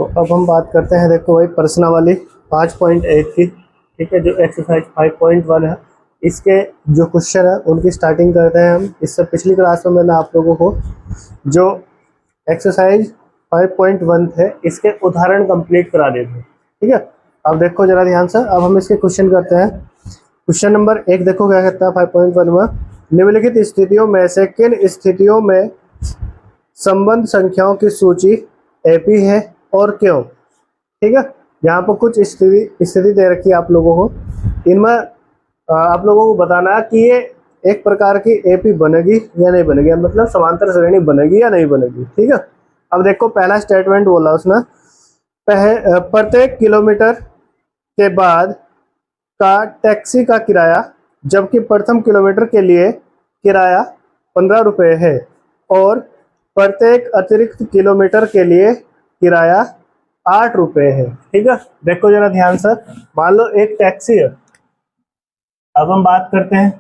तो अब हम बात करते हैं, देखो भाई, प्रश्नावली 5.1 की। ठीक है, जो एक्सरसाइज 5.1 है, इसके जो क्वेश्चन है उनकी स्टार्टिंग करते हैं हम। इससे पिछली क्लास में मैंने आप लोगों को जो एक्सरसाइज 5.1 थे इसके उदाहरण कंप्लीट करा दिए थे। ठीक है, अब देखो जरा ध्यान से, अब हम इसके क्वेश्चन करते हैं। क्वेश्चन नंबर 1 देखो क्या कहता है 5.1 में, निम्नलिखित स्थितियों में से किन स्थितियों में संबंध संख्याओं की सूची एपी है और क्यों। ठीक है, यहाँ पर कुछ स्थिति दे रखी है आप लोगों को। इनमें आप लोगों को बताना है कि ये एक प्रकार की एपी बनेगी या नहीं बनेगी, मतलब समांतर श्रेणी बनेगी या नहीं बनेगी। ठीक है, अब देखो पहला स्टेटमेंट बोला उसने, प्रत्येक किलोमीटर के बाद का टैक्सी का किराया, जबकि प्रथम किलोमीटर के लिए किराया 15 रुपये है और प्रत्येक अतिरिक्त किलोमीटर के लिए किराया 8 रुपये है। ठीक है, देखो जरा ध्यान से, मान लो एक टैक्सी है। अब हम बात करते हैं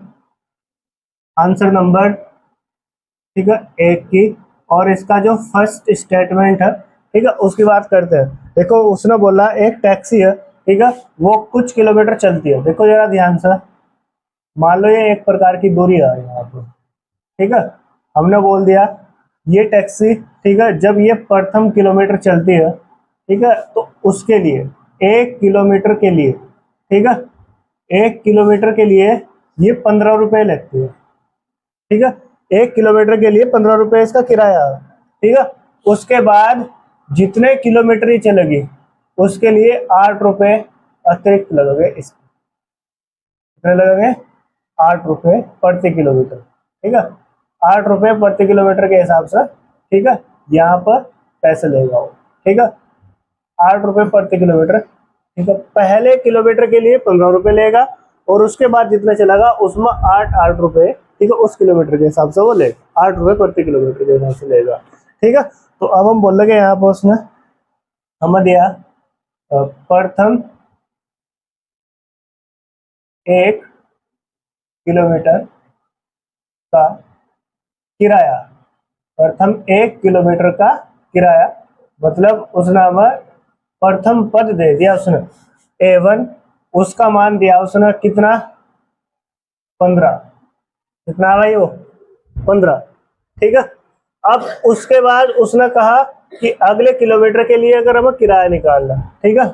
आंसर नंबर, ठीक है, 1 की, और इसका जो फर्स्ट स्टेटमेंट है, ठीक है, उसकी बात करते हैं। देखो उसने बोला एक टैक्सी है, ठीक है, वो कुछ किलोमीटर चलती है। देखो जरा ध्यान से, मान लो ये एक प्रकार की दूरी है यहाँ पर। ठीक है, हमने बोल दिया ये टैक्सी, ठीक है, जब ये प्रथम किलोमीटर चलती है, ठीक है, तो उसके लिए 1 किलोमीटर के लिए, ठीक है, 1 किलोमीटर के लिए ये 15 रुपये लगती है। ठीक है, 1 किलोमीटर के लिए 15 रुपये इसका किराया है। ठीक है, उसके बाद जितने किलोमीटर ही चलेगी उसके लिए 8 रुपये अतिरिक्त लगेंगे। कितने लगेंगे? 8 रुपये प्रति किलोमीटर। ठीक है, 8 रुपये प्रति किलोमीटर के हिसाब से, ठीक है, यहाँ पर पैसे लेगा वो। ठीक है, 8 रुपये प्रति किलोमीटर। ठीक है, पहले किलोमीटर के लिए 15 रुपये लेगा और उसके बाद जितना चलेगा उसमें 8 रुपये, ठीक है, उस किलोमीटर के हिसाब से वो लेगा, 8 रुपये प्रति किलोमीटर के हिसाब से लेगा। ठीक है, तो अब हम बोल लगे यहाँ पर उसने हमें दिया प्रथम 1 किलोमीटर का किराया, प्रथम 1 किलोमीटर का किराया, मतलब उसने हमें प्रथम पद दे दिया उसने A1, उसका मान दिया उसने कितना, 15। कितना भाई वो 15। ठीक है, अब उसके बाद उसने कहा कि अगले किलोमीटर के लिए अगर हमें किराया निकालना, ठीक है,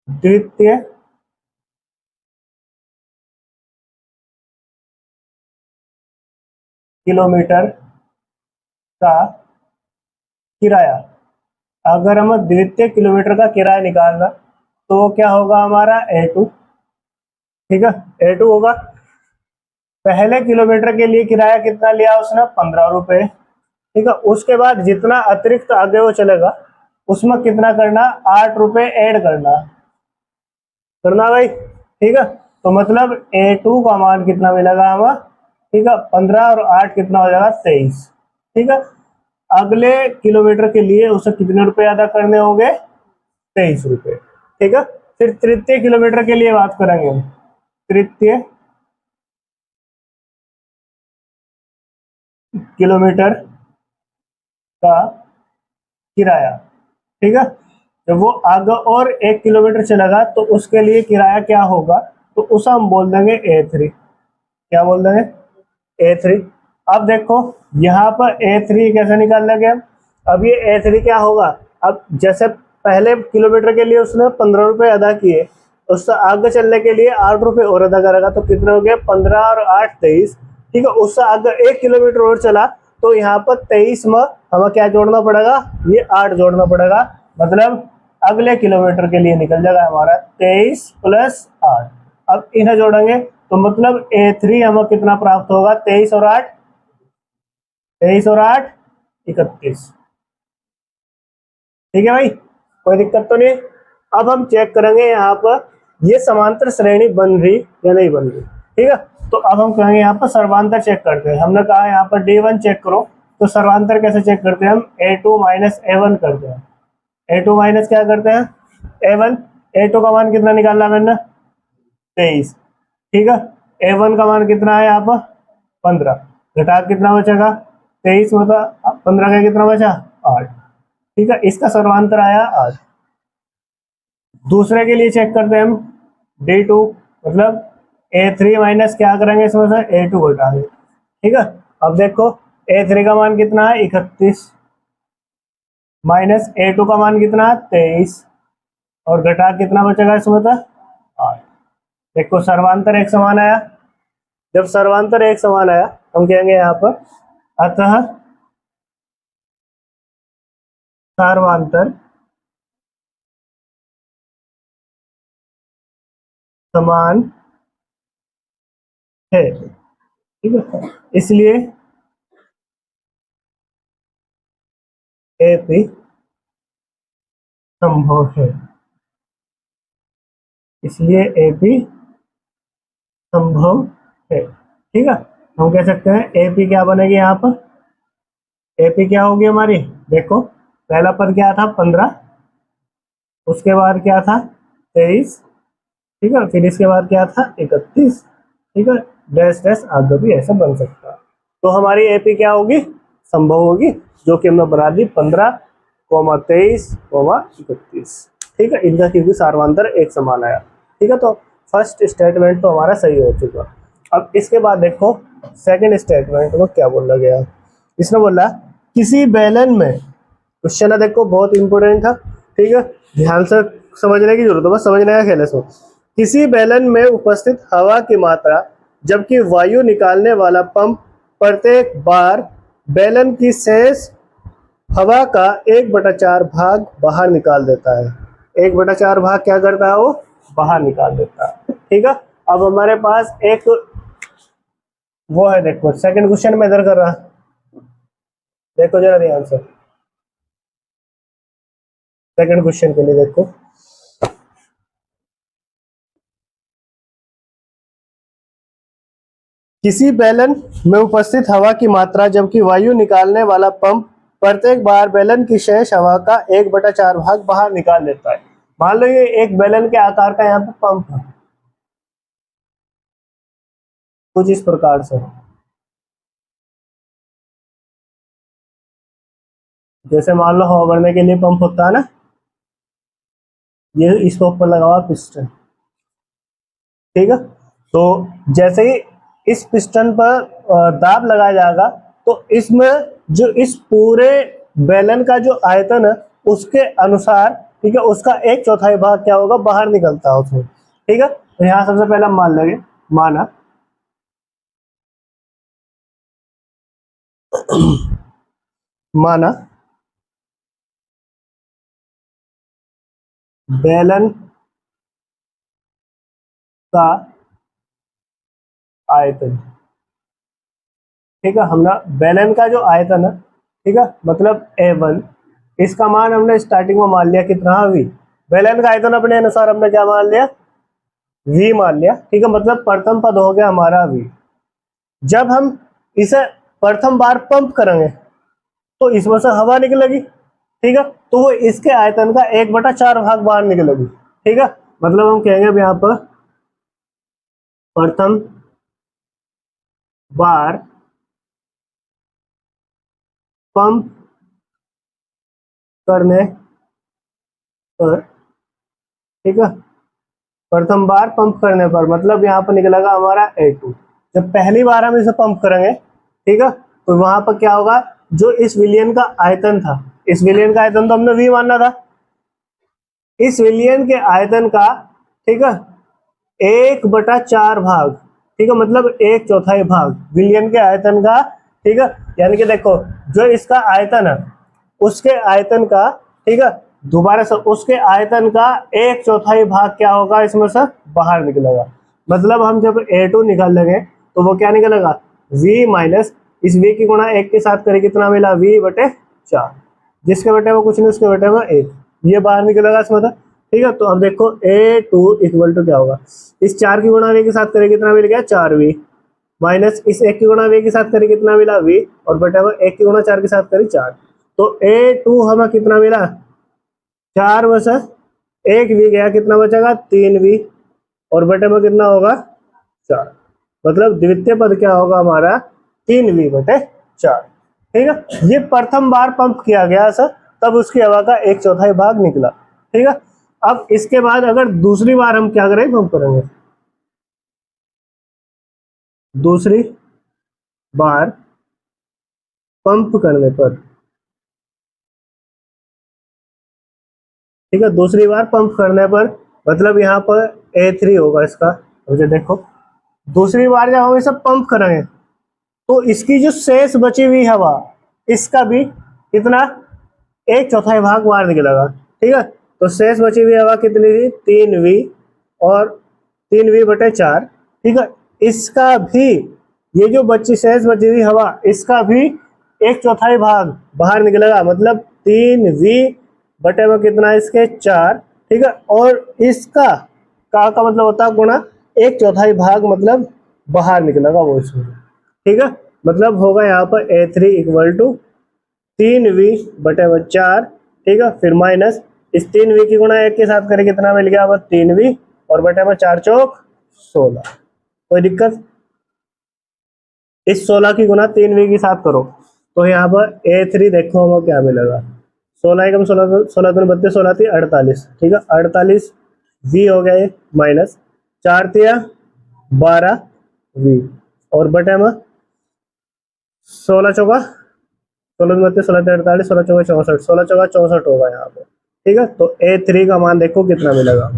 द्वितीय किलोमीटर का किराया, अगर हमें द्वितीय किलोमीटर का किराया निकालना तो क्या होगा हमारा A2। ठीक है, A2 होगा। पहले किलोमीटर के लिए किराया कितना लिया उसने, 15 रुपये। ठीक है, उसके बाद जितना अतिरिक्त आगे वो चलेगा उसमें कितना करना, 8 रुपये ऐड करना भाई। ठीक है, तो मतलब A2 का मान कितना मिलेगा हमें, ठीक है, 15 और 8 कितना हो जाएगा, 23। ठीक है, अगले किलोमीटर के लिए उसे कितने रुपए अदा करने होंगे, 23 रुपये। ठीक है, फिर तृतीय किलोमीटर के लिए बात करेंगे हम, तृतीय किलोमीटर का किराया। ठीक है, जब वो आगे और 1 किलोमीटर चलेगा तो उसके लिए किराया क्या होगा, तो उसे हम बोल देंगे A3। क्या बोल देंगे, A3। अब देखो यहाँ पर A3 कैसे निकाल लेंगे हम, अब ये A3 क्या होगा, अब जैसे पहले किलोमीटर के लिए उसने 15 रुपये अदा किए, उससे आगे चलने के लिए 8 रुपये और अदा करेगा, तो कितने हो गए, 15 और 8 23। ठीक है, उससे आगे 1 किलोमीटर और चला तो यहाँ पर 23 में हमें क्या जोड़ना पड़ेगा, ये 8 जोड़ना पड़ेगा, मतलब अगले किलोमीटर के लिए निकल जाएगा हमारा 23 + 8। अब इन्हें जोड़ेंगे तो मतलब A3 हमें कितना प्राप्त होगा, 23 और 8, 31। ठीक है भाई, कोई दिक्कत तो नहीं। अब हम चेक करेंगे यहाँ पर ये समांतर श्रेणी बन रही या नहीं बन रही। ठीक है, तो अब हम कहेंगे यहाँ पर सर्वांतर चेक करते हैं। हमने कहा यहाँ पर D1 चेक करो, तो सर्वांतर कैसे चेक करते हैं हम, A2 - A1 करते हैं। A2 माइनस क्या करते हैं, A1। A2 का मान कितना निकालना मैंने, 23। ठीक है, A1 का मान कितना है यहाँ पर, 15। घटा कितना बचेगा, 23 में 15 का कितना बचा, 8। ठीक है, इसका सर्वांतर आया 8। दूसरे के लिए चेक करते हैं हम, D2 मतलब A3 माइनस क्या करेंगे इसमें से A2 घटा देंगे। ठीक है, अब देखो A3 का मान कितना है 31 माइनस A2 का मान कितना है 23 और घटा कितना बचेगा इसमें से 8। देखो सर्वांतर एक समान आया। जब सर्वांतर एक समान आया हम कहेंगे यहाँ पर अतः सर्वांतर समान है। ठीक है, इसलिए AP संभव है, इसलिए AP संभव है। ठीक है, हम कह सकते हैं AP क्या बनेगी यहाँ पर, AP क्या होगी हमारी, देखो पहला पद क्या था 15, उसके बाद क्या था 23, ठीक है, फिर इसके बाद क्या था 31, ठीक है, डैश डैश आगे भी ऐसा बन सकता है। तो हमारी AP क्या होगी, संभव होगी, जो कि हमने बना दी 15, 23, 31। ठीक है, इनका क्योंकि सार्वंतर एक समान आया। ठीक है, तो फर्स्ट स्टेटमेंट तो हमारा सही हो चुका। अब इसके बाद देखो सेकंड स्टेटमेंट में क्या बोला गया। इसने बोला किसी बेलन में, क्वेश्चन है देखो बहुत इंपॉर्टेंट है। ठीक है, ध्यान से समझने की जरूरत है, बस समझने का खेल है। सो किसी बेलन में उपस्थित हवा की मात्रा जबकि वायु निकालने वाला पंप प्रत्येक बार बेलन की शेष हवा का 1/4 भाग बाहर निकाल देता है। 1/4 भाग क्या करता है, वो बाहर निकाल देता है। ठीक है, अब हमारे पास एक वो है, देखो सेकंड क्वेश्चन में इधर कर रहा, देखो जरा ध्यान से सेकंड क्वेश्चन के लिए देखो। किसी बेलन में उपस्थित हवा की मात्रा जबकि वायु निकालने वाला पंप प्रत्येक बार बेलन की शेष हवा का 1/4 भाग बाहर निकाल देता है। मान लो ये एक बेलन के आकार का यहाँ पे पंप है, कुछ इस प्रकार से, जैसे मान लो हवा भरने के लिए पंप होता है ना, ये इसके ऊपर लगा हुआ पिस्टन। ठीक है, तो जैसे ही इस पिस्टन पर दाब लगाया जाएगा तो इसमें जो इस पूरे बेलन का जो आयतन है उसके अनुसार, ठीक है, उसका 1/4 भाग क्या होगा, बाहर निकलता है उसमें। ठीक है, तो यहाँ सबसे पहले हम मान लेंगे, माना माना बेलन का आयतन, ठीक है, हमने बेलन का जो आयतन है, ठीक है, मतलब A1, इसका मान हमने स्टार्टिंग में मान लिया कितना, V। बेलन का आयतन अपने अनुसार हमने क्या मान लिया, V मान लिया। ठीक है, मतलब प्रथम पद हो गया हमारा V। जब हम इसे प्रथम बार पंप करेंगे तो इसमें से हवा निकलेगी। ठीक है, तो वो इसके आयतन का 1/4 भाग बाहर निकलेगी। ठीक है, मतलब हम कहेंगे अब यहाँ पर प्रथम बार पंप करने पर, ठीक है, प्रथम बार पंप करने पर मतलब यहाँ पर निकलेगा हमारा A2। जब पहली बार हम इसे पंप करेंगे, ठीक है, तो वहां पर क्या होगा, जो इस विलियन का आयतन था, इस विलियन का आयतन तो हमने V माना था, इस विलियन के आयतन का, ठीक है, 1/4 भाग, ठीक है, मतलब 1/4 भाग विलियन के आयतन का। ठीक है, यानी कि देखो जो इसका आयतन है उसके आयतन का, ठीक है, दोबारा से उसके आयतन का 1/4 भाग क्या होगा, इसमें से बाहर निकलेगा। मतलब हम जब A2 निकाल लेंगे तो वो क्या निकलेगा, V माइनस इस V की गुणा 1 के साथ करें कितना मिला, V/4, जिसके बटे वो कुछ नहीं, उसके बटे वो 1, ये बाहर निकलेगा इसमें से। ठीक है, तो अब देखो A2 इक्वल टू क्या होगा, इस 4 की गुणा V के साथ करें कितना मिल गया, 4V, माइनस इस 1 की गुणा V के साथ करें कितना मिला, V, और बटे वो 1 की गुणा 4 के साथ करें 4। तो A2 हमें कितना मिला, 4 में से 1 V गया, कितना बचेगा 3V, और बटे में कितना होगा 4, मतलब द्वितीय पद क्या होगा हमारा 3V/4। ठीक है, ये प्रथम बार पंप किया गया सर, तब उसकी हवा का 1/4 भाग निकला। ठीक है, अब इसके बाद अगर दूसरी बार हम क्या करेंगे, पंप करेंगे, दूसरी बार पंप करने पर, ठीक है, दूसरी बार पंप करने पर मतलब यहाँ पर A3 होगा इसका। मुझे देखो, दूसरी बार जब हम इसे पंप करेंगे तो इसकी जो शेष बची हुई हवा, इसका भी कितना, 1/4 भाग बाहर निकलेगा। ठीक है, तो शेष बची हुई हवा कितनी थी, 3V, और 3V/4। ठीक है, इसका भी, ये जो बची शेष बची हुई हवा, इसका भी 1/4 भाग बाहर निकलेगा, मतलब 3V में कितना, इसके 4। ठीक है, और इसका का मतलब होता है गुणा 1/4 भाग, मतलब बाहर निकलेगा वो इसमें। ठीक है, मतलब होगा यहाँ पर A3 = 3V/4। ठीक है, फिर माइनस इस 3V की गुणा 1 के साथ करें, कितना मिल गया, 3V, और बटे में 4 चौक 16। कोई दिक्कत, इस 16 की गुणा 3V के साथ करो तो यहाँ पर A3 देखो हमें क्या मिलेगा, 16 एकम 16, 16 दूनी 32, 16 थी 48। ठीक है, 48V हो गया ये, माइनस 4 तिया 12V, और बटे में 16 चौका 16 दूनी 32, 16 तिया 48, 16 चौका 64, 16 चौका 64 होगा यहाँ पे। ठीक है, तो A3 का मान देखो कितना मिलेगा,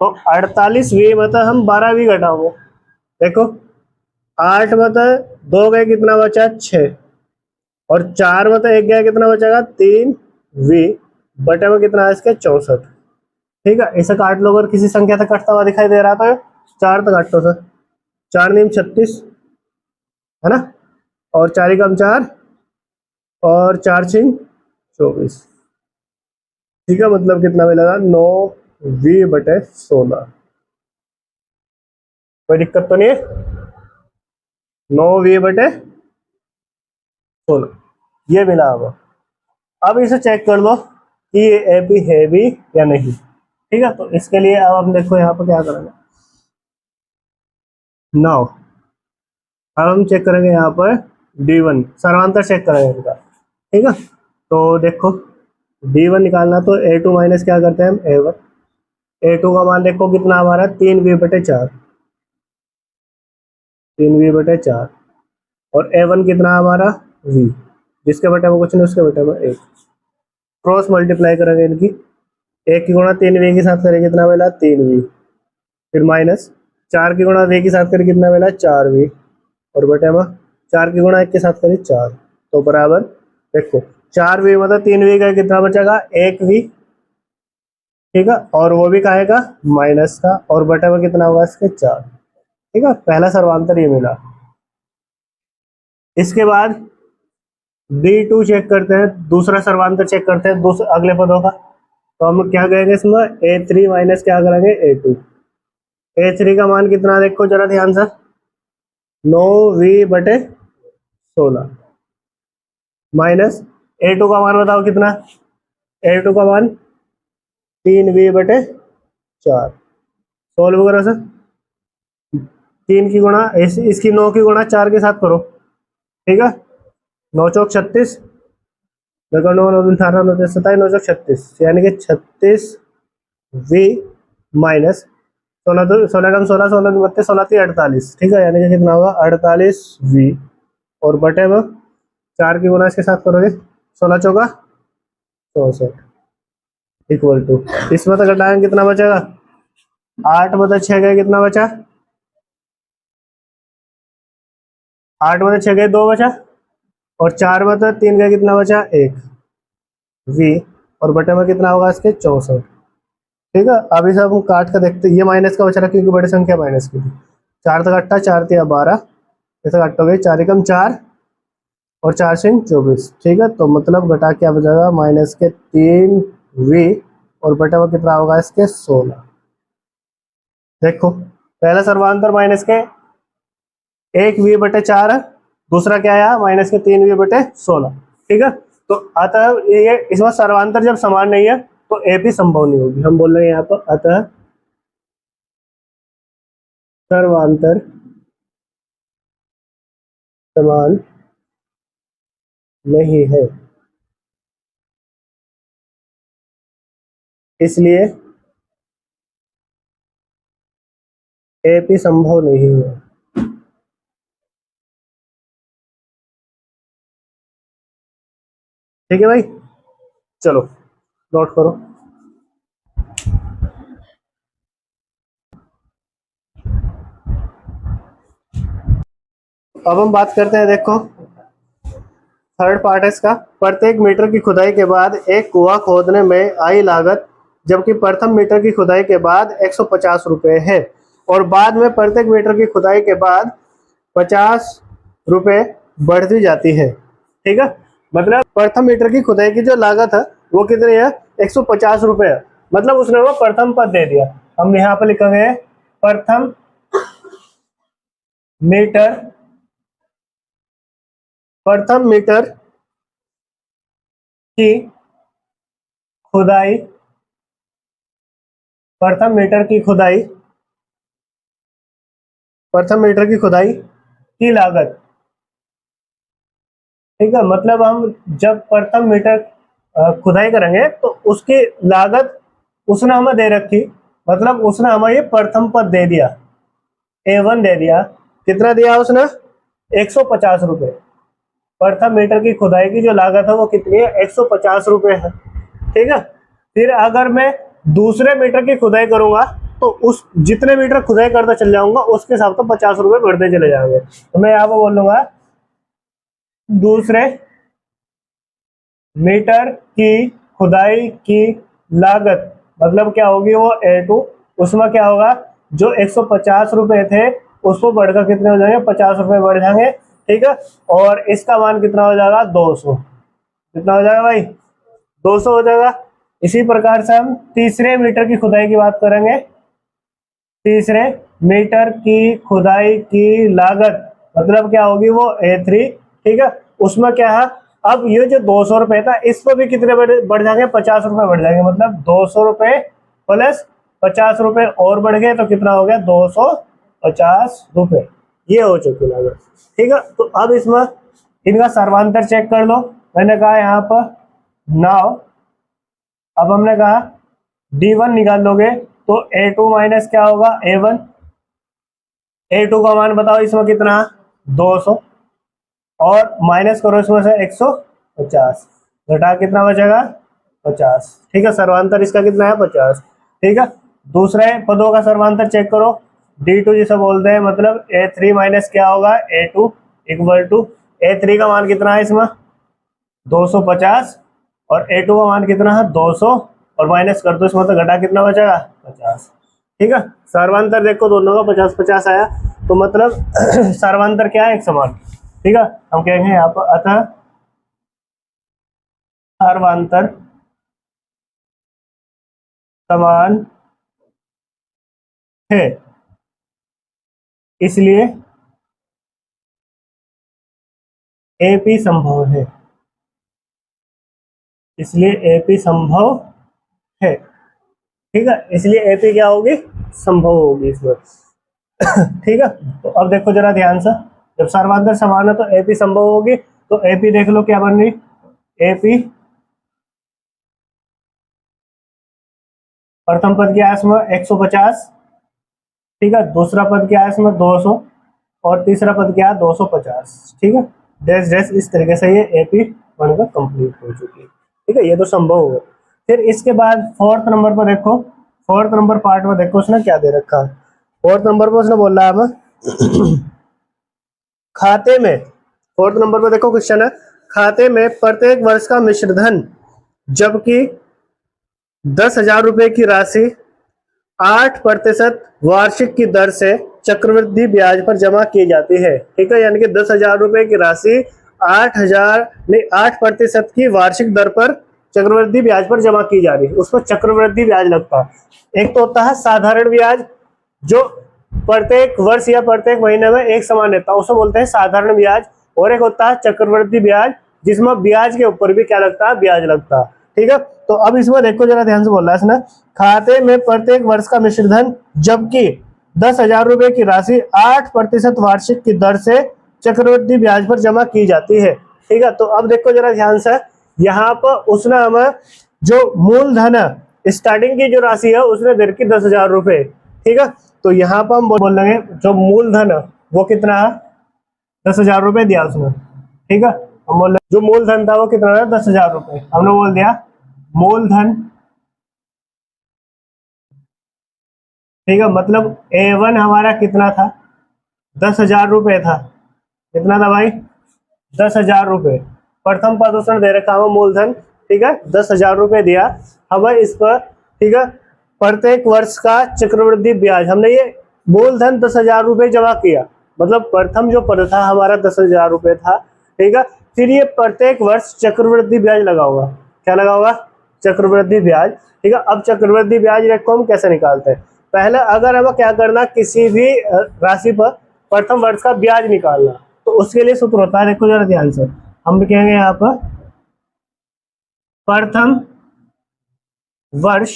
तो 48V मतलब हम 12V घटाओगे, देखो 8 मतलब 2 गए, कितना बचा 6, और 4 मतलब 1 गया, कितना बचेगा 3V, बटे में कितना है इसके 64। ठीक है, इसे काट लो, अगर किसी संख्या तक कटता हुआ दिखाई दे रहा था, 4 तक काटो सर, 4 नीम 36 है ना, और 4 एकम 4, और 4 छिंग 24। ठीक है, मतलब कितना मिलेगा 9V/16। कोई दिक्कत तो नहीं है, 9V/16 ये मिला। अब इसे चेक कर लो कि ये AP है भी या नहीं। ठीक है, तो इसके लिए अब हम देखो यहाँ पर क्या करेंगे, नाउ अब हम चेक करेंगे यहाँ पर D1 सर्वांतर चेक करेंगे इनका। ठीक है, तो देखो D1 निकालना, तो A2 माइनस क्या करते हैं हम, A1। A2 का मान देखो कितना हमारा, 3V/4, 3V/4, और A1 कितना हमारा, V, जिसके बटे में कुछ नहीं, उसके बटे में 1। क्रॉस मल्टीप्लाई करेंगे इनकी, 1 की गुणा 3V के साथ करेंगे, कितना मिला 3V, फिर माइनस 4 की गुणा V के साथ करें, कितना मिला 4V, और बटे में 4 की गुणा 1 के साथ करें 4, तो बराबर, देखो 4V मतलब 3V का कितना बचेगा 1V। ठीक है, और वो भी कहेगा माइनस का, और बटे में कितना होगा इसके 4। ठीक है, पहला सर्वांतर ये मिला। इसके बाद D2 चेक करते हैं, दूसरा सर्वांतर चेक करते हैं दूसरे अगले पदों का। तो हम क्या करेंगे इसमें, A3 माइनस क्या करेंगे A2। A3 का मान कितना देखो जरा ध्यान से, 9V/16, माइनस A2 का मान बताओ कितना, A2 का मान 3V/4, सोल्व करो सर, 3 की गुणा इसकी 9 की गुणा 4 के साथ करो। ठीक है, 9 चौक 36, देखो 9 9 18 9 27, 9 चौक 36, यानी कि 36V माइनस 16 2 16 कम 16, 16 2 32, 16 3 48। ठीक है, यानी कि कितना होगा 48V, और बटे में 4 की गुणा इसके साथ करोगे, 16 चौका 64 इक्वल टू, इसमें तो घटाएंगे कितना बचेगा, 8 बता 6 गए, कितना बचा, 8 बता 6 गए 2 बचा, और 4 बता 3 गए, कितना बचा 1V, और बटे में कितना होगा इसके 64। ठीक है, अभी सब हम काट कर देखते हैं, ये माइनस का बचा रहा क्योंकि बड़ी संख्या माइनस की थी। 4 तक 8, 4 तिया 12, ऐसे काटोगे 4 एकम 4, और 4 सिंह 24। ठीक है, तो मतलब घटा क्या बचेगा, माइनस के 3V, और बटे में कितना होगा इसके 16। देखो पहला सर्वांतर माइनस के 1V/4 है, दूसरा क्या आया माइनस के 3V/16। ठीक है, तो अतः ये इसमें सर्वांतर जब समान नहीं है तो AP संभव नहीं होगी, हम बोल रहे हैं यहाँ पर अतः सर्वांतर समान नहीं है। इसलिए एपी संभव नहीं है। ठीक है भाई, चलो नोट करो। अब हम बात करते हैं, देखो थर्ड पार्ट है इसका। प्रत्येक मीटर की खुदाई के बाद एक कुआं खोदने में आई लागत, जबकि प्रथम मीटर की खुदाई के बाद 150 रुपये है, और बाद में प्रत्येक मीटर की खुदाई के बाद 50 रुपये बढ़ती जाती है। ठीक है, मतलब प्रथम मीटर की खुदाई की जो लागत है वो कितनी है, 150 रुपये है। मतलब उसने वो प्रथम पद दे दिया। हम यहाँ पर लिखेंगे प्रथम मीटर, प्रथम मीटर की खुदाई, प्रथम मीटर की खुदाई, प्रथम मीटर की खुदाई की लागत। ठीक है, मतलब हम जब प्रथम मीटर खुदाई करेंगे तो उसकी लागत उसने हमें दे रखी, मतलब उसने हमें ये प्रथम पद दे दिया, A1 दे दिया। कितना दिया उसने, 150 रुपये। प्रथम मीटर की खुदाई की जो लागत है वो कितनी है, 150 रुपये है। ठीक है, फिर अगर मैं दूसरे मीटर की खुदाई करूंगा तो उस जितने मीटर खुदाई करता चल जाऊंगा उसके हिसाब से 50 रुपये बढ़ते चले जाएंगे। तो मैं यहाँ पर बोलूंगा दूसरे मीटर की खुदाई की लागत, मतलब क्या होगी वो A2, उसमें क्या होगा, जो 150 रुपये थे उसको बढ़कर कितने हो जाएंगे, 50 रुपये बढ़ जाएंगे। ठीक है, और इसका मान कितना हो जाएगा, 200। कितना हो जाएगा भाई, 200 हो जाएगा। इसी प्रकार से हम तीसरे मीटर की खुदाई की बात करेंगे। तीसरे मीटर की खुदाई की लागत मतलब क्या होगी, वो A3। ठीक है, उसमें क्या है, अब ये जो 200 रुपये था इस पर भी कितने बढ़ जाएंगे, 50 रुपये बढ़ जाएंगे। मतलब 200 रुपये प्लस 50 रुपये और बढ़ गए तो कितना हो गया, 250 रुपये। ये हो चुकी लागत। ठीक है, तो अब इसमें इनका सर्वांतर चेक कर लो। मैंने कहा यहाँ पर नाउ, अब हमने कहा D1 निकाल लोगे तो A2 माइनस क्या होगा, A1। A2 का मान बताओ इसमें कितना, 200, और माइनस करो इसमें से 150, घटा कितना बचेगा, 50। ठीक है, सर्वांतर इसका कितना है, 50। ठीक है, दूसरे पदों का सर्वांतर चेक करो। D2 जिसे बोलते हैं, मतलब A3 माइनस क्या होगा, A2 इक्वल टू A3 का मान कितना है इसमें, 250, और A2 का मान कितना है, 200, और माइनस कर दो इसमें तो घटा कितना बचेगा, 50। ठीक है, सर्वांतर देखो दोनों का 50-50 आया, तो मतलब सर्वांतर क्या है, एक समान। ठीक है, हम कहेंगे यहाँ पर अतः सर्वांतर समान है, इसलिए AP संभव है, इसलिए AP संभव है। ठीक है, इसलिए AP क्या होगी, संभव होगी इसमें। ठीक है, तो अब देखो जरा ध्यान से, जब सर्वांतर समान है तो AP संभव होगी। तो AP देख लो क्या बन रही, AP प्रथम पद क्या है इसमें, 150। ठीक है, दूसरा पद क्या है इसमें, 200, और तीसरा पद क्या है, 250। ठीक है, डैश डैश, इस तरीके से ये AP बनकर कंप्लीट हो चुकी है। ठीक है, ये तो संभव होगा। फिर इसके बाद फोर्थ नंबर पर देखो, फोर्थ नंबर पार्ट में देखो उसने क्या दे रखा है। फोर्थ नंबर पर उसने बोल रहा है हमें खाते में, फोर्थ नंबर पर देखो क्वेश्चन है, खाते में प्रत्येक वर्ष का मिश्रधन, जबकि 10,000 रुपए की राशि 8% वार्षिक की दर से चक्रवृद्धि ब्याज पर जमा की जाती है। ठीक है, यानी कि 10,000 रुपए की राशि 8% की वार्षिक दर पर चक्रवृद्धि ब्याज पर जमा की जा रही है, उस पर चक्रवृद्धि ब्याज लगता है। एक तो होता है साधारण ब्याज, जो प्रत्येक वर्ष या प्रत्येक महीने में एक समान रहता है, उसे बोलते हैं साधारण ब्याज। और एक होता है चक्रवृद्धि ब्याज, जिसमें ब्याज के ऊपर भी क्या लगता है, ब्याज लगता है। ठीक है, तो अब इसमें देखो जरा ध्यान से बोल रहा है इसने, खाते में प्रत्येक वर्ष का मिश्रधन, जबकि 10,000 रुपए की राशि 8% वार्षिक की दर से चक्रवृद्धि ब्याज पर जमा की जाती है। ठीक है, तो अब देखो जरा ध्यान से, यहाँ पर उसने हमें जो मूलधन है स्टार्टिंग की जो राशि है उसने दे रखी 10,000 रुपये, ठीक है। तो यहाँ पर हम बोल लेंगे जो मूलधन है वो कितना है, 10,000 रुपये दिया उसने, ठीक है। हम बोल रहे जो मूलधन था वो कितना है, 10,000 रुपये। हमने बोल दिया मूलधन, ठीक है। मतलब A1 हमारा कितना था, 10,000 रुपये था। कितना था भाई, 10,000 रुपये। प्रथम पद उसने दे रखा है मूलधन, ठीक है, 10,000 रुपये दिया। अब इस पर, ठीक है, प्रत्येक वर्ष का चक्रवृद्धि ब्याज, हमने ये मूलधन 10,000 रुपये जमा किया, मतलब प्रथम जो पद था हमारा 10,000 रुपये था, ठीक है। फिर ये प्रत्येक वर्ष चक्रवृद्धि ब्याज लगा होगा, क्या लगा होगा, चक्रवृद्धि ब्याज, ठीक है। अब चक्रवृद्धि ब्याज रेट को हम कैसे निकालते हैं, पहले अगर हमें क्या करना, किसी भी राशि पर प्रथम वर्ष का ब्याज निकालना, तो उसके लिए सूत्र होता है, देखो जरा ध्यान से, हम लिखेंगे यहाँ पर प्रथम वर्ष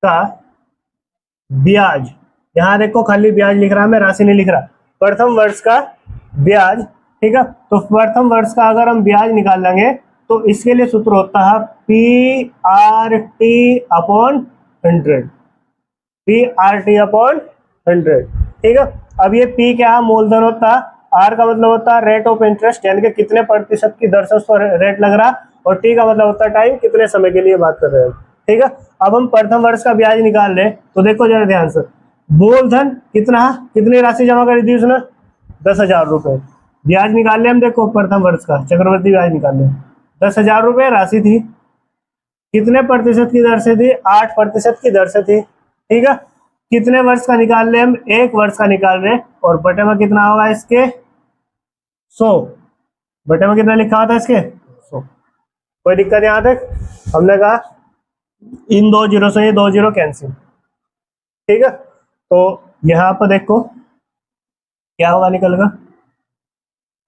का ब्याज, यहाँ देखो खाली ब्याज लिख रहा है, मैं राशि नहीं लिख रहा, प्रथम वर्ष का ब्याज, ठीक है। तो प्रथम वर्ष का अगर हम ब्याज निकाल लेंगे तो इसके लिए सूत्र होता है PRT अपॉन 100, PRT अपॉन 100, ठीक है। अब ये P क्या है, मूलधन होता है, R का मतलब होता है रेट ऑफ इंटरेस्ट, यानी कि कितने प्रतिशत की दर से उस पर रेट लग रहा, और T का मतलब होता है टाइम, कितने समय के लिए बात कर रहे हैं, ठीक है। अब हम प्रथम वर्ष का ब्याज निकाल रहे, तो देखो जरा ध्यान से, मूलधन कितना, कितनी राशि जमा करी थी उसने, 10,000 रुपये। ब्याज निकाल ले हम, देखो प्रथम वर्ष का चक्रवृद्धि ब्याज निकाल ले, 10,000 रुपये राशि थी, कितने प्रतिशत की दर से थी, 8% की दर से थी, ठीक है। कितने वर्ष का निकाल रहे हम, 1 वर्ष का निकाल रहे, और बटे में कितना होगा इसके 100, बटे में कितना लिखा होता है इसके 100। कोई दिक्कत यहाँ तक, हमने कहा इन 2 जीरो से ये 2 जीरो कैंसिल, ठीक है। तो यहाँ पर देखो क्या होगा, निकलेगा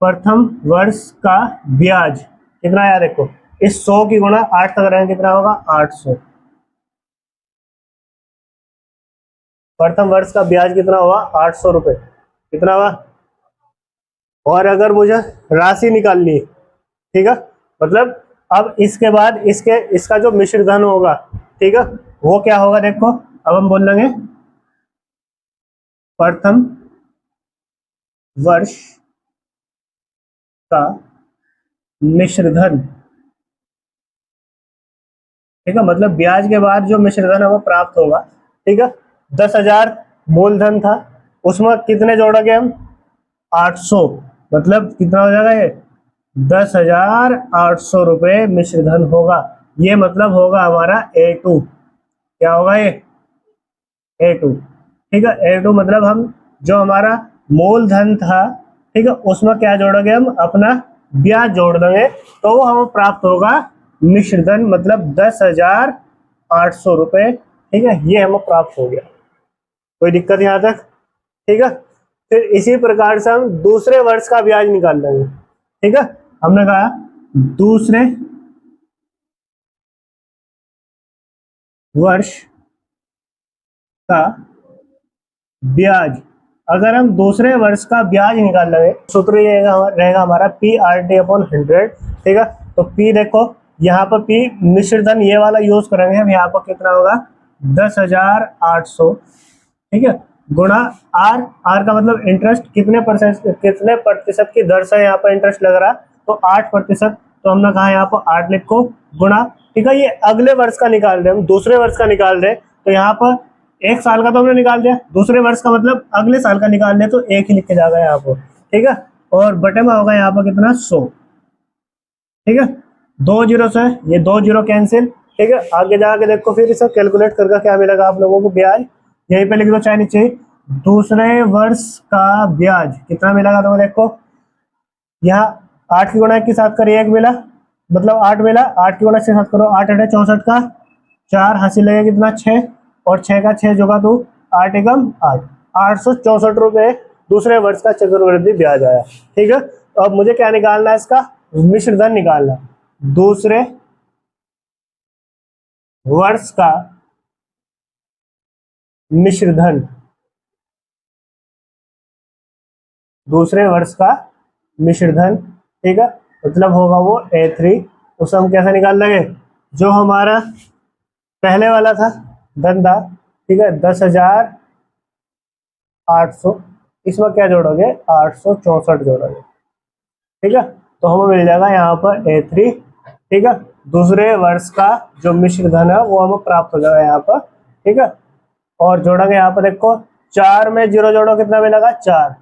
प्रथम वर्ष का ब्याज कितना आया, देखो इस 100 की गुणा 8 तक रहेंगे, कितना होगा 800। प्रथम वर्ष का ब्याज कितना हुआ, 800 रुपये, कितना हुआ। और अगर मुझे राशि निकालनी, ठीक है, मतलब अब इसके बाद इसका जो मिश्र धन होगा, ठीक है, वो क्या होगा, देखो अब हम बोल लेंगे प्रथम वर्ष का मिश्र धन, ठीक है, मतलब ब्याज के बाद जो मिश्र धन है वो प्राप्त होगा, ठीक है। 10,000 मूलधन था, उसमें कितने जोड़ोगे हम, 800, मतलब कितना हो जाएगा ये 10,800 रुपये मिश्र धन होगा। ये मतलब होगा हमारा A2, क्या होगा ये A2, ठीक है। A2 मतलब हम जो हमारा मूलधन था, ठीक है, उसमें क्या जोड़ोगे हम, अपना ब्याज जोड़ देंगे, तो वो हमें प्राप्त होगा मिश्र धन, मतलब 10,800 रुपये, ठीक है, ये हमें प्राप्त हो गया। कोई दिक्कत यहाँ तक, ठीक है। फिर इसी प्रकार से हम दूसरे वर्ष का ब्याज निकाल लेंगे, ठीक है। हमने कहा दूसरे वर्ष का ब्याज, अगर हम दूसरे वर्ष का ब्याज निकाल लेंगे, सूत्र ये रहेगा हमारा PRT अपॉन 100, ठीक है। तो P देखो यहाँ पर P मिश्र धन ये वाला यूज करेंगे हम, यहाँ पर कितना होगा 10,800, ठीक है, गुणा R का मतलब इंटरेस्ट, कितने प्रतिशत की दर से यहाँ पर इंटरेस्ट लग रहा, तो 8%, तो हमने कहा यहाँ पर 8 लिखो, गुणा, ठीक है। ये अगले वर्ष का निकाल रहे हम, दूसरे वर्ष का निकाल रहे, तो यहाँ पर 1 साल का तो हमने निकाल दिया, दूसरे वर्ष का मतलब अगले साल का निकाल दिया, तो 1 ही लिख के जाएगा यहाँ पर, ठीक है। और बटे में होगा यहाँ पर कितना 100, ठीक है। 2 जीरो से ये 2 जीरो कैंसिल, ठीक है। आगे जाके देखो फिर इसे कैलकुलेट करके क्या मिलेगा आप लोगों को, ब्याज यहीं पे लिख दो चाहे नीचे, दूसरे वर्ष का ब्याज कितना मिलेगा, तो देखो यहाँ 8 की गुणा के साथ करिए 1 मिला, मतलब 8 मिला, 8 की गुणा से साथ करो, 8 8 64 का 4 हासिल लगेगा कितना 6, और 6 का 6 जोगा तो 8 एकम 8, 864 रुपये दूसरे वर्ष का चक्रवृद्धि ब्याज आया, ठीक है। तो अब मुझे क्या निकालना है, इसका मिश्र धन निकालना, दूसरे वर्ष का मिश्र धन, दूसरे वर्ष का मिश्र धन, ठीक है, मतलब होगा वो A3, उसे हम कैसे निकाल लेंगे, जो हमारा पहले वाला था धंधा, ठीक है, 10,800, इसमें क्या जोड़ोगे 864 जोड़ोगे, ठीक है, तो हमें मिल जाएगा यहाँ पर A3, ठीक है। दूसरे वर्ष का जो मिश्र धन है वो हमें प्राप्त हो जाएगा यहाँ पर, ठीक है। और जोड़ेंगे यहाँ पर, देखो 4 में 0 जोड़ो कितना मिलेगा 4,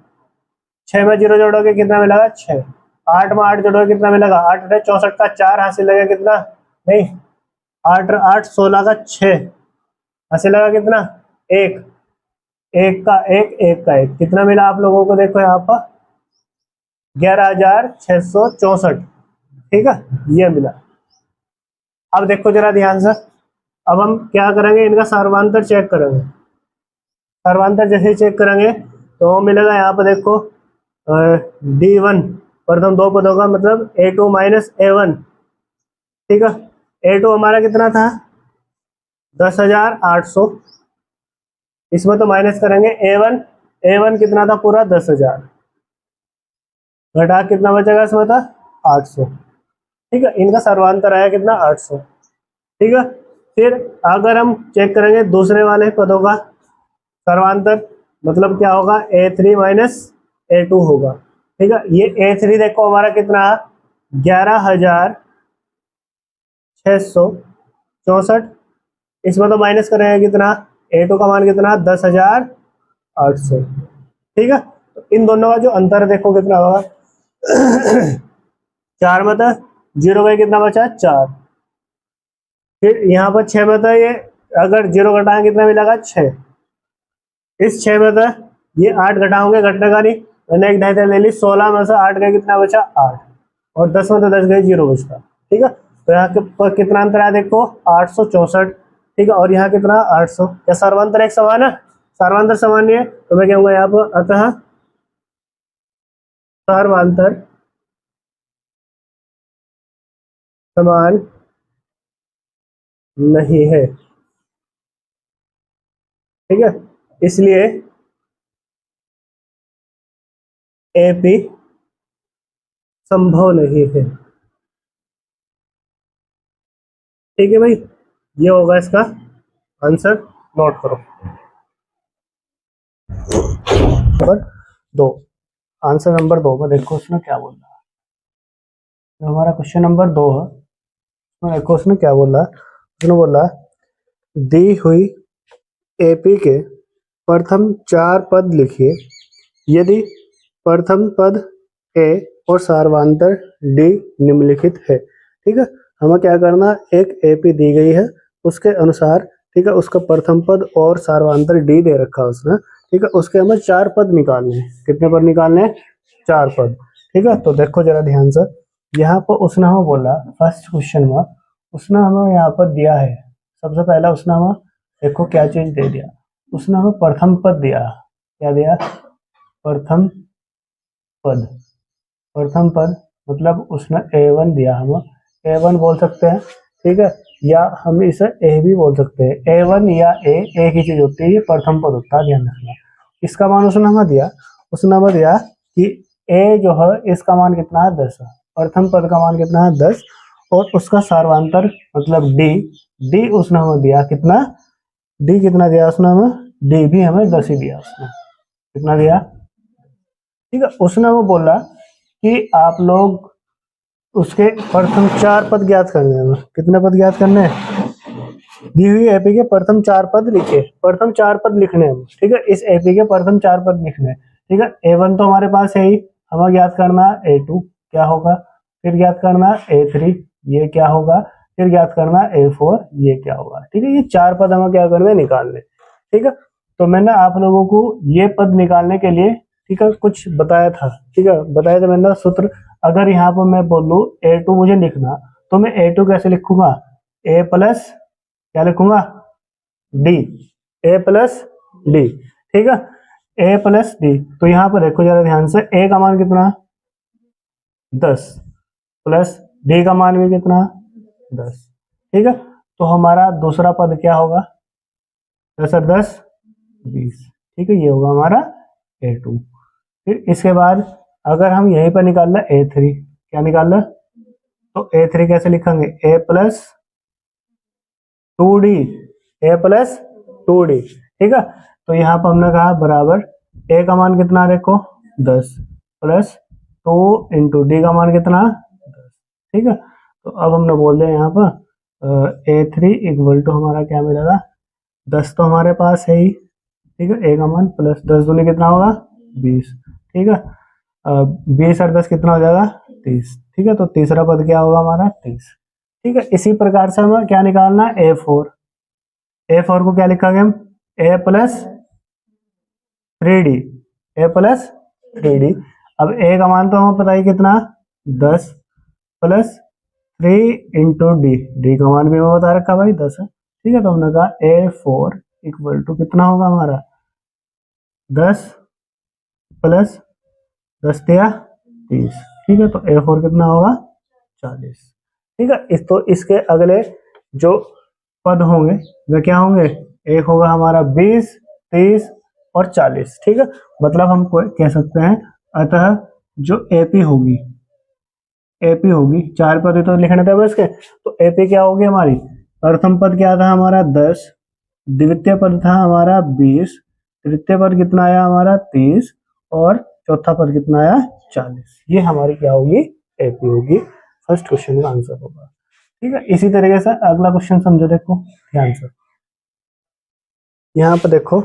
6 में 0 जोड़ोगे कितना मिलेगा 6, 8 में 8 जोड़ोगे कितना मिलेगा 8, 64 का 4 हासिल लगेगा कितना, नहीं 8 8 16 का 6 हासिल लगा कितना, एक, एक का एक, एक का एक, कितना मिला आप लोगों को, देखो यहाँ पर 11,664, ठीक है, ये मिला। अब देखो जरा ध्यान से, अब हम क्या करेंगे, इनका सर्वांतर चेक करेंगे। सर्वांतर जैसे चेक करेंगे तो मिलेगा यहाँ पर, देखो D1 प्रथम दो पदों का मतलब A2 माइनस A1, ठीक है। A2 हमारा कितना था 10,800, इसमें तो माइनस करेंगे A1, A1 कितना था पूरा 10,000, घटा कितना बचेगा इसमें था 800, ठीक है। इनका सर्वांतर आया कितना 800, ठीक है। फिर अगर हम चेक करेंगे दूसरे वाले पदों का सर्वांतर, मतलब क्या होगा A3 माइनस A2 होगा, ठीक है। ये A3 देखो हमारा कितना 11,664, इसमें तो माइनस करेंगे कितना, A2 का मान कितना 10,800, ठीक है। तो इन दोनों का जो अंतर देखो कितना होगा 4 में था 0 का कितना बचा 4, फिर यहाँ पर 6 में था, ये अगर 0 घटाएंगे कितना मिलेगा 6, इस 6 में था ये 8 घटाओगे घटने का नहीं, मैंने एक ढाई ले ली, 16 में से 8 गए कितना बचा 8, और 10 में तो 10 गए 0 बचता, ठीक है। तो यहाँ के पर कितना अंतर है देखो 864, ठीक है, और यहाँ कितना 800, क्या सर्वांतर एक समान है, सर्वांतर समान नहीं है, तो मैं कहूँगा यहाँ पर अतः सर्वांतर समान नहीं है, ठीक है, इसलिए AP संभव नहीं है, ठीक है भाई, ये होगा इसका आंसर, नोट करो। नंबर 2, आंसर नंबर 2 में देखो उसने क्या बोला, जो हमारा क्वेश्चन नंबर 2 है उसमें देखो उसने क्या बोला, उसने बोला दी हुई AP के प्रथम 4 पद लिखिए, यदि प्रथम पद A और सार्वधातुक D निम्नलिखित है, ठीक है। हमें क्या करना, एक AP दी गई है उसके अनुसार, ठीक है, उसका प्रथम पद और सार्वधातुक D दे रखा है उसने, ठीक है, उसके हमें 4 पद निकालने हैं, कितने पद निकालने हैं 4 पद, ठीक है। तो देखो जरा ध्यान से, यहाँ पर उसने हमें बोला फर्स्ट क्वेश्चन में उसने हमें यहाँ पर दिया है, सबसे पहला उसने हमें देखो क्या चीज दे दिया, उसने हमें प्रथम पद दिया, क्या दिया प्रथम पद, प्रथम पद मतलब उसने A1 दिया, हम A1 बोल सकते हैं, ठीक है, या हम इसे A भी बोल सकते हैं, A1 या A एक ही चीज होती है, ये प्रथम पद होता है, ध्यान रखना। इसका मान उसने हमें दिया, उसने हमें दिया कि A जो है इसका मान कितना है 10 है, प्रथम पद का मान कितना है 10, और उसका सार्वधातुक मतलब D उसने हमें दिया कितना, D कितना दिया उसने हमें, D भी हमें 10 ही दिया उसने, कितना दिया, ठीक है। उसने हमें बोला कि आप लोग उसके प्रथम 4 पद ज्ञात करने हैं, कितने पद ज्ञात करने हैं, दी हुई एपी के प्रथम 4 पद लिखे, प्रथम 4 पद लिखने हैं, ठीक है, इस एपी के प्रथम 4 पद लिखने हैं, ठीक है। A1 तो हमारे पास है ही, हमें ज्ञात करना है A2 क्या होगा, फिर ज्ञात करना A3 ये क्या होगा, फिर ज्ञात करना A4 ये क्या होगा, ठीक है। ये 4 पद हमें क्या करने निकालने, ठीक है। तो मैंने आप लोगों को ये पद निकालने के लिए, ठीक है, कुछ बताया था, ठीक है, बताया था मैंने सूत्र। अगर यहाँ पर मैं बोलूँ A2 मुझे लिखना, तो मैं A2 कैसे लिखूंगा, A प्लस क्या लिखूंगा D, A प्लस D, ठीक है, A प्लस D। तो यहाँ पर देखो जरा ध्यान से, A का मान कितना 10 प्लस D का मान भी कितना 10, ठीक है। तो हमारा दूसरा पद क्या होगा 10 और 10 20, ठीक है, ये होगा हमारा A2। फिर इसके बाद अगर हम यहीं पर निकालना A3, क्या निकालना, तो A3 कैसे लिखेंगे A plus 2d, a plus 2d, ठीक है। तो यहाँ पर हमने कहा बराबर a का मान कितना देखो 10 प्लस 2 इंटू डी का मान कितना 10, ठीक है। तो अब हमने बोल दिया यहाँ पर a3 इक्वल टू हमारा क्या मिलेगा 10 तो हमारे पास है ही, ठीक है। a का मान प्लस 10 दूनी कितना होगा 20, ठीक है। 20 और 10 कितना हो जाएगा 30, ठीक है। तो तीसरा पद क्या होगा हमारा 30, ठीक है। इसी प्रकार से हमें क्या निकालना है a4, a4 को क्या लिखा गया हम a plus 3d, a plus 3d। अब a का मान तो हमें पता ही कितना 10 प्लस 3 इंटू डी, डी का मान भी हमें बता रखा भाई 10 है, ठीक है। तो हमने कहा a4 इक्वल टू कितना होगा हमारा 10 प्लस 10 या 30, ठीक है। तो a4 कितना होगा 40, ठीक है। इस तो इसके अगले जो पद होंगे वे क्या होंगे, एक होगा हमारा 20, 30 और 40, ठीक है। मतलब हम कह सकते हैं अतः जो एपी होगी, एपी होगी, चार पद तो लिखने थे बस के, तो एपी क्या होगी हमारी, प्रथम पद क्या था हमारा 10, द्वितीय पद था हमारा 20, तृतीय पद कितना आया हमारा 30 और चौथा पद कितना आया 40। ये हमारी क्या होगी एपी होगी, फर्स्ट क्वेश्चन का आंसर होगा, ठीक है। इसी तरीके से अगला क्वेश्चन समझो, देखो ध्यान से। यहाँ पर देखो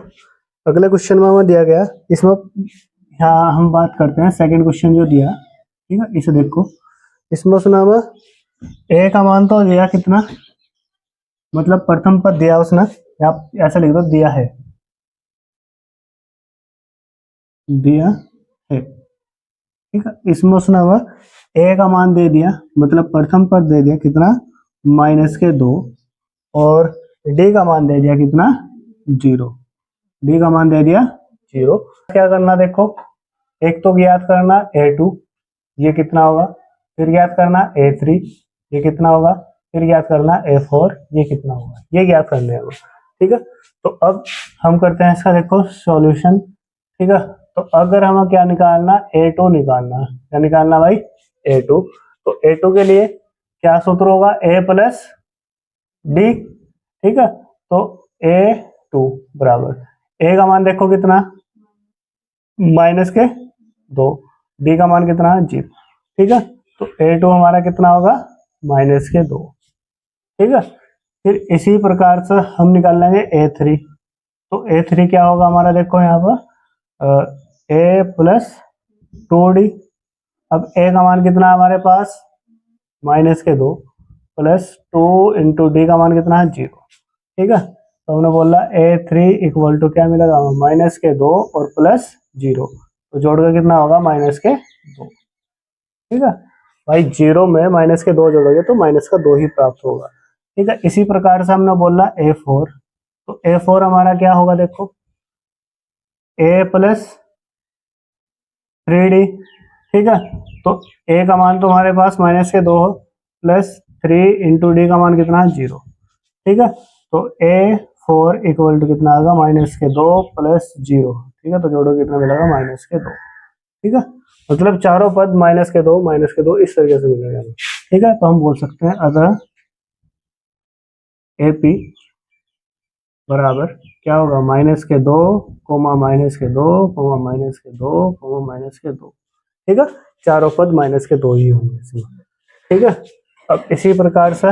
अगले क्वेश्चन में हमें दिया गया, इसमें यहाँ हम बात करते हैं सेकंड क्वेश्चन जो दिया, ठीक है। इसे देखो, इसमें सुना हमें ए का मान तो दिया कितना, मतलब प्रथम पद दिया उसने, आप ऐसा लिख दो दिया है, दिया है, ठीक है। इसमें उसने हमें ए का मान दे दिया, मतलब प्रथम पद दे दिया कितना -2 और डी का मान दे दिया कितना 0, डी का मान दे दिया 0। क्या करना देखो, एक तो ज्ञात करना a2 ये कितना होगा, फिर ज्ञात करना a3 ये कितना होगा, फिर ज्ञात करना a4 ये कितना होगा, ये ज्ञात करने होगा, ठीक है। तो अब हम करते हैं इसका देखो सॉल्यूशन, ठीक है। तो अगर हमें क्या निकालना a2 निकालना, क्या निकालना भाई a2, तो a2 के लिए क्या सूत्र होगा a प्लस डी, ठीक है। तो a2 बराबर a का मान देखो कितना -2, डी का मान कितना 0, ठीक है। तो a2 हमारा कितना होगा -2, ठीक है। फिर इसी प्रकार से हम निकाल लेंगे a3, तो a3 क्या होगा हमारा देखो यहाँ पर a प्लस 2d। अब a का मान कितना है हमारे पास -2 प्लस 2 इंटू डी का मान कितना है 0, ठीक है। तो हमने बोला a3 इक्वल टू क्या मिलेगा -2 और प्लस 0, तो जोड़ कर कितना होगा -2, ठीक है भाई। 0 में -2 जोड़ोगे तो -2 ही प्राप्त होगा, ठीक है। इसी प्रकार से हमने बोला a4, तो a4 हमारा क्या होगा देखो a प्लस 3d, ठीक है। तो a का मान तो हमारे पास -2 प्लस 3 इंटू डी का मान कितना है 0, ठीक है। तो a4 इक्वल टू कितना आएगा -2 प्लस 0, ठीक है। तो जोड़ो कितना मिलेगा -2, ठीक है। मतलब चारों पद -2 इस तरीके से मिलेगा, ठीक है। तो हम बोल सकते हैं अतः एपी बराबर क्या होगा -2 -2 ठीक है। चारों पद -2 ही होंगे इसमें, ठीक है। अब इसी प्रकार से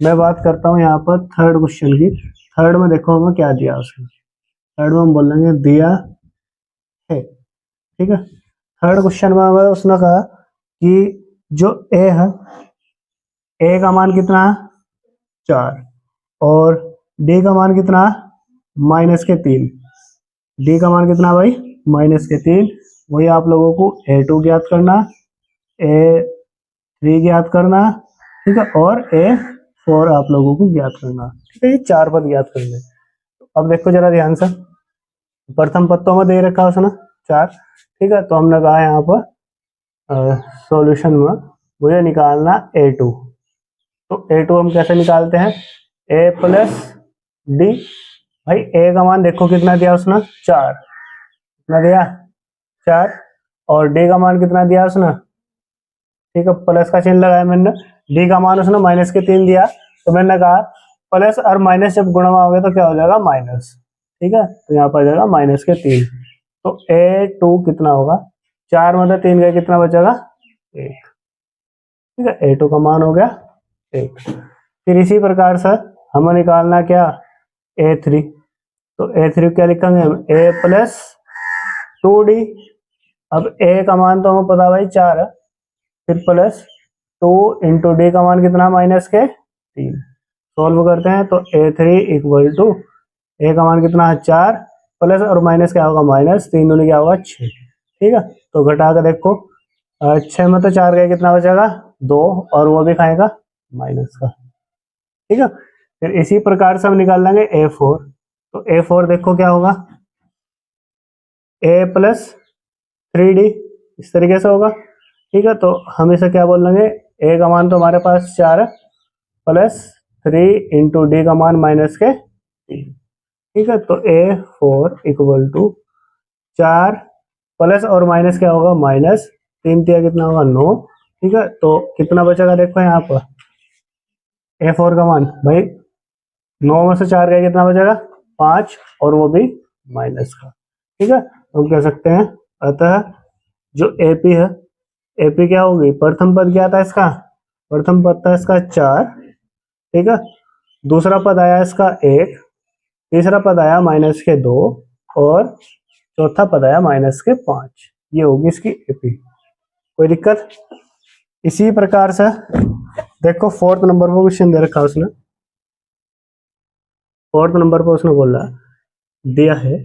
मैं बात करता हूँ यहाँ पर थर्ड क्वेश्चन की। थर्ड में देखो हमें क्या दिया उसने, थर्ड में हम बोलेंगे दिया है, ठीक है। थर्ड क्वेश्चन में हमें उसने कहा कि जो ए है, ए का मान कितना है 4 और डी का मान कितना -3, डी का मान कितना भाई -3। वही आप लोगों को a2 ज्ञात करना, a3 ज्ञात करना, ठीक है, और a4 आप लोगों को ज्ञात करना, ठीक है। ये चार पद ज्ञात करने। अब देखो जरा ध्यान से, प्रथम पद तो हमें दे रखा है उसने 4, ठीक है। तो हमने कहा यहाँ पर सॉल्यूशन में मुझे निकालना a2, तो a2 हम कैसे निकालते हैं a प्लस डी, भाई a का मान देखो कितना दिया उसने 4, कितना दिया 4, और d का मान कितना दिया उसने, ठीक है, प्लस का चिन्ह लगाया मैंने, d का मान उसने -3 दिया, तो मैंने कहा प्लस और माइनस जब गुणा में होगा तो क्या हो जाएगा माइनस, ठीक है। तो यहाँ पर आ जाएगा माइनस के 3। तो A2 कितना होगा, 4 में 3 गए, कितना बचेगा 1, ठीक है। A2 का मान हो गया 1। फिर इसी प्रकार से हमें निकालना क्या A3। तो A3 क्या लिखेंगे हम, A प्लस 2D। अब A का मान तो हमें पता भाई 4 है, फिर प्लस 2 इंटू डी का मान कितना माइनस के 3। सॉल्व करते हैं तो A3 इक्वल टू ए का मान कितना है 4, प्लस और माइनस क्या होगा माइनस, 3 दूनी क्या होगा 6, ठीक है। तो घटा कर देखो 6 में तो 4 गए, कितना बचेगा 2, और वो भी खाएगा माइनस का, ठीक है। फिर इसी प्रकार से हम निकाल लेंगे A4। तो A4 देखो क्या होगा, A प्लस 3D, इस तरीके से होगा, ठीक है। तो हम इसे क्या बोल लेंगे, A का मान तो हमारे पास 4 है, प्लस 3 इंटू डी का मान माइनस के 3, ठीक है। तो A4 इक्वल टू 4 प्लस और माइनस क्या होगा माइनस, 3 तिया कितना होगा 9, ठीक है। तो कितना बचेगा देखो यहाँ पर A4 का मान भाई, 9 में से 4 गया, कितना बचेगा 5, और वो भी माइनस का, ठीक है। तो हम कह सकते हैं अतः जो AP है, AP क्या होगी, प्रथम पद क्या था इसका, प्रथम पद था इसका 4, ठीक है। दूसरा पद आया इसका 1, तीसरा पद आया माइनस के 2, और चौथा पद आया माइनस के 5। ये होगी इसकी AP। कोई दिक्कत। इसी प्रकार से देखो 4th नंबर पर क्वेश्चन दे रखा उसने, 4th नंबर पर उसने बोला दिया है।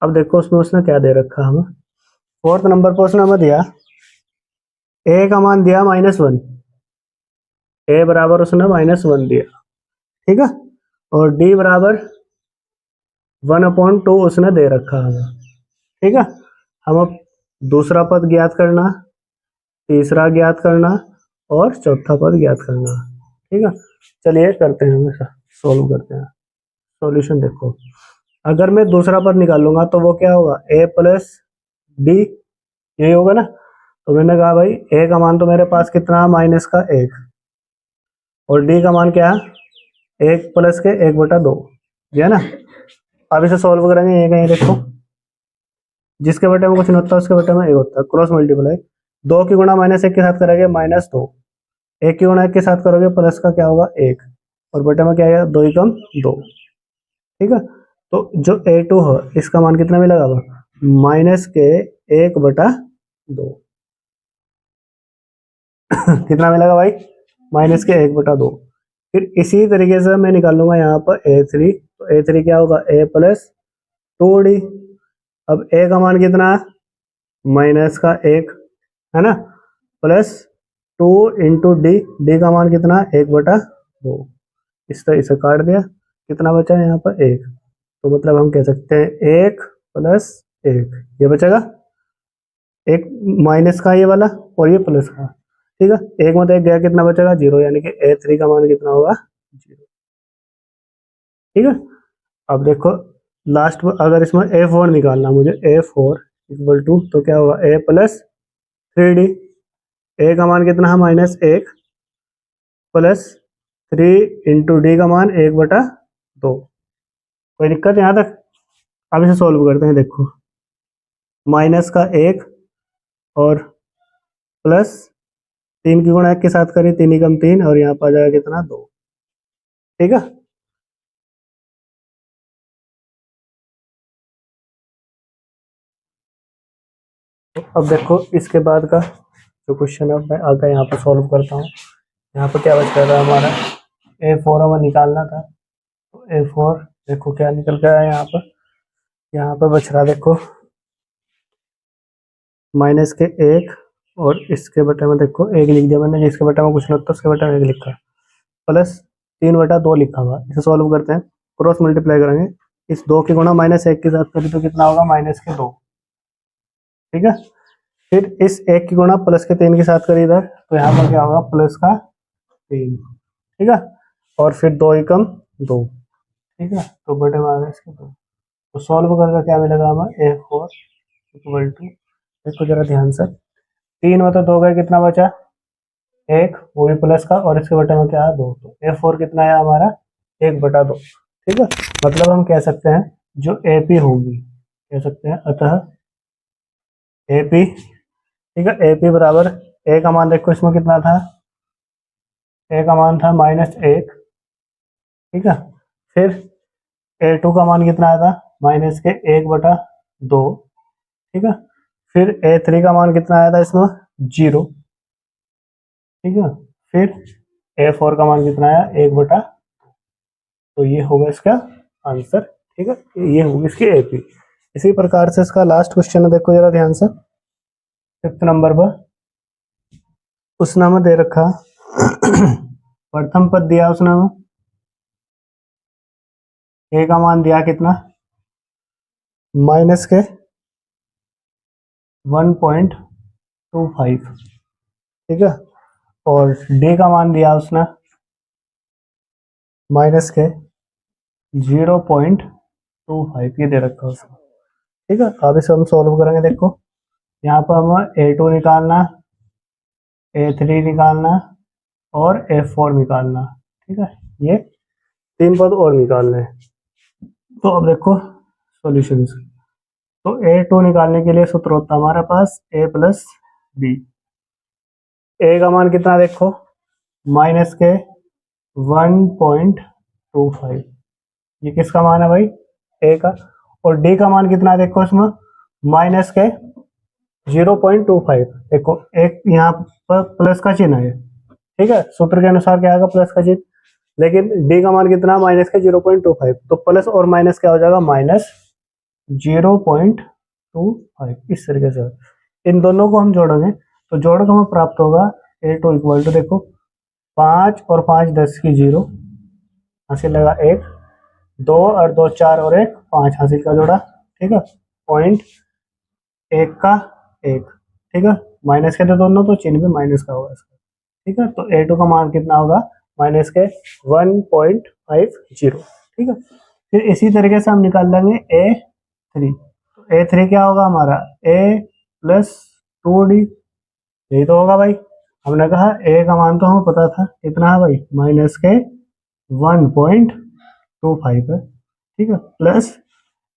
अब देखो उसमें उसने क्या दे रखा हमें, 4th नंबर पर उसने हमें दिया A का मान दिया -1, A बराबर उसने -1 दिया, ठीक है। और D बराबर 1/2 उसने दे रखा हमें, ठीक है। हम अब दूसरा पद ज्ञात करना, तीसरा ज्ञात करना, और चौथा पद ज्ञात करना, ठीक है। चलिए करते हैं, हमेशा सोल्व करते हैं। सॉल्यूशन देखो, अगर मैं दूसरा पद निकालूंगा तो वो क्या होगा A प्लस डी, यही होगा ना। तो मैंने कहा भाई A का मान तो मेरे पास कितना है माइनस का 1, और D का मान क्या है 1 प्लस के 1/2, है ना। अब इसे सॉल्व करेंगे, ये कहीं देखो, जिसके बटे में कुछ नहीं होता उसके बटे में 1 होता है, क्रॉस मल्टीप्लाई। 2 की गुणा -1 के साथ करेंगे -2, 1 की गुणा 1 के साथ करोगे प्लस का क्या होगा 1, और बटे में क्या आएगा 2 एकम 2, ठीक है। तो जो A2 है इसका मान कितना मिलेगा, माइनस के 1/2 कितना मिलेगा भाई, माइनस के 1/2। फिर इसी तरीके से मैं निकालूंगा यहाँ पर A3। तो A3 क्या होगा A प्लस 2D। अब A का मान कितना है माइनस का 1, है ना, प्लस 2 इंटू डी, डी का मान कितना 1/2, इस तरह इसे काट दिया, कितना बचा है यहाँ पर 1। तो मतलब हम कह सकते हैं 1 प्लस 1, ये बचेगा एक माइनस का ये वाला, और ये प्लस का, ठीक है। 1 में तो 1 गया, कितना बचेगा 0, यानी कि A3 का मान कितना होगा 0, ठीक है। अब देखो लास्ट में अगर इसमें A4 निकालना मुझे, A4 इक्वल टू तो क्या होगा A प्लस 3D। A का मान कितना है -1, प्लस 3 इंटू डी का मान 1/2। कोई दिक्कत यहाँ तक। अब इसे सॉल्व करते हैं, देखो माइनस का 1 और प्लस 3 की गुणा 1 के साथ करें, 3 एकम 3, और यहाँ पर आ जाएगा कितना 2, ठीक है। तो अब देखो इसके बाद का जो क्वेश्चन है मैं आगे यहाँ पर सॉल्व करता हूँ। यहाँ पर क्या बच रहा था हमारा, A4 हमें निकालना था। तो A4 देखो क्या निकल गया है यहाँ पर बच रहा देखो माइनस के 1, और इसके बटे में देखो 1 लिख दिया मैंने, जिसके बटे में कुछ नहीं होता उसके बटे में 1 लिखा, प्लस 3/2 लिखा हुआ। इसे सॉल्व करते हैं, क्रॉस मल्टीप्लाई करेंगे, इस 2 की गुणा -1 के साथ करें तो कितना होगा -2, ठीक है। फिर इस 1 की गुणा प्लस के 3 के साथ करें इधर, तो यहाँ पर क्या होगा प्लस का 3, ठीक है। और फिर 2 एकम 2, ठीक है। तो बटे में आ गया इसके 2। तो सॉल्व करके क्या मिलेगा हमें A4 इक्वल टू, देखो जरा ध्यान से, 3 में तो 2 गए, कितना बचा 1, वो भी प्लस का, और इसके बटे में क्या है 2। तो A4 कितना है हमारा 1/2, ठीक है। मतलब हम कह सकते हैं जो AP होगी, कह सकते हैं अतः AP, ठीक है, AP बराबर A का मान देखो इसमें कितना था, A का मान था -1, ठीक है। फिर A2 का मान कितना आया था, -1/2, ठीक है। फिर A3 का मान कितना आया था इसमें, 0, ठीक है। फिर A4 का मान कितना आया, 1/, तो ये होगा इसका आंसर, ठीक है। ये होगी इसकी AP। इसी प्रकार से इसका लास्ट क्वेश्चन है, देखो जरा ध्यान से, 5th नंबर पर उसने हमें दे रखा प्रथम पद दिया उसने हमें, A का मान दिया कितना, -1.25, ठीक है। और D का मान दिया उसने -0.25, ये दे रखा है उसने, ठीक है। अब इसे हम सॉल्व करेंगे, देखो यहाँ पर हमें A2 निकालना, A3 निकालना और A4 निकालना, ठीक है। ये 3 पद और निकालने हैं। तो अब देखो सॉल्यूशन, तो A2 निकालने के लिए सूत्र होता है हमारे पास A + B। A का मान कितना देखो, -1.25, ये किसका मान है भाई, A का। और D का मान कितना देखो इसमें, -0.25, देखो एक यहाँ पर प्लस का चिन्ह है, ठीक है, सूत्र के अनुसार क्या आएगा, प्लस का चिन्ह। लेकिन D का मान कितना, -0.25, तो प्लस और माइनस क्या हो जाएगा, -0.25, इस तरीके से। इन दोनों को हम जोड़ेंगे तो जोड़ के हमें प्राप्त होगा A2 = देखो 5 और 5 10 की 0, हासिल लगा 1, 2 और 2 4 और 1 5, हासिल का जोड़ा, ठीक है। पॉइंट 1 का 1, ठीक है। माइनस के थे दोनों, तो चिन्ह भी माइनस का होगा इसका, ठीक है। तो A2 का मान कितना होगा, -1.50, ठीक है। फिर इसी तरीके से हम निकाल लेंगे A3, तो A3 क्या होगा हमारा, A + 2D, यही तो होगा भाई। हमने कहा A का मान तो हमें पता था कितना है भाई, -1.25 है, ठीक है। प्लस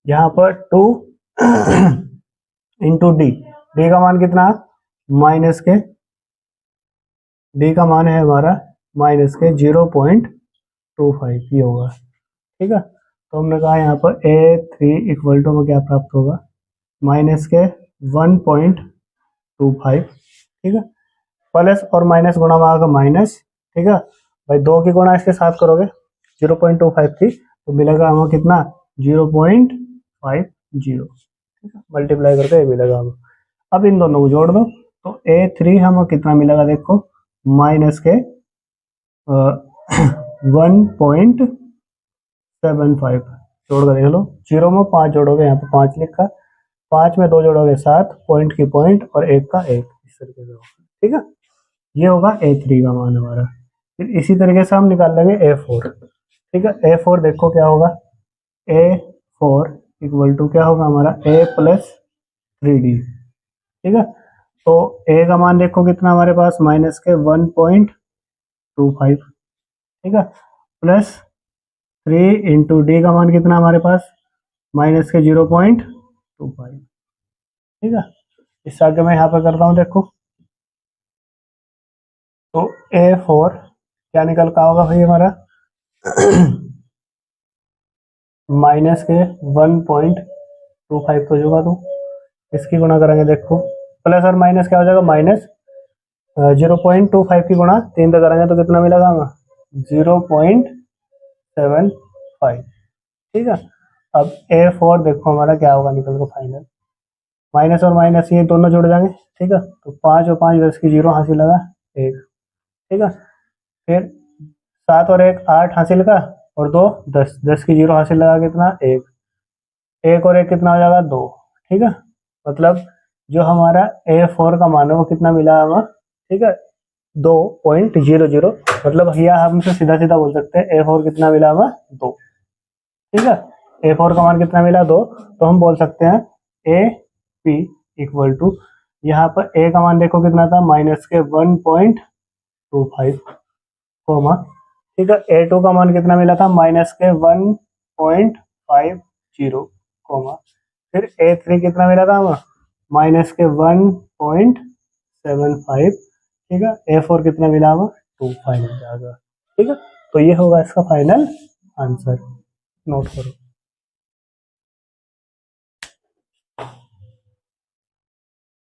यहाँ पर 2 इंटू D, D का मान कितना, D का मान है हमारा -0.25 ही होगा, ठीक है। तो हमने कहा यहाँ पर A3 = में क्या प्राप्त होगा, -1.25, ठीक है। प्लस और माइनस गुणा में आएगा माइनस, ठीक है भाई। 2 की गुणा इसके साथ करोगे 0.25 की, तो मिलेगा हमें कितना, 0.50, ठीक है। मल्टीप्लाई करके ये मिलेगा हमें। अब इन दोनों को जोड़ दो, तो A3 हमें कितना मिलेगा देखो, -1.75, जोड़ कर देख लो, 0 में 5 जोड़ोगे, यहाँ पे 5 लिखा, 5 में 2 जोड़ोगे 7, पॉइंट की पॉइंट और 1 का 1, इस तरीके से होगा, ठीक है। ये होगा A3 का मान हमारा। फिर इसी तरीके से हम निकाल लेंगे A4, ठीक है। A4 देखो क्या होगा, A4 = क्या होगा हमारा, A + 3D, ठीक है। तो A का मान देखो कितना हमारे पास, -1.25, ठीक है। प्लस 3 इंटू D का मान कितना हमारे पास, -0.25, ठीक है। इस आगे मैं यहाँ पर करता हूँ, देखो तो A4 क्या निकल का होगा भाई हमारा, -1.25 तो होगा, तो इसकी गुणा करेंगे, देखो प्लस और माइनस क्या हो जाएगा, -0.25 की गुणा 3 से करेंगे तो कितना मिलेगा हमें, 0.75, ठीक है। अब A4 देखो हमारा क्या होगा, निकल कर फाइनल, माइनस और माइनस ये दोनों जुड़ जाएंगे, ठीक है। तो 5 और 5 10 की 0, हासिल लगा 1, ठीक है। फिर 7 और 1 8, हासिल का, और 2 10, 10 की 0, हासिल लगा कितना, 1, 1 और 1 कितना हो जाएगा, 2, ठीक है। मतलब जो हमारा A4 का मान है वो कितना मिला हमें, ठीक है, 2.00, मतलब भैया हमसे सीधा सीधा बोल सकते हैं A4 कितना मिला हमें, 2, ठीक है। A4 का मान कितना मिला, 2, तो हम बोल सकते हैं AP = यहाँ पर A का मान देखो कितना था, -1.25, ठीक है। A2 का मान कितना मिला था, माइनस के 1.50 कोमा, फिर A3 कितना मिला था, माइनस के 1.75, ठीक है। A4 कितना मिला हमें, 2 फाइनल जाएगा, ठीक है। तो ये होगा इसका फाइनल आंसर, नोट करो।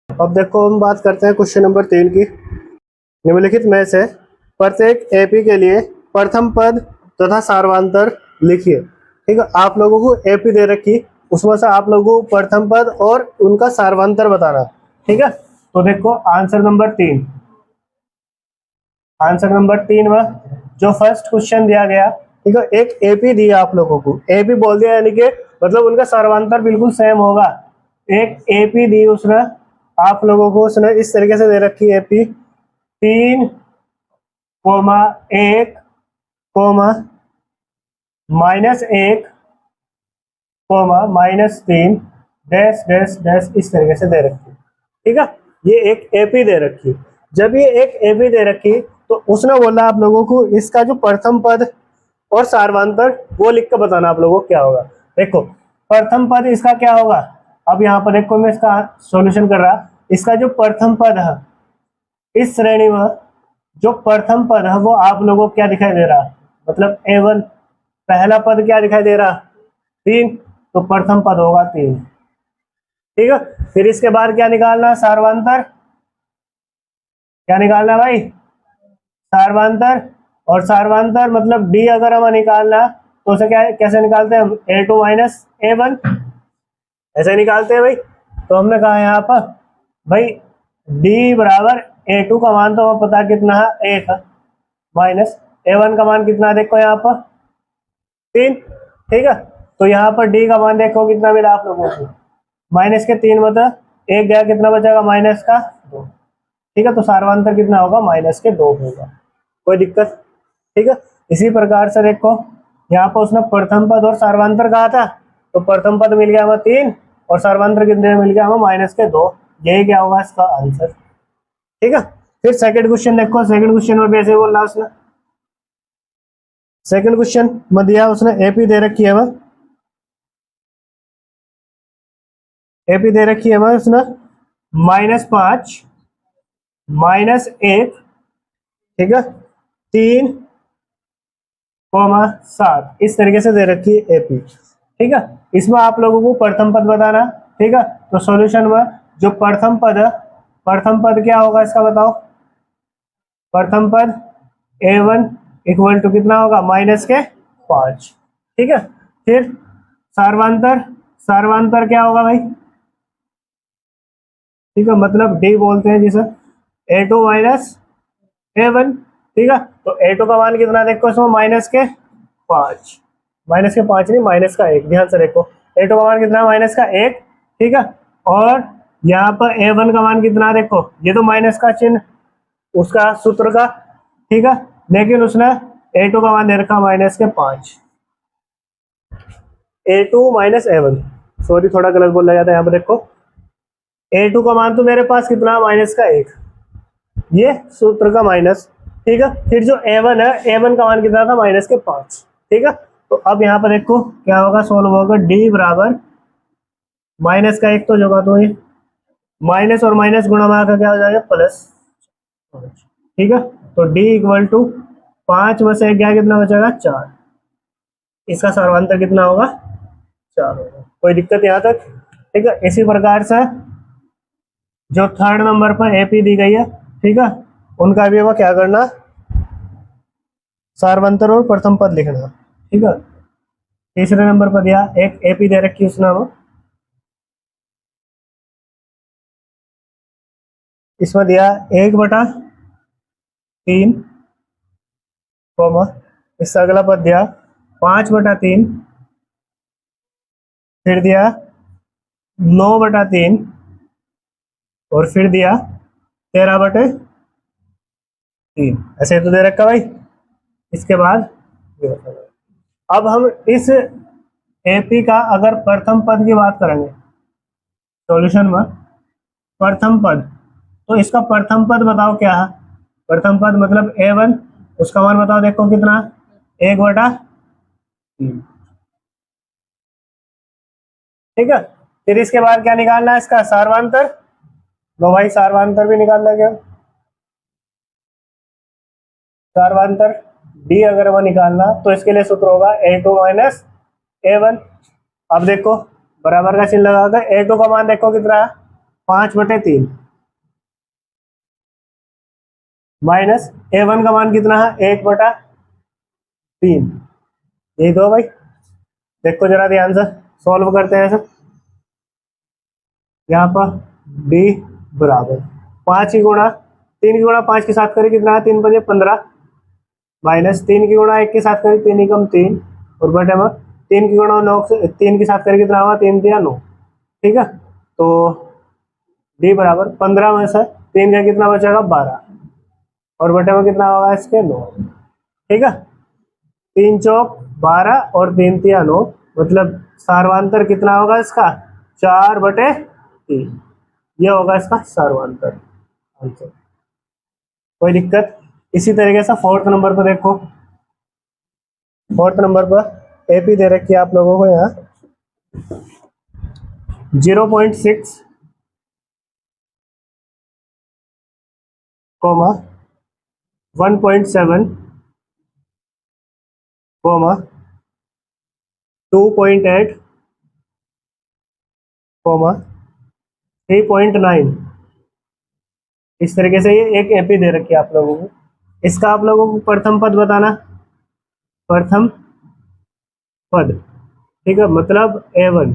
अब देखो हम बात करते हैं क्वेश्चन नंबर 3 की। निम्नलिखित में से प्रत्येक एपी के लिए प्रथम पद तथा सार्वधातुक लिखिए, ठीक है। आप लोगों को एपी दे रखी, उसमें से आप लोगों को प्रथम पद और उनका सार्वधातुक बताना, ठीक है। तो देखो आंसर नंबर 3, आंसर नंबर 3 में जो फर्स्ट क्वेश्चन दिया गया, ठीक है, एक एपी दिया आप लोगों को, एपी बोल दिया यानी कि मतलब उनका सार्वधातुक बिल्कुल सेम होगा। एक एपी दी उसने आप लोगों को, उसने इस तरीके से दे रखी है एपी 3, 1, -1, -3, डैश डैश डैश, इस तरीके से दे रखी, ठीक है। ये एक एपी दे रखी। जब ये एक एपी दे रखी तो उसने बोला आप लोगों को इसका जो प्रथम पद और सार्वधातुक वो लिख कर बताना आप लोगों को क्या होगा। देखो प्रथम पद इसका क्या होगा, अब यहाँ पर देखो मैं इसका सॉल्यूशन कर रहा, इसका जो प्रथम पद है इस श्रेणी में जो प्रथम पद है वो आप लोगों को क्या दिखाई दे रहा, मतलब A1, पहला पद क्या दिखाई दे रहा, 3, तो प्रथम पद होगा 3, ठीक है। फिर इसके बाद क्या निकालना, सार्वधातुक, क्या निकालना भाई, सार्वधातुक, और सार्वधातुक मतलब डी अगर हमें निकालना तो उसे क्या कैसे निकालते हैं हम, A2 माइनस A1, ऐसे निकालते हैं भाई। तो हमने कहा यहाँ पर भाई डी बराबर A2 का मान तो हमें पता कितना है, 1 है, माइनस A1 का मान कितना है, देखो यहाँ पर 3, ठीक है। तो यहाँ पर डी का मान देखो कितना मिला आप लोगों को, माइनस के 3 मतलब 1 गया, कितना बचेगा, माइनस का 2, ठीक है। तो सार्वधातुक कितना होगा, माइनस के 2 होगा, कोई दिक्कत, ठीक है। इसी प्रकार से देखो यहाँ पर उसने प्रथम पद और सार्वधातुक कहा था, तो प्रथम पद मिल गया हमें 3 और सार्वधातुक कितने मिल गया हमें, माइनस के 2, यही क्या होगा इसका आंसर, ठीक है। फिर सेकंड क्वेश्चन देखो, सेकंड क्वेश्चन में भी ऐसे बोला उसने, सेकंड क्वेश्चन में दिया उसने एपी दे रखी है हमें, एपी दे रखी है हमें उसने -5, -1, ठीक है, 3, 7, इस तरीके से दे रखी है एपी, ठीक है। इसमें आप लोगों को प्रथम पद बताना, ठीक है। तो सॉल्यूशन में जो प्रथम पद है, प्रथम पद क्या होगा इसका बताओ, प्रथम पद A1 इक्वल टू कितना होगा, माइनस के 5, ठीक है। फिर सार्वधातुक, सार्वधातुक क्या होगा भाई, ठीक है, मतलब डी बोलते हैं जिसे, A2 माइनस A1, ठीक है। तो A2 का मान कितना देखो इसमें, माइनस के 5, माइनस के 5 नहीं, माइनस का 1, ध्यान से देखो A2 का मान कितना, माइनस का 1, ठीक है। और यहाँ पर A1 का मान कितना देखो, ये तो माइनस का चिन्ह उसका सूत्र का, ठीक है, लेकिन उसने A2 का मान दे रखा माइनस के 5, A2 माइनस A1, सॉरी थोड़ा गलत बोला जाता है यहाँ पर, देखो A2 का मान तो मेरे पास कितना, माइनस का 1, ये सूत्र का माइनस, ठीक है। फिर जो A1 है, A1 का मान कितना था, माइनस के 5, ठीक है। तो अब यहाँ पर देखो क्या होगा, सोल्व होगा, डी बराबर माइनस का 1 तो होगा, तो ये माइनस और माइनस गुणा में क्या हो जाएगा, प्लस 5, ठीक है। तो डी इक्वल टू 5 में से 1 गया, कितना बचेगा, 4, इसका सार्वधातुक कितना होगा, 4 होगा, कोई दिक्कत यहाँ तक, ठीक है। इसी प्रकार से जो थर्ड नंबर पर एपी दी गई है, ठीक है, उनका भी हमें क्या करना, सार्वधातुक और प्रथम पद लिखना, ठीक है। तीसरे नंबर पर दिया एक एपी दे रखी उसने हमें, इसमें दिया 1/3, इससे अगला पद दिया 5/3, फिर दिया 9/3, और फिर दिया 13/3, ऐसे तो दे रखा भाई। इसके बाद अब हम इस एपी का अगर प्रथम पद की बात करेंगे सॉल्यूशन में, प्रथम पद, तो इसका प्रथम पद बताओ क्या है, प्रथम पद मतलब A1, उसका मान बताओ देखो कितना, 1/3। ठीक है, फिर इसके बाद क्या निकालना है इसका सार्वांतर। लो भाई सार्वांतर भी निकाल लेंगे। सार्वांतर डी अगर वो निकालना तो इसके लिए सूत्र होगा A2 माइनस A1। अब देखो बराबर का चिन्ह लगाकर A2 का मान देखो कितना है 5/3 माइनस A1 का मान कितना है 1/3। यही दो भाई, देखो जरा ध्यान से सॉल्व करते हैं सब। यहाँ पर डी बराबर 5 की गुणा 3 की गुणा 5 के साथ करें कितना है 3×5 = 15 माइनस 3 की गुणा 1 के साथ करें 3 एकम 3 और बटे में 3 की गुणा 9 से 3 के साथ करें कितना हुआ 3×3 = 9। ठीक है, तो डी बराबर 15 में से 3 का कितना बचेगा 12 और बटे में कितना होगा इसके 9। ठीक है, 3 चौक 12 और 3×3 = 9 मतलब सार्वांतर कितना होगा इसका 4/3। ये होगा इसका सार्वांतर आंसर। कोई दिक्कत। इसी तरीके से 4th नंबर पर देखो, 4th नंबर पर एपी दे रखी है आप लोगों को यहाँ 0.6, 1.7, 2.8, 3.9। इस तरीके से ये एक एपी दे रखी है आप लोगों को। इसका आप लोगों को प्रथम पद बताना, प्रथम पद। ठीक है, मतलब A1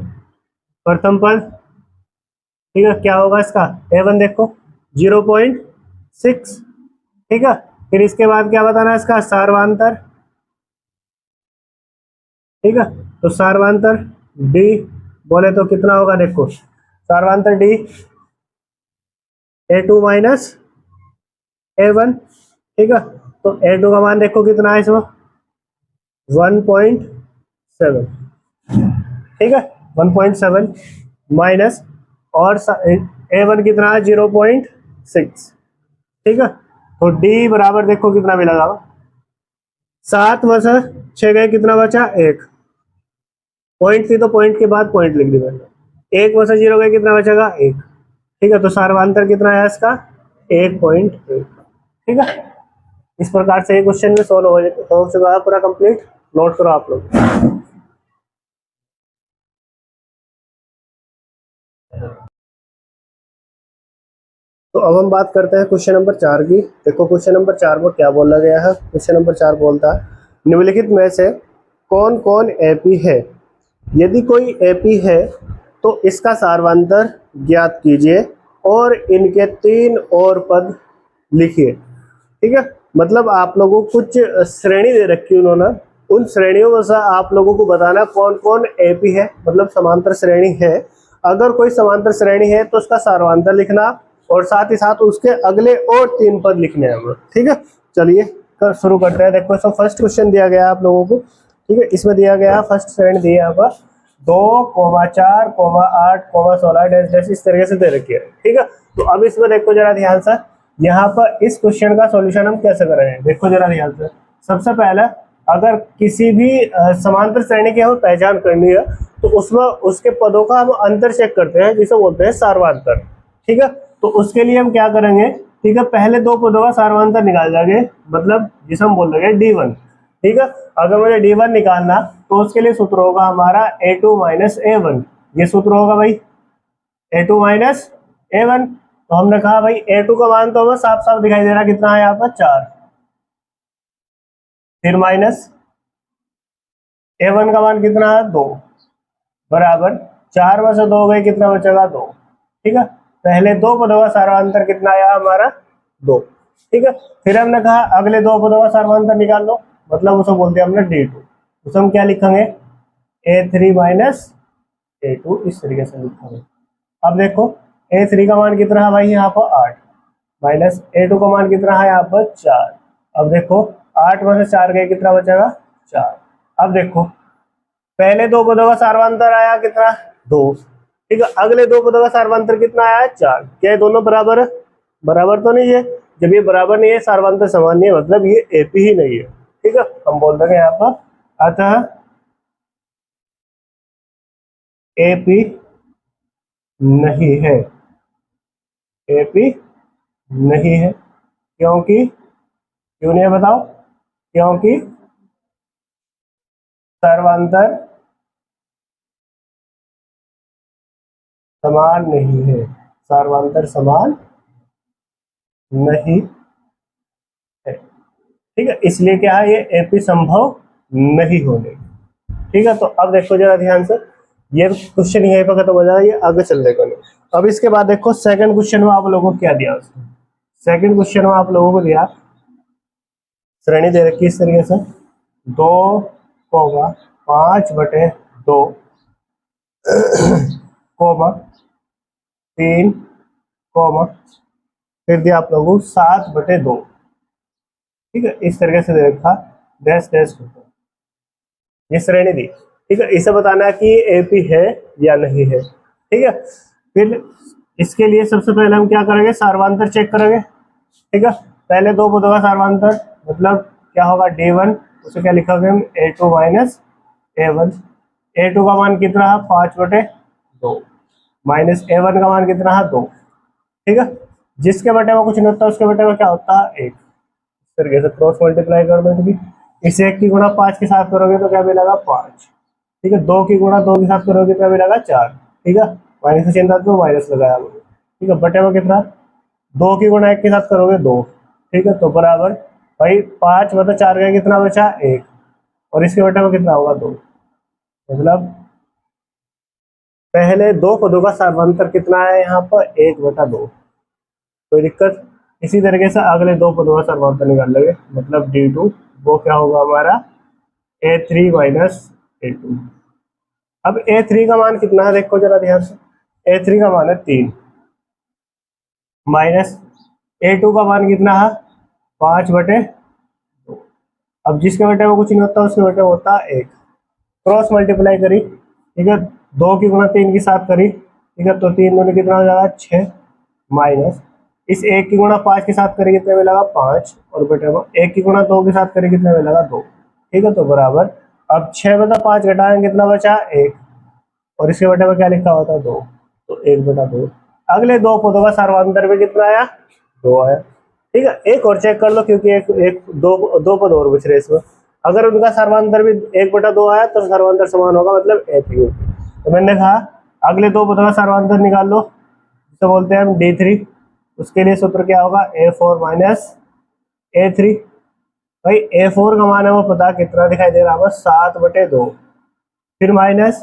प्रथम पद। ठीक है, क्या होगा इसका A1 देखो 0.6। ठीक है, फिर इसके बाद क्या बताना है इसका सार्वांतर। ठीक है, तो सार्वांतर डी बोले तो कितना होगा देखो सार्वांतर डी A2 माइनस A1। ठीक है, तो A2 का मान देखो कितना है इसमें 1.7। ठीक है, 1.7 माइनस और A1 कितना है 0.6। ठीक है, तो डी बराबर देखो कितना मिलेगा 7 में से 6 गए कितना बचा 1। पॉइंट थी तो पॉइंट के बाद पॉइंट लिख दी मैंने। 1 में से 0 गए कितना बचेगा 1। ठीक है, तो सार्वांतर कितना है इसका 1.1। ठीक है, इस प्रकार से ये क्वेश्चन में सोल्व हो चुका है पूरा कंप्लीट। नोट करो आप लोग। तो अब हम बात करते हैं क्वेश्चन नंबर 4 की। देखो क्वेश्चन नंबर 4 में क्या बोला गया है। क्वेश्चन नंबर 4 बोलता है निम्नलिखित में से कौन कौन एपी है। यदि कोई एपी है तो इसका सार्वांतर ज्ञात कीजिए और इनके 3 और पद लिखिए। ठीक है, मतलब आप लोगों को कुछ श्रेणी दे रखी है उन्होंने, उन श्रेणियों में से आप लोगों को बताना कौन कौन एपी है, मतलब समांतर श्रेणी है। अगर कोई समांतर श्रेणी है तो उसका सार्वांतर लिखना और साथ ही साथ उसके अगले और 3 पद लिखने हैं। ठीक है, चलिए शुरू करते हैं। देखो इसमें फर्स्ट क्वेश्चन दिया गया है आप लोगों को। ठीक है, इसमें दिया गया फर्स्ट श्रेणी दी है यहाँ पर 2, 4, 8, 16 डैश डैश इस तरीके से दे रखी है। ठीक है, तो अब इसमें देखो जरा ध्यान से, यहाँ पर इस क्वेश्चन का सॉल्यूशन हम कैसे करेंगे देखो जरा ध्यान से। सबसे पहले अगर किसी भी समांतर श्रेणी की हमें पहचान करनी है तो उसमें उसके पदों का हम अंतर चेक करते हैं जिसे बोलते हैं सार्वांतर। ठीक है, तो उसके लिए हम क्या करेंगे, ठीक है, पहले 2 पदों का सार्वांतर निकाल देंगे, मतलब जिसे हम बोल देंगे D1। ठीक है, अगर मुझे D1 निकालना तो उसके लिए सूत्र होगा हमारा A2 माइनस A1। ये सूत्र होगा भाई A2 माइनस A1। तो हमने कहा भाई A2 का मान तो हमें साफ साफ दिखाई दे रहा कितना है यहाँ पर 4, फिर माइनस A1 का मान कितना है 2 बराबर 4 में से 2 गए कितना बचेगा 2। ठीक है, पहले 2 पदों का सार्वांतर कितना आया हमारा 2। ठीक है, फिर हमने कहा अगले 2 पदों का सार्वांतर निकाल लो, मतलब उसे बोलते हैं हमने D2। उसे हम क्या लिखेंगे A3 माइनस A2 इस तरीके से लिखेंगे। अब देखो A3 का मान कितना है भाई यहाँ पर 8 माइनस A2 का मान कितना है यहाँ पर 4। अब देखो 8 में से 4 गए कितना बचेगा 4। अब देखो पहले 2 पदों का सार्वांतर आया कितना 2। ठीक है, अगले 2 पदों का सार्वांतर कितना आया 4। क्या ये दोनों बराबर है? बराबर तो नहीं है। जब ये बराबर नहीं है सार्वांतर समान नहीं है मतलब ये एपी ही नहीं है। ठीक है, हम बोल देंगे यहाँ पर अतः AP नहीं है, AP नहीं है। क्योंकि क्यों नहीं है बताओ? क्योंकि सर्वांतर समान नहीं है, सर्वांतर समान नहीं है। ठीक है, इसलिए क्या है, ये एपी संभव नहीं होने। ठीक है, तो अब देखो जरा ध्यान से, ये क्वेश्चन यहीं पर खत्म हो जाएगा, ये आगे चलने को नहीं। अब इसके बाद देखो सेकंड क्वेश्चन में आप लोगों को क्या दिया उसने। सेकंड क्वेश्चन में आप लोगों को दिया, श्रेणी दे रखी इस तरीके से 2,5/2 कोमा 3 कोमा फिर दिया आप लोगों को 7/2। ठीक है, इस तरीके से दे रखा डैश डैश, ये श्रेणी दी। ठीक है, इसे बताना है कि एपी है या नहीं है। ठीक है, फिर इसके लिए सबसे पहले हम क्या करेंगे, सार्वंतर चेक करेंगे। ठीक है, पहले दो पदों का सार्वंतर मतलब क्या होगा, D1, उसे क्या लिखोगे हम, A2 माइनस A1। A2 का मान कितना है, 5/2 माइनस A1 का मान कितना है, 2। ठीक है, जिसके बटे में कुछ नहीं होता उसके बटे में क्या होता है, 1। इस तरीके से क्रॉस मल्टीप्लाई कर दो, तो इस 1 की गुणा 5 के साथ करोगे तो क्या मिलेगा, 5। ठीक है, 2 की गुणा 2 के साथ करोगे तो क्या मिलेगा, 4। ठीक है, माइनस से चिन्ह तो माइनस लगाया हमने। ठीक है, बटे में कितना, 2 की गुणा 1 के साथ करोगे 2। ठीक है, तो बराबर भाई 5/4 का कितना बचा, 1, और इसके बटे में कितना होगा, 2। मतलब पहले दो पदों का सार्वंतर कितना है यहाँ पर, 1/2। कोई दिक्कत? इसी तरीके से अगले दो पदों का सार्वंतर निकाल लेंगे, मतलब D2 वो क्या होगा हमारा, A3 माइनस A2। अब A3 का मान कितना है, देखो जरा ध्यान से, A3 का मान है 3 माइनस A2 का मान कितना है, 5/2। अब जिसके बटे में कुछ नहीं होता उसके बटे में होता है 1। क्रॉस मल्टीप्लाई करी, ठीक है, 2 की गुणा 3 की साथ करी। ठीक है, तो 3 दूनी कितना हो जाएगा, 6 माइनस इस 1 की गुणा 5 के साथ करें कितने मिलेगा, 5, और बटे में 1 की गुणा 2 के साथ करें कितने मिलेगा, 2। ठीक है, तो बराबर अब 6/5 घटाएंगे कितना बचा, 1, और इसके बटे में क्या लिखा होता है, 2, तो 1/2। अगले दो पदों का सर्वांतर में कितना आया, 2 आया। ठीक है, एक और चेक कर लो क्योंकि एक एक दो पद और बच रहे इसमें। अगर उनका सर्वांतर भी 1/2 आया तो सर्वांतर समान होगा, मतलब A3। तो मैंने कहा अगले दो पदों का सर्वांतर निकाल लो, तो बोलते हैं हम D3। उसके लिए सूत्र क्या होगा, A4 माइनस A3। भाई A4 का मान है वो पता कितना दिखाई दे रहा है, 7/2। फिर माइनस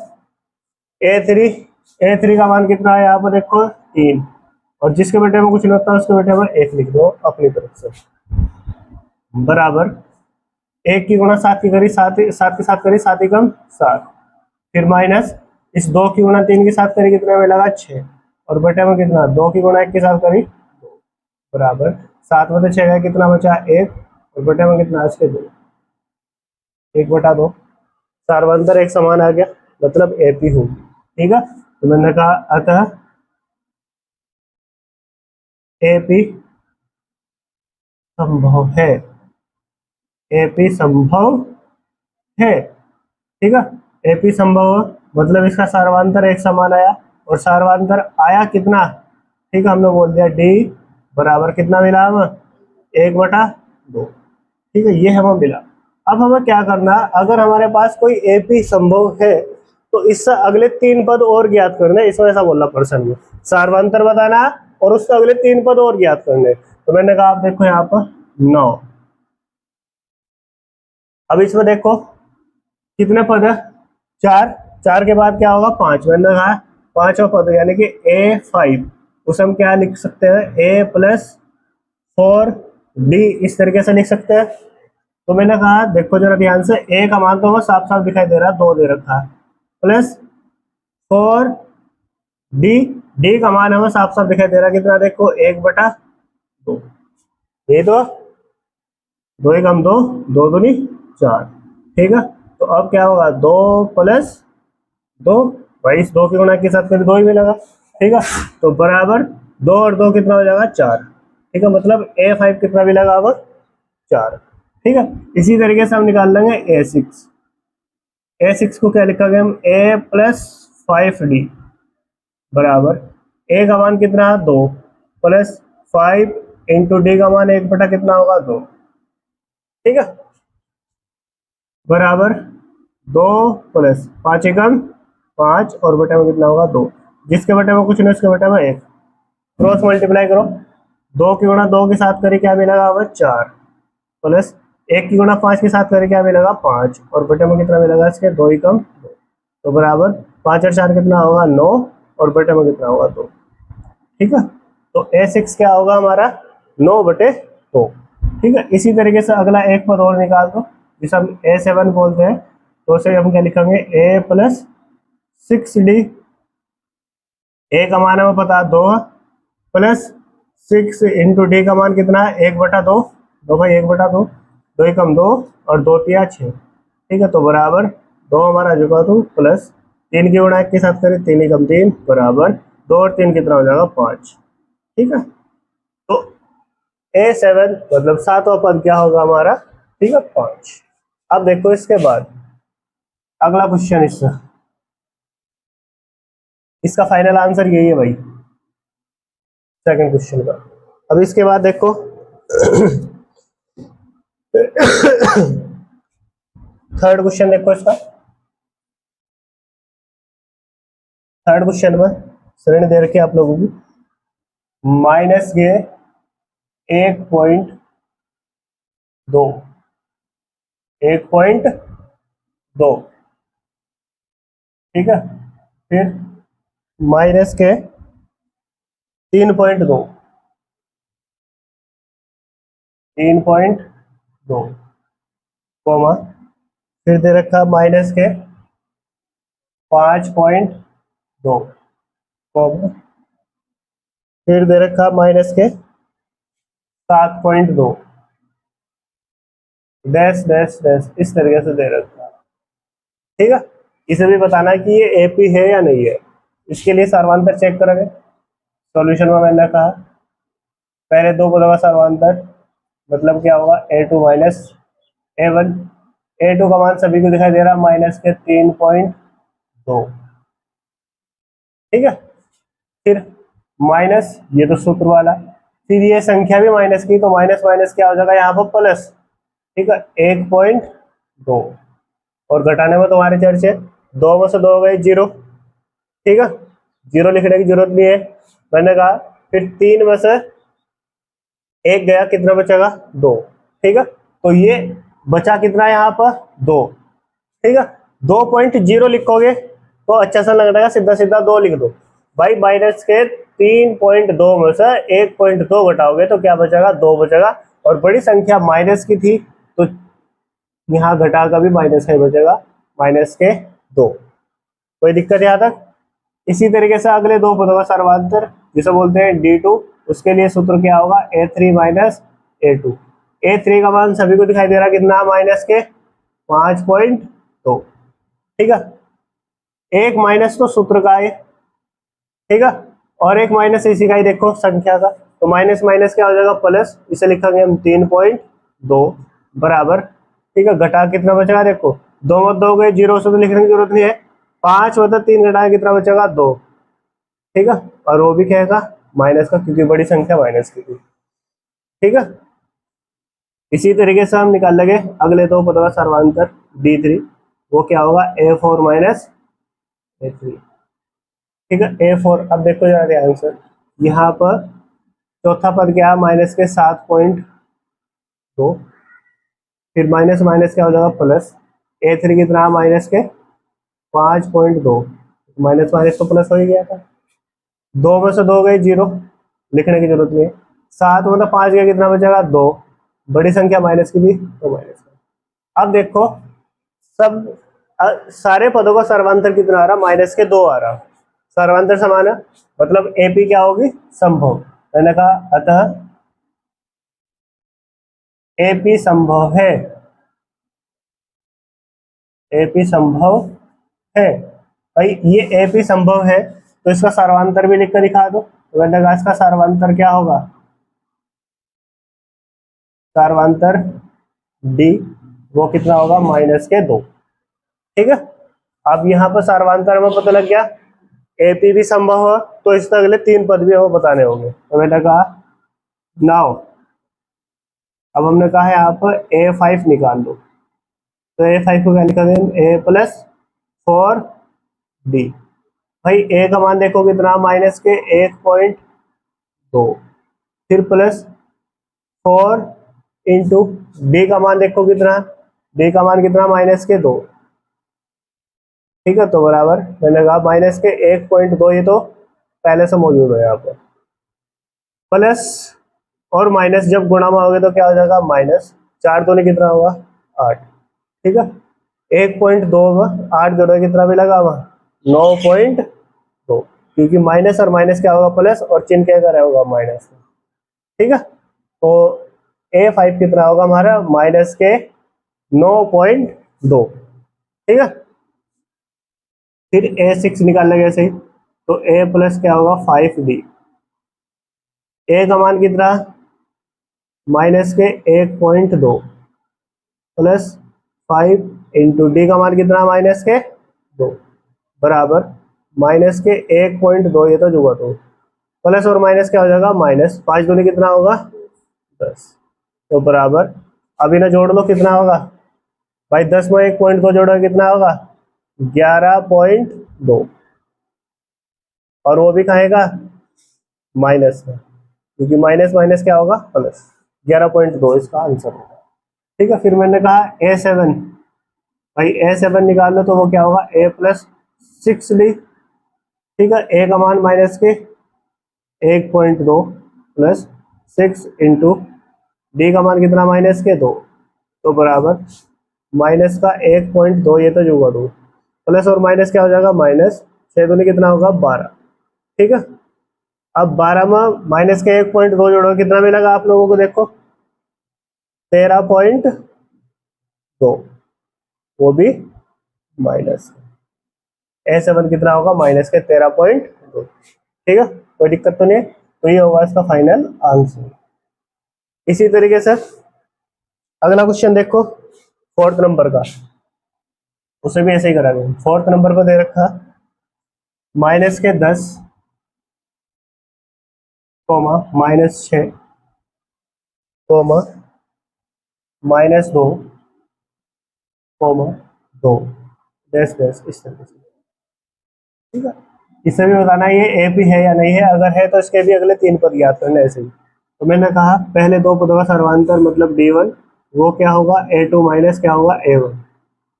A3 का मान कितना है यहाँ पर देखो, 3, और जिसके बेटे में कुछ नहीं होता उसके बेटे में 1 लिख दो अपनी तरफ से, बराबर 1 की गुणा 7 की करी, 7 के साथ करी, 7 ही कम 7। फिर माइनस इस 2 की गुणा 3 के साथ करी कितना मिलेगा, 6, और बटे में कितना, 2 की गुणा 1 के साथ करी, 2, बराबर 7/6 का कितना बचा, 1, और बटे में कितना, इसके 2, 1/2। सार्वंतर एक समान आ गया, मतलब AP हो। ठीक है, तो मैंने कहा अतः AP संभव है, AP संभव है। ठीक है, AP संभव हो मतलब इसका सार्वंतर एक समान आया, और सार्वंतर आया कितना, ठीक है, हमने बोल दिया D बराबर कितना मिला, हम 1/2। ठीक है, ये हमें मिला। अब हमें क्या करना, अगर हमारे पास कोई AP संभव है तो इससे अगले 3 पद और ज्ञात करने, इसमें ऐसा बोला प्रश्न में, सार्वंतर बताना और उससे अगले 3 पद और ज्ञात करने। तो मैंने कहा आप देखो यहाँ पर 9। अब इसमें देखो कितने पद है, 4 के बाद क्या होगा, 5। मैंने कहा 5वां पद यानी कि A5, उसे हम क्या लिख सकते हैं, A+4D, इस तरीके से लिख सकते हैं। तो मैंने कहा देखो जरा ध्यान से, A का मान तो हमें साफ साफ दिखाई दे रहा है, 2 दे रखा है, +4D, D का मान हमें साफ साफ दिखाई दे रहा है कितना, देखो 1/2। ये तो 2 1 2, 2 दूनी 4। ठीक है, तो अब क्या होगा, 2 + 2, भाई इस 2 की गुणा के साथ फिर 2 ही मिलेगा। ठीक है, तो बराबर 2 और 2 कितना हो जाएगा, 4। ठीक है, मतलब A5 कितना मिलेगा अब, 4। ठीक है। इसी तरीके से हम निकाल लेंगे ए सिक्स को क्या लिखोगे हम, ए प्लस 5d बराबर ए का मान कितना है 2 प्लस 5 इंटू डी का मान 1 बटा कितना होगा 2, ठीक है, बराबर 2 प्लस 5 एकम 5 और बटे में कितना होगा 2, जिसके बटे में कुछ नहीं उसके बटे में 1, क्रॉस मल्टीप्लाई करो, 2 की गुणा 2 के साथ करें क्या मिलेगा हमें 4 प्लस 1 की गुणा 5 के साथ करें क्या मिलेगा 5 और बटे में कितना मिलेगा इसके 2 एकम 2, तो बराबर 5 और 4 कितना होगा 9 और बटे में कितना होगा 2, ठीक है। तो A6 क्या होगा हमारा 9/2, ठीक है। इसी तरीके से अगला एक पद और निकाल दो जिसे हम A7 बोलते हैं, तो उसे हम क्या लिखेंगे A प्लस 6d, ए का मान हमें पता 2 प्लस 6 इंटू डी का मान कितना है 1/2, 2 का 1/2, 2 एकम 2 और 2 तिया 6, ठीक है, तो बराबर 2 हमारा जुगा 2 प्लस 3 की गुणा 1 के साथ करें 3 एकम 3 बराबर 2 और 3 कितना हो जाएगा 5, ठीक है। तो A7 मतलब 7वां पद क्या होगा हमारा, ठीक है 5। अब देखो इसके बाद अगला क्वेश्चन, इसका फाइनल आंसर यही है भाई सेकंड क्वेश्चन का। अब इसके बाद देखो थर्ड क्वेश्चन देखो इसका। थर्ड क्वेश्चन में श्रेणी दे रखी है आप लोगों की माइनस के 1.2 1.2, ठीक है, फिर माइनस के 3.2 कोमा, फिर दे रखा माइनस के 5.2 कोमा, फिर दे रखा माइनस के 7.2 डैश डैश डैश, इस तरीके से दे रखा, ठीक है। इसे भी बताना है कि ये एपी है या नहीं है। इसके लिए सर्वांतर चेक करेंगे। सॉल्यूशन में मैंने कहा पहले दो पदों का सर्वांतर मतलब क्या होगा A2 माइनस A1, A2 का मान सभी को दिखाई दे रहा है माइनस के 3.2, ठीक है, फिर माइनस ये तो सूत्र वाला, फिर ये संख्या भी माइनस की तो माइनस माइनस क्या हो जाएगा यहाँ पर प्लस, ठीक है 1.2 और घटाने में तुम्हारे चर्चे 2 में से 2 हो गए 0, ठीक है, 0 लिखने की जरूरत नहीं है मैंने कहा, फिर 3 में से 1 गया कितना बचेगा 2, ठीक है, तो ये बचा कितना यहाँ पर 2, ठीक है, 2.0 लिखोगे तो अच्छा सा लग रहा, सीधा सीधा 2 लिख दो भाई, माइनस के 3.2 में से 1.2 घटाओगे तो क्या बचेगा 2 बचेगा, और बड़ी संख्या माइनस की थी तो यहाँ घटा का भी माइनस का बचेगा माइनस के 2, कोई दिक्कत यहाँ तक। इसी तरीके से अगले दो पदों का सर्वांतर जिसे बोलते हैं D2, उसके लिए सूत्र क्या होगा A3 माइनस A2, A3 का मान सभी को दिखाई दे रहा कितना माइनस के 5.2, ठीक है, एक माइनस तो सूत्र का है, ठीक है, और एक माइनस इसी का ही देखो संख्या का, तो माइनस माइनस क्या हो जाएगा प्लस, इसे लिखेंगे हम 3.2 बराबर, ठीक है, घटा कितना बचेगा देखो 2 में 2 गए 0 से तो लिखने की जरूरत नहीं है, 5 में 3 घटाए कितना बचेगा 2, ठीक है, और वो भी कहेगा माइनस का क्योंकि बड़ी संख्या माइनस की थी, ठीक है। इसी तरीके से हम निकाल लेंगे अगले दो पदों का सर्वांतर D3, वो क्या होगा A4 माइनस A3, ठीक है A4। अब देखो जरा ध्यान से यहाँ पर चौथा पद क्या है माइनस के 7.2, फिर माइनस माइनस क्या हो जाएगा प्लस, A3 कितना माइनस के 5.2, माइनस माइनस तो प्लस हो ही गया था, 2 में से 2 गए 0 लिखने की जरूरत नहीं है, 7 में 5 गया कितना बचेगा 2, बड़ी संख्या माइनस की थी तो माइनस का। अब देखो सब सारे पदों का सर्वांतर कितना आ रहा माइनस के 2 आ रहा, सर्वांतर समान है मतलब एपी क्या होगी संभव, मैंने कहा अतः एपी संभव है, एपी संभव है भाई, ये एपी संभव है तो इसका सर्वांतर भी लिखकर दिखा दो, तो मैंने कहा इसका सर्वांतर क्या होगा, सर्वांतर डी वो कितना होगा -2। ठीक है, अब यहाँ पर सार्वधानिक हमें पता लग गया, एपी भी संभव है तो इससे अगले 3 पद भी हमें बताने होंगे। तो मैंने कहा नाउ, अब हमने कहा है यहाँ पर A5 निकाल लो, तो A5 को क्या लिखोगे, A प्लस 4D। भाई A का मान देखो कितना, -1.2, फिर प्लस 4 इंटू D का मान देखो कितना, D का मान कितना, -2। ठीक है, तो बराबर मैंने कहा -1.2, ये तो पहले से मौजूद है यहाँ पर, प्लस और माइनस जब गुणा में होगे तो क्या हो जाएगा, -4 तो नहीं कितना होगा, 8। ठीक है, 1.2 में 8 जोड़ो कितना भी लगा हुआ, 9.2, क्योंकि माइनस और माइनस क्या होगा, प्लस, और चिन्ह क्या कर होगा, माइनस। ठीक है, तो A5 कितना होगा हमारा, -9.2। ठीक है, फिर A6 निकाल लेंगे ऐसे ही, तो A प्लस क्या होगा, 5D। A का मान कितना, -1.2 प्लस 5 इंटू D का मान कितना, -2 बराबर -1.2, ये तो जुगा तो प्लस और माइनस क्या हो जाएगा, -5 दूनी कितना होगा, 10। तो बराबर, अब इन्हें जोड़ लो, कितना होगा भाई, 10 में 1.2 जोड़ो कितना होगा, 11.2, और वो भी खाएगा माइनस में, क्योंकि माइनस माइनस क्या होगा, प्लस। 11.2 इसका आंसर होगा। ठीक है, फिर मैंने कहा A7, भाई A7 निकाल लो, तो वो क्या होगा, A प्लस 6D। ठीक है, A का मान -1.2 प्लस 6 इंटू D का मान कितना, -2, तो बराबर माइनस का 1.2, ये तो जुगा 2, प्लस और माइनस क्या हो जाएगा, -6 दूनी कितना होगा, 12। ठीक है, अब 12 में माइनस के 1.2 जोड़ो, कितना मिलेगा आप लोगों को, देखो 13.2, वो भी माइनस। A7 कितना होगा, -13.2। ठीक है, कोई दिक्कत तो नहीं है, तो ये होगा इसका फाइनल आंसर। इसी तरीके से अगला क्वेश्चन देखो, 4th नंबर का, उसे भी ऐसे ही करेंगे। 4th नंबर पर दे रखा -10, -6, -2, 2 डैश डैश, इस तरीके से। ठीक है, इसे भी बताना है ये ए पी है या नहीं है, अगर है तो इसके भी अगले 3 पद याद करना ऐसे ही। तो मैंने कहा पहले 2 पदों का सर्वांतर मतलब D1, वो क्या होगा, A2 माइनस क्या होगा, A1।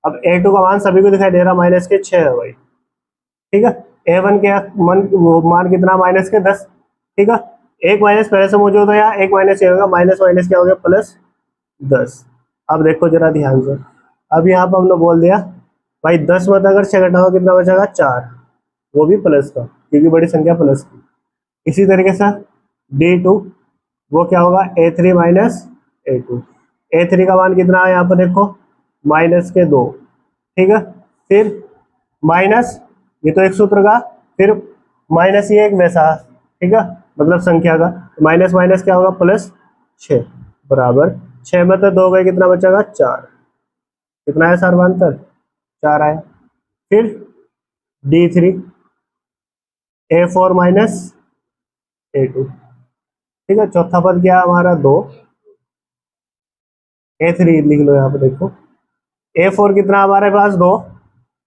अब A2 का मान सभी को दिखाई दे रहा, -6 है भाई। ठीक है, A1 के वो मान कितना, -10। ठीक है, एक माइनस पहले से मौजूद है, यहाँ एक माइनस ये होगा, माइनस माइनस क्या हो गया, +10। अब देखो जरा ध्यान से, अब यहाँ पर हमने बोल दिया भाई 10 में अगर 6 घटाओ कितना बचेगा, 4, वो भी प्लस का, क्योंकि बड़ी संख्या प्लस की। इसी तरीके से D2 वो क्या होगा, A3 माइनस A2। A3 का मान कितना है यहाँ पर देखो, -2। ठीक है, फिर माइनस, ये तो एक सूत्र का, फिर माइनस ये एक वैसा। ठीक है, मतलब संख्या का, माइनस माइनस क्या होगा, +6 बराबर 6 में तो 2 गए, कितना बचेगा, 4। कितना है सर्वांतर, 4 आया। फिर D3 A4 माइनस A2। ठीक है, चौथा पद क्या हमारा, 2। A3 लिख लो यहाँ पे देखो, A4 कितना हमारे पास, 2।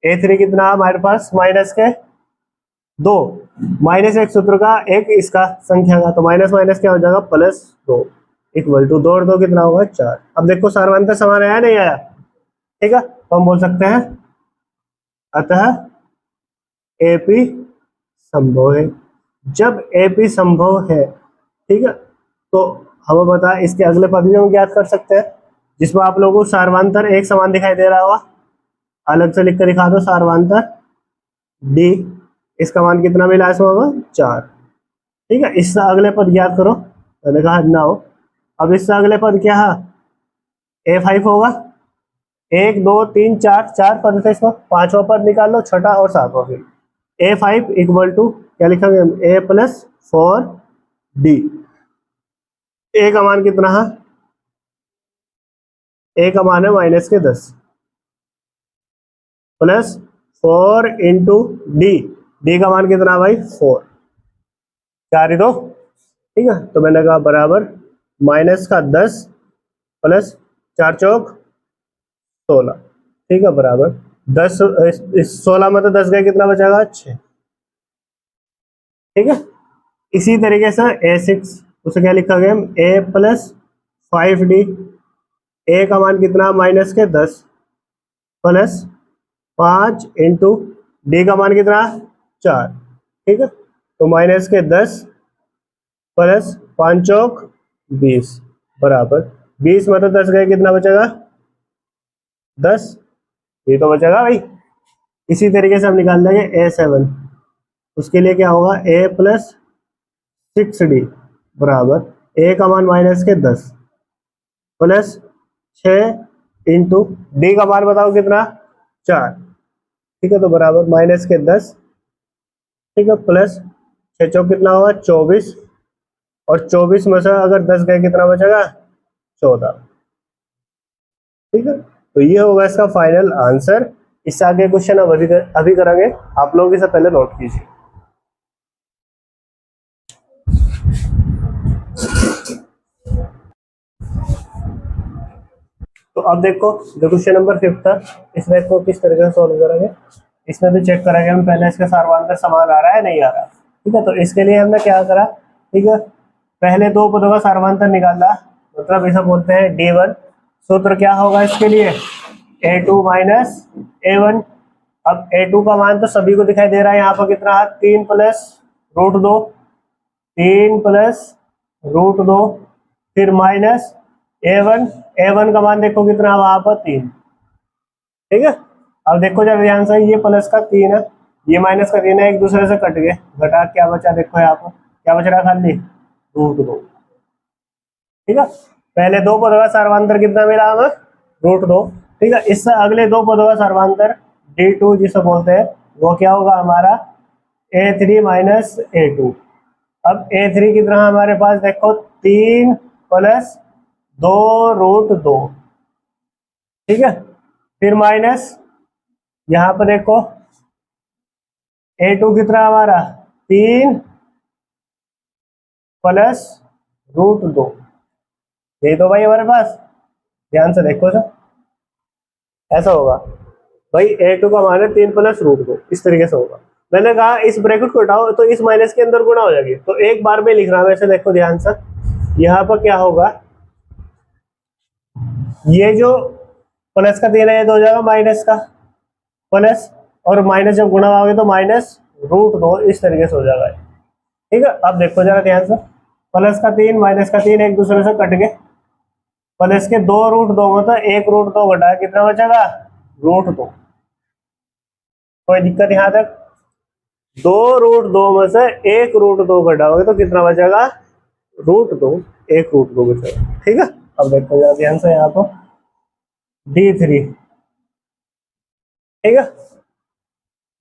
A3 कितना हमारे पास, माइनस के 2, माइनस एक सूत्र का, एक इसका संख्या का, तो माइनस माइनस क्या हो जाएगा, +2 इक्वल टू 2 और 2 कितना होगा, 4। अब देखो सर्वांतर समान आया नहीं आया। ठीक है, तो हम बोल सकते हैं अतः AP संभव है। जब AP संभव है, ठीक है, तो हमें पता है इसके अगले पद भी हम ज्ञात कर सकते हैं, जिसमें आप लोगों को सार्वधानिक एक समान दिखाई दे रहा होगा, अलग से लिख कर दिखा दो, सार्वधानिक D, इसका मान कितना मिला इसमें होगा, 4। ठीक है, इससे अगले पद ज्ञात करो, मैंने कहा ना हो। अब इससे अगले पद क्या है, A5 होगा, 1 2 3 4, 4 पद थे इसमें, 5वां पद निकाल लो, छठा और 7वां। फिर A5 इक्वल टू क्या लिखेंगे, A प्लस 4D। A का मान कितना है, ए का मान है -10 प्लस 4 इंटू डी, डी का मान कितना भाई 4, 4 ही दो, ठीक है। तो मैंने कहा बराबर -10 प्लस 4 चौक 16, ठीक है, बराबर 10, इस 16 में तो 10 गए, कितना बचेगा 6, ठीक है। इसी तरीके से A6, उसे क्या लिखा गया, ए प्लस 5D, ए का मान कितना -10 प्लस 5 इंटू डी का मान कितना 4, ठीक है। तो -10 प्लस 5 चौक 20 बराबर 20 में तो 10 गए, कितना बचेगा 10, ये तो बचेगा भाई। इसी तरीके से हम निकाल देंगे A7, उसके लिए क्या होगा, ए प्लस 6D बराबर ए का मान -10 प्लस 6 इंटू डी का मान बताओ कितना 4, ठीक है। तो बराबर -10, ठीक है, प्लस 6 चौक कितना होगा 24, और 24 में से अगर 10 गए, कितना बचेगा 14, ठीक है। तो ये होगा इसका फाइनल आंसर। इससे आगे क्वेश्चन अब अभी करेंगे, आप लोग इसे पहले नोट कीजिए। तो अब देखो, जो क्वेश्चन नंबर 5 था, इसमें को किस तरीके से सॉल्व करेंगे, इसमें भी चेक करेंगे हम पहले इसके सार्वधातुक समान आ रहा है नहीं आ रहा, ठीक है। तो इसके लिए हमने क्या करा, ठीक है, पहले दो पदों का सार्वधातुक निकाला, मतलब इसे बोलते हैं D1। सूत्र क्या होगा इसके लिए, A2 माइनस A1। अब A2 का मान तो सभी को दिखाई दे रहा है, यहाँ पर कितना है 3 प्लस √2, 3 प्लस √2, फिर माइनस A1, A1 का मान देखो कितना वहां पर 3, ठीक है। अब देखो जरा ध्यान से, ये प्लस का 3 है, ये माइनस का 3 है, एक दूसरे से कट गए, घटा क्या बचा, देखो यहाँ पर क्या बच रहा है, खाली √2, ठीक है। पहले दो पदों का सार्वधातुक कितना मिला हमें √2, ठीक है। इससे अगले दो पदों का सार्वधातुक D2 जिसे बोलते हैं, वो क्या होगा हमारा A3 माइनस A2। अब A3 कितना हमारे पास देखो 3 प्लस 2√2, ठीक है, फिर माइनस यहाँ पर देखो A2 कितना हमारा 3 प्लस √2, यही तो भाई हमारे पास, ध्यान से देखो सर, ऐसा होगा भाई। A2 का मान है 3 प्लस √2, इस तरीके से होगा। मैंने कहा इस ब्रैकेट को हटाओ तो इस माइनस के अंदर गुणा हो जाएगी, तो एक बार में लिख रहा हूं, ऐसे देखो ध्यान से, यहाँ पर क्या होगा, ये जो प्लस का 3 है ये तो हो जाएगा माइनस का प्लस, और माइनस जब गुणा होगे तो -√2, इस तरीके से हो जाएगा, ठीक है। अब देखो जरा ध्यान से, प्लस का 3 माइनस का 3 एक दूसरे से कट गए, प्लस के 2√2 में तो 1√2 घटाया, कितना बचेगा √2, कोई दिक्कत यहाँ तक, 2√2 में से 1√2 घटाओगे तो कितना बचेगा √2, 1√2 बचेगा, ठीक है। अब देखो जरा ध्यान से, यहाँ पर D3, ठीक है,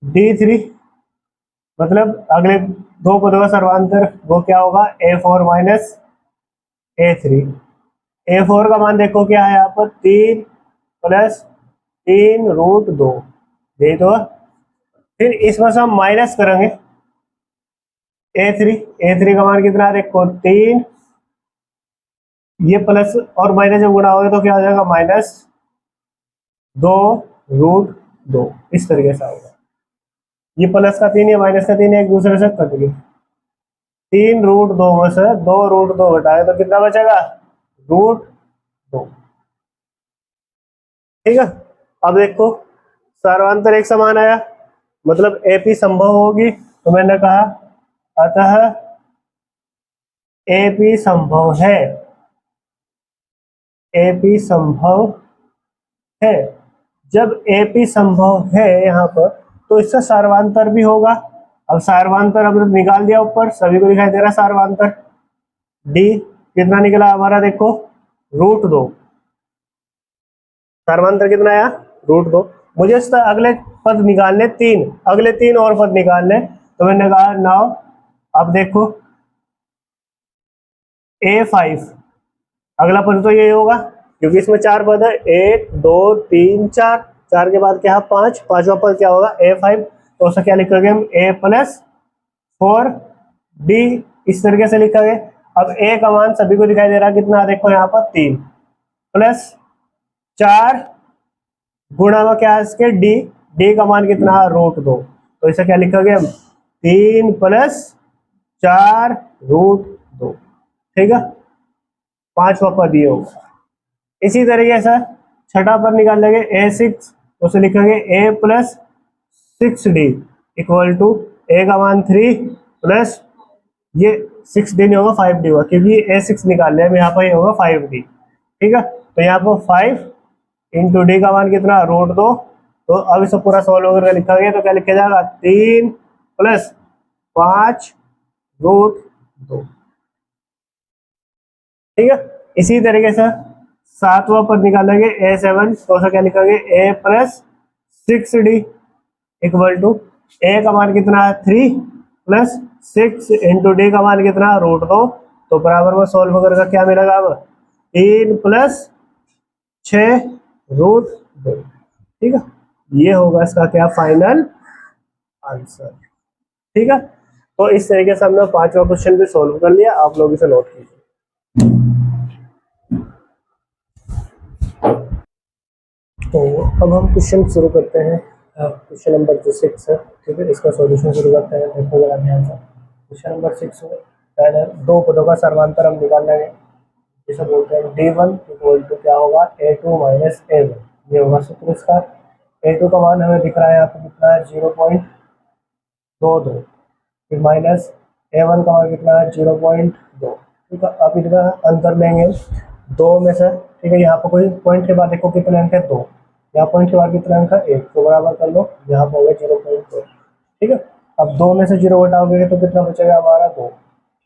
D3 मतलब अगले दो पदों का सर्वांतर वो क्या होगा, A4 माइनस A3। A4 का मान देखो क्या है यहाँ पर 3 प्लस 3√2, यही तो है। फिर इसमें से हम माइनस करेंगे A3 का मान कितना देखो 3, ये प्लस और माइनस जब गुणा होगा तो क्या हो जाएगा -2√2, इस तरीके से होगा। ये प्लस का 3 या माइनस का 3 एक दूसरे से कट गए, 3√2 में से 2√2 घटाए तो कितना बचेगा √2, ठीक है। अब देखो सार्वधातुक एक समान आया, मतलब AP संभव होगी, तो मैंने कहा अतः AP संभव है, AP संभव है। जब AP संभव है यहाँ पर, तो इसका सार्वधातुक भी होगा। अब सार्वधातुक हमने निकाल दिया, ऊपर सभी को दिखाई दे रहा है सार्वधातुक, D कितना निकला हमारा देखो √2, सार्वधातुक कितना आया √2। मुझे इसका अगले पद निकालने, अगले तीन और पद निकालने, तो मैंने कहा नाउ अब देखो A5, अगला पद तो ये होगा, क्योंकि इसमें 4 पद है, 1 2 3 4, 4 के बाद क्या है 5, पांचवा पद क्या होगा a5, तो उसे क्या लिखोगे हम a प्लस 4d, इस तरीके से लिखोगे। अब a का मान सभी को दिखाई दे रहा है कितना, देखो यहाँ पर 3 प्लस 4 गुणा में क्या है इसके d का मान कितना है √2, तो इसे क्या लिखोगे हम 3 प्लस 4 √2, ठीक है, पांचवा पद ये होगा। इसी तरीके से छठा पद निकाल लेंगे a6, उसे लिखेंगे a plus 6d equal to a का मान 3 प्लस ये 6d नहीं होगा 5d होगा, क्योंकि a6 निकाल लिया यहाँ पर ये होगा 5d, ठीक है। तो यहाँ पर 5 इंटू डी का मान कितना √2, तो अब इसे पूरा सॉल्व करके लिखा तो क्या लिखा जाएगा 3 प्लस 5 √2, ठीक है। इसी तरीके से सातवां पद निकालेंगे a7, तो उसे क्या लिखेंगे a plus 6d equal to a का मान कितना है 3 प्लस 6 इंटू डी का मान कितना √2, तो बराबर में सॉल्व करके क्या मिलेगा अब 3 प्लस 6 √2, ठीक है। ये होगा इसका क्या फाइनल आंसर, ठीक है। तो इस तरीके से हमने पांचवा क्वेश्चन भी सॉल्व कर लिया, आप लोग इसे नोट कीजिए। तो अब हम क्वेश्चन शुरू करते हैं, क्वेश्चन नंबर जो 6 है, ठीक है, इसका सॉल्यूशन शुरू करते हैं। देखो जरा ध्यान से, क्वेश्चन नंबर 6 में पहले दो पदों का सर्वांतर हम निकाल लेंगे, जिसे बोलते हैं d1 इक्वल टू क्या होगा a2 माइनस a1, ये होगा सूत्र इसका। a2 का मान हमें दिख रहा है यहाँ पे कितना है 0.22, फिर माइनस a1 का मान कितना है 0.2, ठीक है। अब इतना अंतर लेंगे दो में से, ठीक है, यहाँ पर कोई पॉइंट के बाद देखो कितने अंक है 2, यहाँ पॉइंट के बाद कितना अंक है 1, तो बराबर कर लो, यहाँ पर होगा 0.2, ठीक है। अब 2 में से 0 घटाओगे तो कितना बचेगा हमारा 2,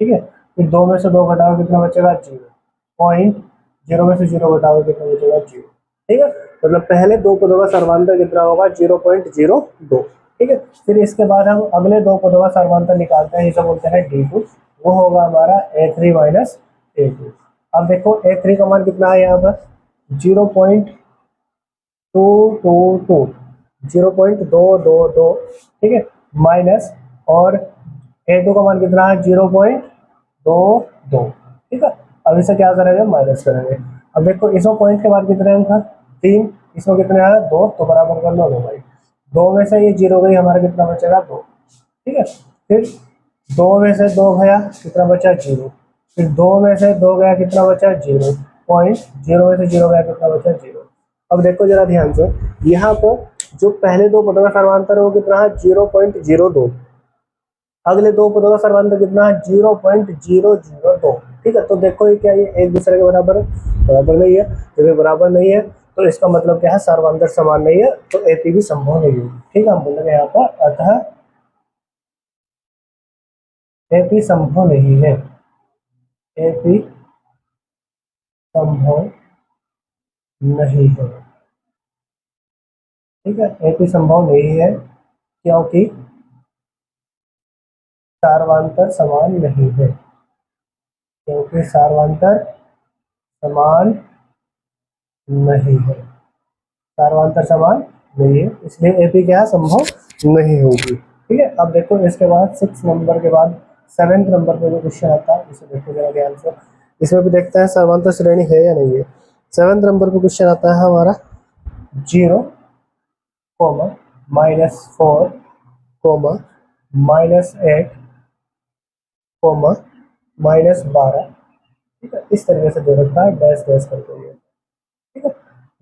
ठीक है। फिर 2 में से 2 घटाओगे कितना बचेगा 0, पॉइंट 0 में से 0 घटाओगे कितना बचेगा 0, ठीक है। मतलब पहले दो पदों का सर्वांतर कितना होगा 0.02, ठीक है। फिर इसके बाद हम अगले दो पदों का सर्वांतर निकालते हैं, इसे बोलते हैं d2, वो होगा हमारा a3 माइनस a2। अब देखो a3 का मान कितना है यहाँ पर 0.222, 0.222, ठीक है, माइनस और a2 का मान कितना है 0.22, ठीक है। अब इसे क्या करेंगे माइनस करेंगे। अब देखो इसमें पॉइंट के बाद कितने अंक है 3, इसमें कितने आया 2, तो बराबर कर लो 2 भाई, 2 में से ये 0 गई, हमारा कितना बचेगा 2, ठीक है। फिर 2 में से 2 गया कितना बचा 0, फिर 2 में से 2 गया कितना बचा 0, पॉइंट 0 में से 0 गया कितना बचा 0। अब देखो जरा ध्यान से, यहाँ पर जो पहले दो पदों का सर्वांतर है वो कितना है 0.02, अगले दो पदों का सर्वांतर कितना है 0.002, ठीक है। तो देखो ये क्या, ये एक दूसरे के बराबर है, बराबर नहीं है, यदि बराबर नहीं है तो इसका मतलब क्या है सर्वांतर समान नहीं है, तो एपी भी संभव नहीं होगी, ठीक है। हम बोलेंगे यहाँ पर अतः एपी संभव नहीं है, एपी संभव नहीं है, ठीक है। एपी संभव नहीं है क्योंकि सर्वांतर समान नहीं है, क्योंकि सर्वांतर समान नहीं है, सर्वांतर समान नहीं है, इसलिए एपी क्या संभव नहीं होगी, ठीक है। अब देखो इसके बाद 6 नंबर के बाद 7 नंबर पे जो क्वेश्चन आता है इसे देखो जरा ध्यान से, इसमें भी देखते हैं सर्वांतर श्रेणी है या नहीं है। 7 नंबर पे क्वेश्चन आता है हमारा 0, -4, -8, -12, ठीक है, इस तरीके से दे रखा है डैश डैश करके ये, ठीक है।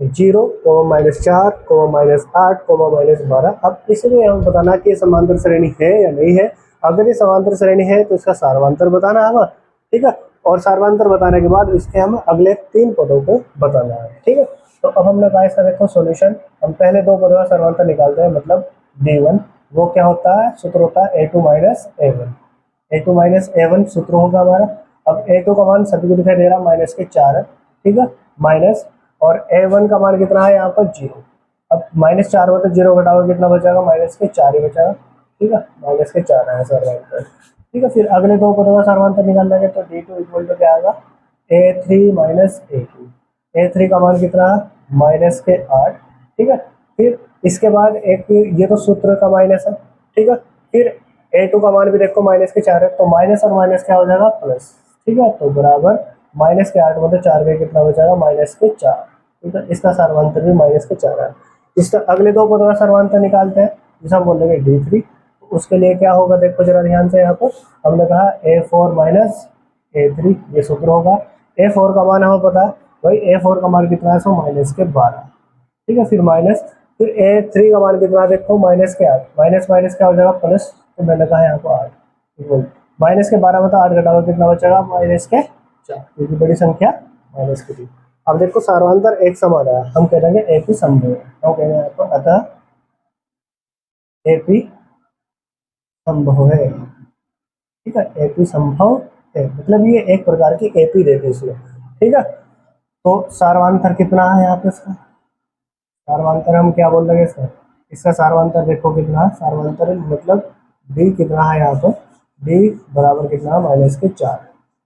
0, -4, -8, -12। अब इसमें हमें बताना कि ये समांतर श्रेणी है या नहीं है। अगर ये समांतर श्रेणी है तो इसका सार्वंतर बताना है, ठीक है, और सार्वंतर बताने के बाद इसके हमें अगले 3 पदों को बताना है, ठीक है। तो अब हमने कहा इसका देखो सॉल्यूशन, हम पहले दो पदों का सर्वांतर निकालते हैं, मतलब d1, वो क्या होता है सूत्र होता है a2 minus a1, a2 minus a1 सूत्र होगा हमारा। अब a2 का मान सभी को दिखाई दे रहा है -4 है, ठीक है, माइनस और a1 का मान कितना है यहाँ पर 0। अब -4 में तो 0 घटाओ कितना बचेगा -4 ही बचेगा, ठीक है, -4 आया सर्वांतर, ठीक है। फिर अगले दो पदों का सर्वांतर निकाल लेंगे, तो d2 इक्वल टू क्या आएगा a3 माइनस a2, A3 का मान कितना है -8, ठीक है। फिर इसके बाद एक ये तो सूत्र का माइनस है, ठीक है। फिर A2 का मान भी देखो -4 है, तो माइनस और माइनस क्या हो जाएगा प्लस, ठीक है। तो बराबर -8 मतलब 4 का कितना बचेगा -4, ठीक है। इसका सर्वांतर भी -4 है। इसका अगले दो पदों का सर्वांतर निकालते हैं, जिसे हम बोलेंगे D3। उसके लिए क्या होगा देखो जरा ध्यान से, यहाँ पर हमने कहा A4 माइनस A3, ये सूत्र होगा। A4 का मान हमें पता है भाई, A4 का मान कितना है सो -12, ठीक है। फिर माइनस, फिर A3 का मान कितना देखो -8, माइनस माइनस क्या हो जाएगा प्लस, तो मैंने कहा यहाँ पर 8 इक्वल -12 में तो 8 घटाओ कितना बचेगा -4, क्योंकि बड़ी संख्या -3। अब देखो सर्वांतर एक समान है, हम कह देंगे AP समभुज है, हम कहेंगे यहाँ पर अतः AP संभव है, ठीक है। AP संभव है मतलब ये एक प्रकार की AP देते इसमें, ठीक है। तो सार्वंतर कितना है यहाँ पे इसका, सार्वंतर हम क्या बोल रहे हैं इसका, इसका सार्वंतर देखो कितना है, सार्वंतर मतलब D कितना है यहाँ पर, D बराबर कितना है -4,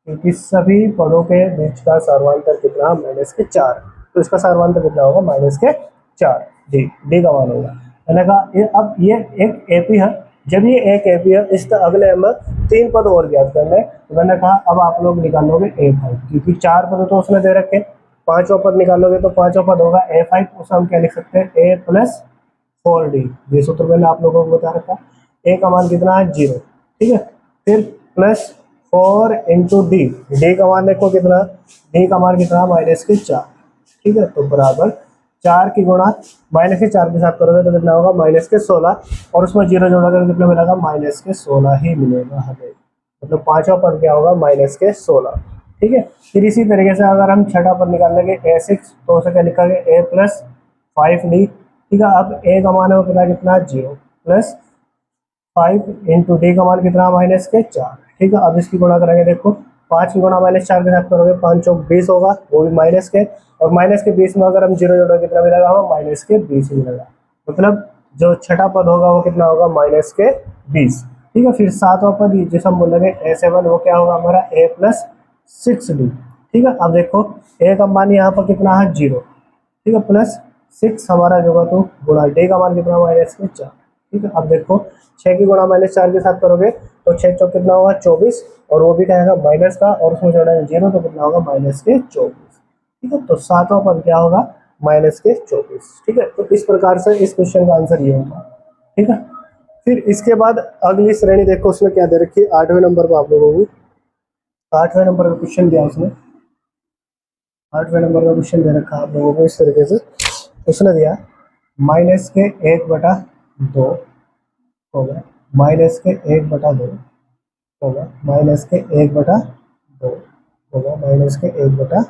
क्योंकि सभी पदों के बीच का सर्वांतर कितना है -4, तो इसका सर्वांतर कितना होगा -4, डी का मान होगा। मैंने कहा अब ये एक एपी है, जब ये एक एपी है इस अगले हमें 3 पद और ज्ञात करने, तो मैंने कहा अब आप लोग निकालोगे A5, क्योंकि 4 पद तो उसने दे रखे, पांचवा पद निकालोगे तो पांचवा पद होगा A5, उसे हम क्या लिख सकते हैं A + 4D, ये सूत्र मैंने आप लोगों को बता रखा। A का मान कितना है 0, ठीक है। फिर +4 × D, D का मान देखो कितना, D का मान कितना -4, ठीक है। तो बराबर 4 की गुणा -4 के साथ करोगे तो कितना होगा -16, और उसमें 0 जोड़ोगे तो कितना मिलेगा -16 ही मिलेगा हमें, मतलब पांचवा पद क्या होगा -16, ठीक है। फिर इसी तरीके से अगर हम छठा पद निकाल लेंगे A6, तो उसे क्या लिखेंगे A + 5D, ठीक है। अब A का मान हमें पता कितना 0 + 5 × D का मान कितना -4, ठीक है। अब इसकी गुणा करेंगे देखो, 5 की गुणा -4 के साथ करोगे 5 चौक 20 होगा, वो भी माइनस के, और -20 में अगर हम 0 जोड़ोगे कितना मिलेगा हमें -20 मिलेगा, मतलब जो छठा पद होगा वो कितना होगा -20, ठीक है। फिर सातवां पद जिसे हम बोलेंगे A7, वो क्या होगा हमारा A + 6D, ठीक है। अब देखो A का मान यहाँ पर कितना है 0, ठीक है, +6 हमारा जो होगा, तो गुणा D का मान कितना -4, ठीक है। अब देखो 6 की गुणा -4 के साथ करोगे तो 6 चौक कितना होगा 24, और वो भी कहेगा माइनस का, और उसमें जोड़ा 0 तो कितना होगा -24, ठीक है। तो सातवां पद क्या होगा -24, ठीक है। तो इस प्रकार से इस क्वेश्चन का आंसर ये होगा, ठीक है। फिर इसके बाद अगली श्रेणी देखो, उसमें क्या दे रखी है 8वें नंबर पर आप लोगों को, 8वें नंबर का क्वेश्चन दिया उसने, 8वें नंबर का क्वेश्चन दे रखा है आप लोगों को इस तरीके से, उसने दिया -1/2 होगा, -1/2 होगा, -1/2 होगा, -1/2,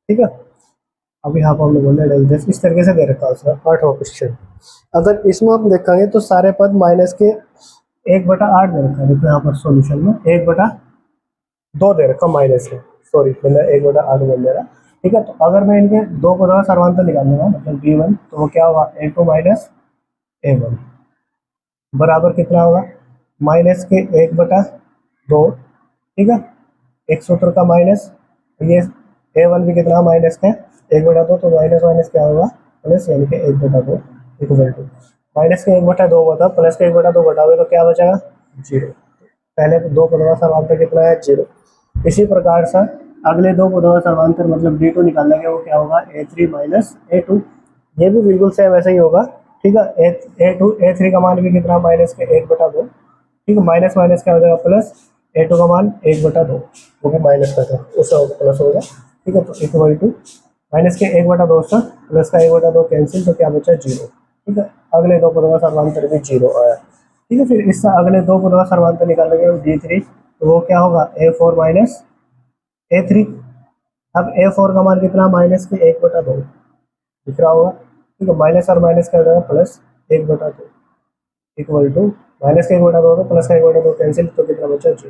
ठीक है। अब यहाँ पर हमने बोला डेल्टा, इस तरीके से दे रखा है उसका 8वां क्वेश्चन। अगर इसमें हम देखेंगे तो सारे पद -1/8 दे रखा है, देखो यहाँ पर सॉल्यूशन में 1/2 दे रखा माइनस है, सॉरी मैंने 1/8 बोल दे रहा, ठीक है। तो अगर मैं इनके दो पदों का सर्वांतर निकालूंगा मतलब B1, तो वो क्या होगा A2 - A1 बराबर कितना होगा -1/2, ठीक है। एक सूत्र का माइनस, ये A1 भी कितना माइनस का 1/2, तो माइनस माइनस क्या होगा प्लस, यानी कि 1/2 इक्वल टू माइनस के 1/2 होता है, प्लस के 1/2 घटाओगे तो क्या बचेगा 0। पहले तो दो पदों का सर्वांतर कितना है 0। इसी प्रकार से अगले दो पदों का सर्वांतर मतलब D2 निकालेंगे, वो क्या होगा A3 - A2, ये भी बिल्कुल सेम ऐसा ही होगा, ठीक है। A3 का मान भी कितना -1/2, ठीक है। माइनस माइनस क्या हो जाएगा प्लस, A2 का मान 1/2, वो भी माइनस का था उसका प्लस हो गया, ठीक है। तो इक्वल टू माइनस के 1/2 से प्लस का 1/2 कैंसिल, तो क्या बचा 0, ठीक है। अगले दो पदों का सर्वांतर भी 0 आया, ठीक है। फिर इससे अगले दो पदों का सर्वांतर निकालेंगे D3, तो वो क्या होगा A4 - A3। अब A4 का मान कितना -1/2 दिख रहा होगा, ठीक है। माइनस और माइनस क्या हो जाएगा प्लस 1/2 इक्वल टू माइनस का 1/2 तो प्लस का 1/2 कैंसिल, तो कितना बचा 0,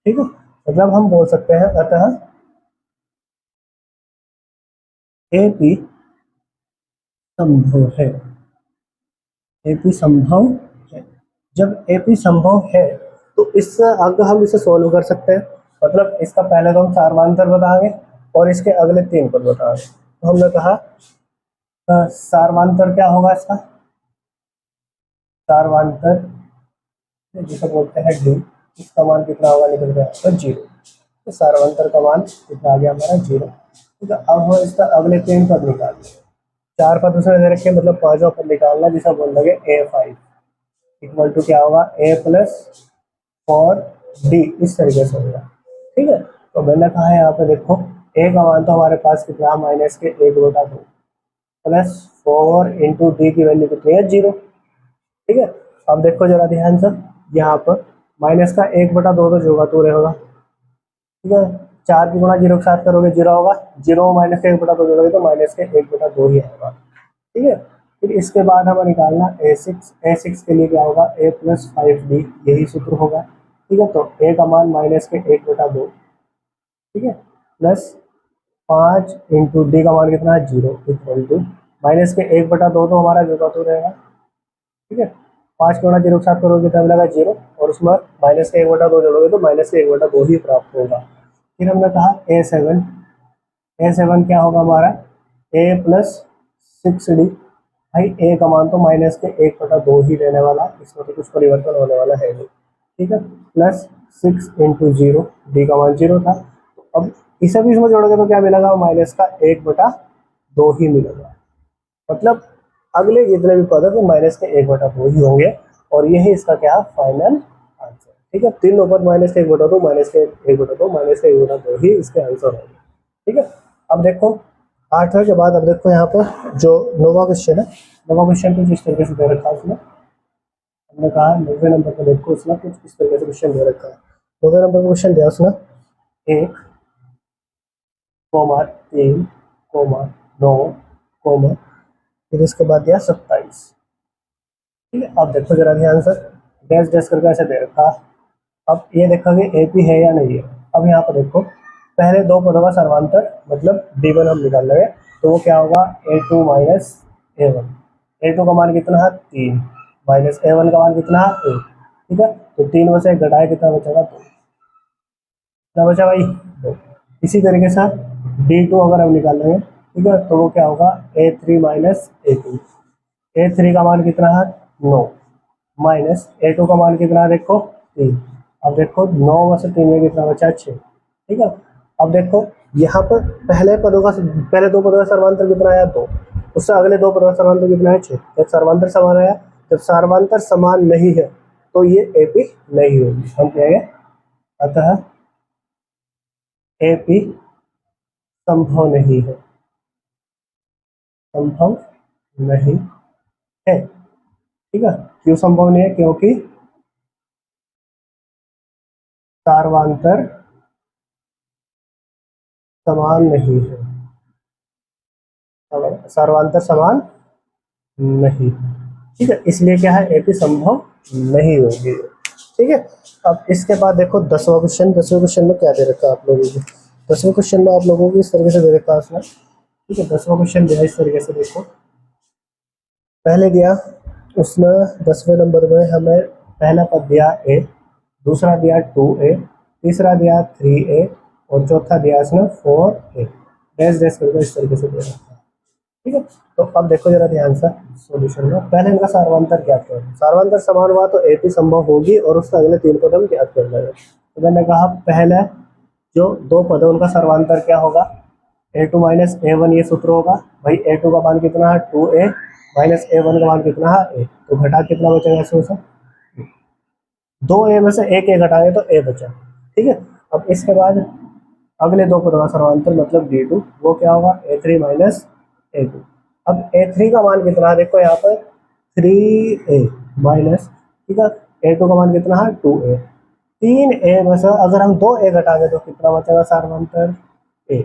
ठीक है। मतलब हम बोल सकते हैं अतः AP संभव है, AP संभव है। जब AP संभव है तो इससे आगे हम इसे सॉल्व कर सकते हैं, मतलब इसका पहले तो हम सर्वांतर बताएंगे, और इसके अगले 3 पद बता रहे। तो हमने कहा सार्वंतर क्या होगा इसका, सार्वंतर जिसे बोलते हैं डी, इसका मान कितना होगा निकल गया तो 0। तो सार्वंतर का मान कितना आ गया हमारा 0। ठीक है, अब हम इसका अगले 3 पद निकालते हैं। 4 पद उसने दे रखे, मतलब 5वां पद निकालना, जिसे बोल लगे A5 इक्वल टू क्या होगा A प्लस 4D, इस तरीके से होगा। ठीक है, तो मैंने कहा है यहाँ पे देखो A का मान तो हमारे पास कितना माइनस के 1/2 प्लस 4 इंटू डी की वैल्यू कितनी है 0। ठीक है, अब देखो जरा ध्यान से, यहाँ पर माइनस का 1/2 तो जो होगा तो रहेगा। ठीक है, 4 की गुणा 0 के साथ करोगे 0 होगा, 0 माइनस का 1/2 जोड़ोगे तो माइनस के 1/2 ही आएगा। ठीक है, फिर इसके बाद हमें निकालना A6 के लिए क्या होगा A प्लस 5D, यही सूत्र होगा। ठीक है, तो A का मान माइनस के 1/2, ठीक है, प्लस 5 इंटू डी का मान कितना है 0 इक्वल टू माइनस के 1/2 तो हमारा जो तो रहेगा। ठीक है, 5 गुणा 0 के साथ करोगे तब लगा 0, और उसमें माइनस का 1/2 जोड़ोगे तो माइनस के 1/2 ही प्राप्त होगा। फिर हमने कहा A7 क्या होगा हमारा A प्लस 6D। भाई A का मान तो माइनस के 1/2 ही रहने वाला, इसमें तो कुछ परिवर्तन होने वाला है नहीं। ठीक है, प्लस 6 इंटू 0, डी का मान 0 था। तो अब इसे भी इसमें जोड़ोगे तो क्या मिलेगा, माइनस का 1/2 ही मिलेगा। मतलब अगले जितने भी पद है वो माइनस के 1/2 ही होंगे, और यही इसका क्या फाइनल आंसर। ठीक है, तीनों पद माइनस के 1/2, माइनस के 1/2, माइनस के 1/2 ही इसके आंसर होंगे। ठीक है, अब देखो 8वें के बाद अब देखो यहाँ पर जो 9वां क्वेश्चन है, 9वां क्वेश्चन कुछ इस तरीके से दे रखा है उसमें। हमने कहा 90 नंबर का देखो, उसमें कुछ इस तरीके से क्वेश्चन दे रखा है। 90 नंबर का क्वेश्चन दिया उसने 1, 3, 9, फिर इसके बाद दिया 27। ठीक है, अब देखो जरा ध्यान से, डैश डैश करके ऐसे दे रखा। अब ये देखा कि AP है या नहीं है। अब यहाँ पर देखो पहले 2 पदों का सर्वांतर मतलब D1 हम निकाल लेंगे, तो वो क्या होगा A2 माइनस A1। A2 का मान कितना है 3, माइनस A1 का मान कितना है 1। ठीक है, तो 3 में से 1 घटाए कितना बचेगा 2, कितना बचा भाई 2। इसी तरीके से D2 अगर हम निकाल लेंगे, ठीक है, तो वो क्या होगा A3 माइनस A2। A3 का मान कितना है 9, माइनस A2 का मान कितना है देखो 3। अब देखो 9 में से 3 में कितना बचा 6। ठीक है, अब देखो यहाँ पर पहले 2 पदों का सर्वांतर कितना आया 2, उससे अगले 2 पदों का सर्वांतर कितना है 6। जब सर्वांतर समान आया, जब सर्वांतर समान नहीं है तो ये AP नहीं होगी। हम कहेंगे अतः AP संभव नहीं है, संभव नहीं है। ठीक है, क्यों संभव नहीं है, क्योंकि सर्वांतर समान नहीं है, सर्वांतर समान नहीं। ठीक है, इसलिए क्या है AP संभव नहीं होगी। ठीक है, अब इसके बाद देखो 10वां क्वेश्चन। 10वें क्वेश्चन में क्या दे रखा है आप लोगों को, 10वें क्वेश्चन में आप लोगों को इस तरीके से दे रखा है उसने। ठीक है, 10वां क्वेश्चन दिया इस तरीके से, देखो पहले दिया उसने 10वें नंबर में हमें पहला पद दिया A, दूसरा दिया 2A, तीसरा दिया 3A, और चौथा दिया इसने 4A। डैश डैश करके इस तरीके से दे रखा है। ठीक है, तो अब देखो जरा ध्यान से सॉल्यूशन में, पहले इनका सार्वंतर ज्ञात करें। सार्वंतर समान हुआ तो AP संभव होगी, और उसके अगले 3 पद हम ज्ञात कर लेंगे। तो मैंने कहा पहले जो 2 पद है उनका सर्वांतर क्या होगा A2 माइनस A1, ये सूत्र होगा। भाई A2 का मान कितना है 2A, माइनस A1 का मान कितना है A, तो घटा कितना बचेगा इसमें से 2A में से 1 घटाए तो A बचा। ठीक है, अब इसके बाद अगले 2 पदों का सर्वांतर मतलब D2, वो क्या होगा A3 माइनस A2। अब A3 का मान कितना है देखो यहाँ पर 3A माइनस, ठीक है, A2 का मान कितना है 2A। 3A में से अगर हम 2A घटाएंगे तो कितना बचेगा सर्वांतर A।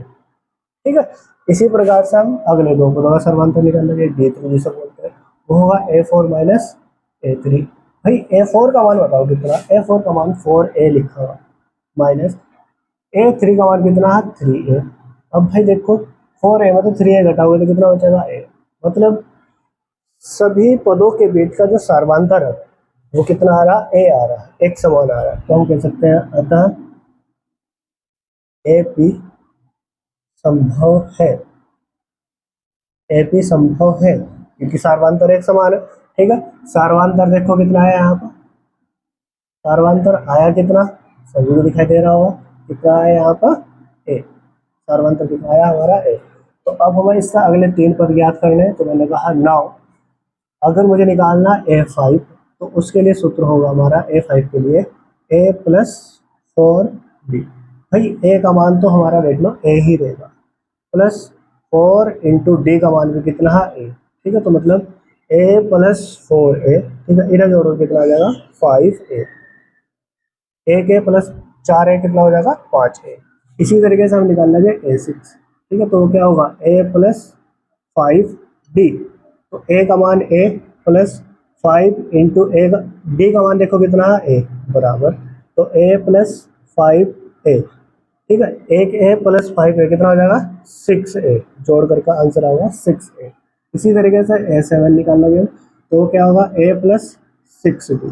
ठीक है, इसी प्रकार से हम अगले 2 पदों का सर्वांतर निकालेंगे D3 जिसे बोलते हैं, वो होगा A4 माइनस A3। भाई A4 का मान बताओ कितना, A4 का मान 4A लिखा हुआ, माइनस A3 का मान कितना है 3A। अब भाई देखो 4A में तो 3A घटाओगे तो कितना बचेगा A। मतलब सभी पदों के बीच का जो सर्वांतर है वो कितना आ रहा है A आ रहा है, एक समान आ रहा है। तो हम कह सकते हैं अतः AP संभव है, AP संभव है क्योंकि सार्वंतर एक समान है। ठीक है, सार्वंतर देखो कितना है यहाँ पर, सार्वंतर आया कितना, सभी को दिखाई दे रहा होगा कितना है यहाँ पर, ए। सार्वंतर कितना आया हमारा, ए। तो अब हमें इसका अगले 3 पद ज्ञात करने हैं। तो मैंने कहा नाउ अगर मुझे निकालना A5 तो उसके लिए सूत्र होगा हमारा A5 के लिए A प्लस 4B। भाई A का मान तो हमारा देख लो A ही रहेगा, प्लस 4 इंटू D का मान भी कितना है A। ठीक है, तो मतलब A प्लस 4A। ठीक है, इधर जोड़ो कितना आ जाएगा 5A। A के प्लस 4A कितना हो जाएगा 5A। इसी तरीके से हम निकाल लेंगे A6। ठीक है, तो क्या होगा A प्लस 5D। तो A का मान A प्लस 5 इंटू A का D का मान देखो कितना है A बराबर, तो A प्लस 5A। ठीक है, एक A प्लस 5A कितना हो जाएगा 6A, जोड़ करके आंसर आएगा 6A। इसी तरीके से A7 निकाल लेंगे तो क्या होगा A plus 6D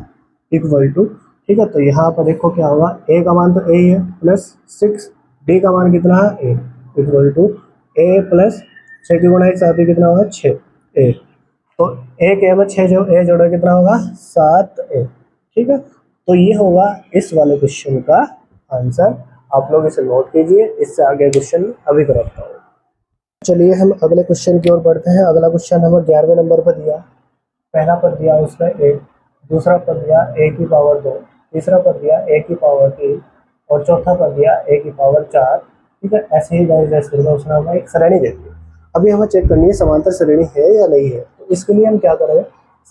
equal to. ठीक है, तो यहाँ पर देखो क्या होगा A का मान तो A ही है प्लस 6, D का मान कितना है A equal to A plus 6 की गुणा 1 7 कितना होगा 6A। तो एक A में 6 जो A जोड़ो कितना होगा 7A। ठीक है, तो ये होगा इस वाले क्वेश्चन का आंसर। आप लोग इसे नोट कीजिए, इससे आगे क्वेश्चन अभी करता हूँ। चलिए हम अगले क्वेश्चन की ओर बढ़ते हैं। अगला क्वेश्चन हमें 11वें नंबर पर दिया। पहला पद दिया उसका 1, दूसरा पद दिया A की पावर 2, तीसरा पद दिया A की पावर 3 और चौथा पद दिया A की पावर 4। ठीक है, ऐसे ही जैसे उसने हमें एक श्रेणी दे दी। अभी हमें चेक करनी है समांतर श्रेणी है या नहीं है। तो इसके लिए हम क्या करेंगे,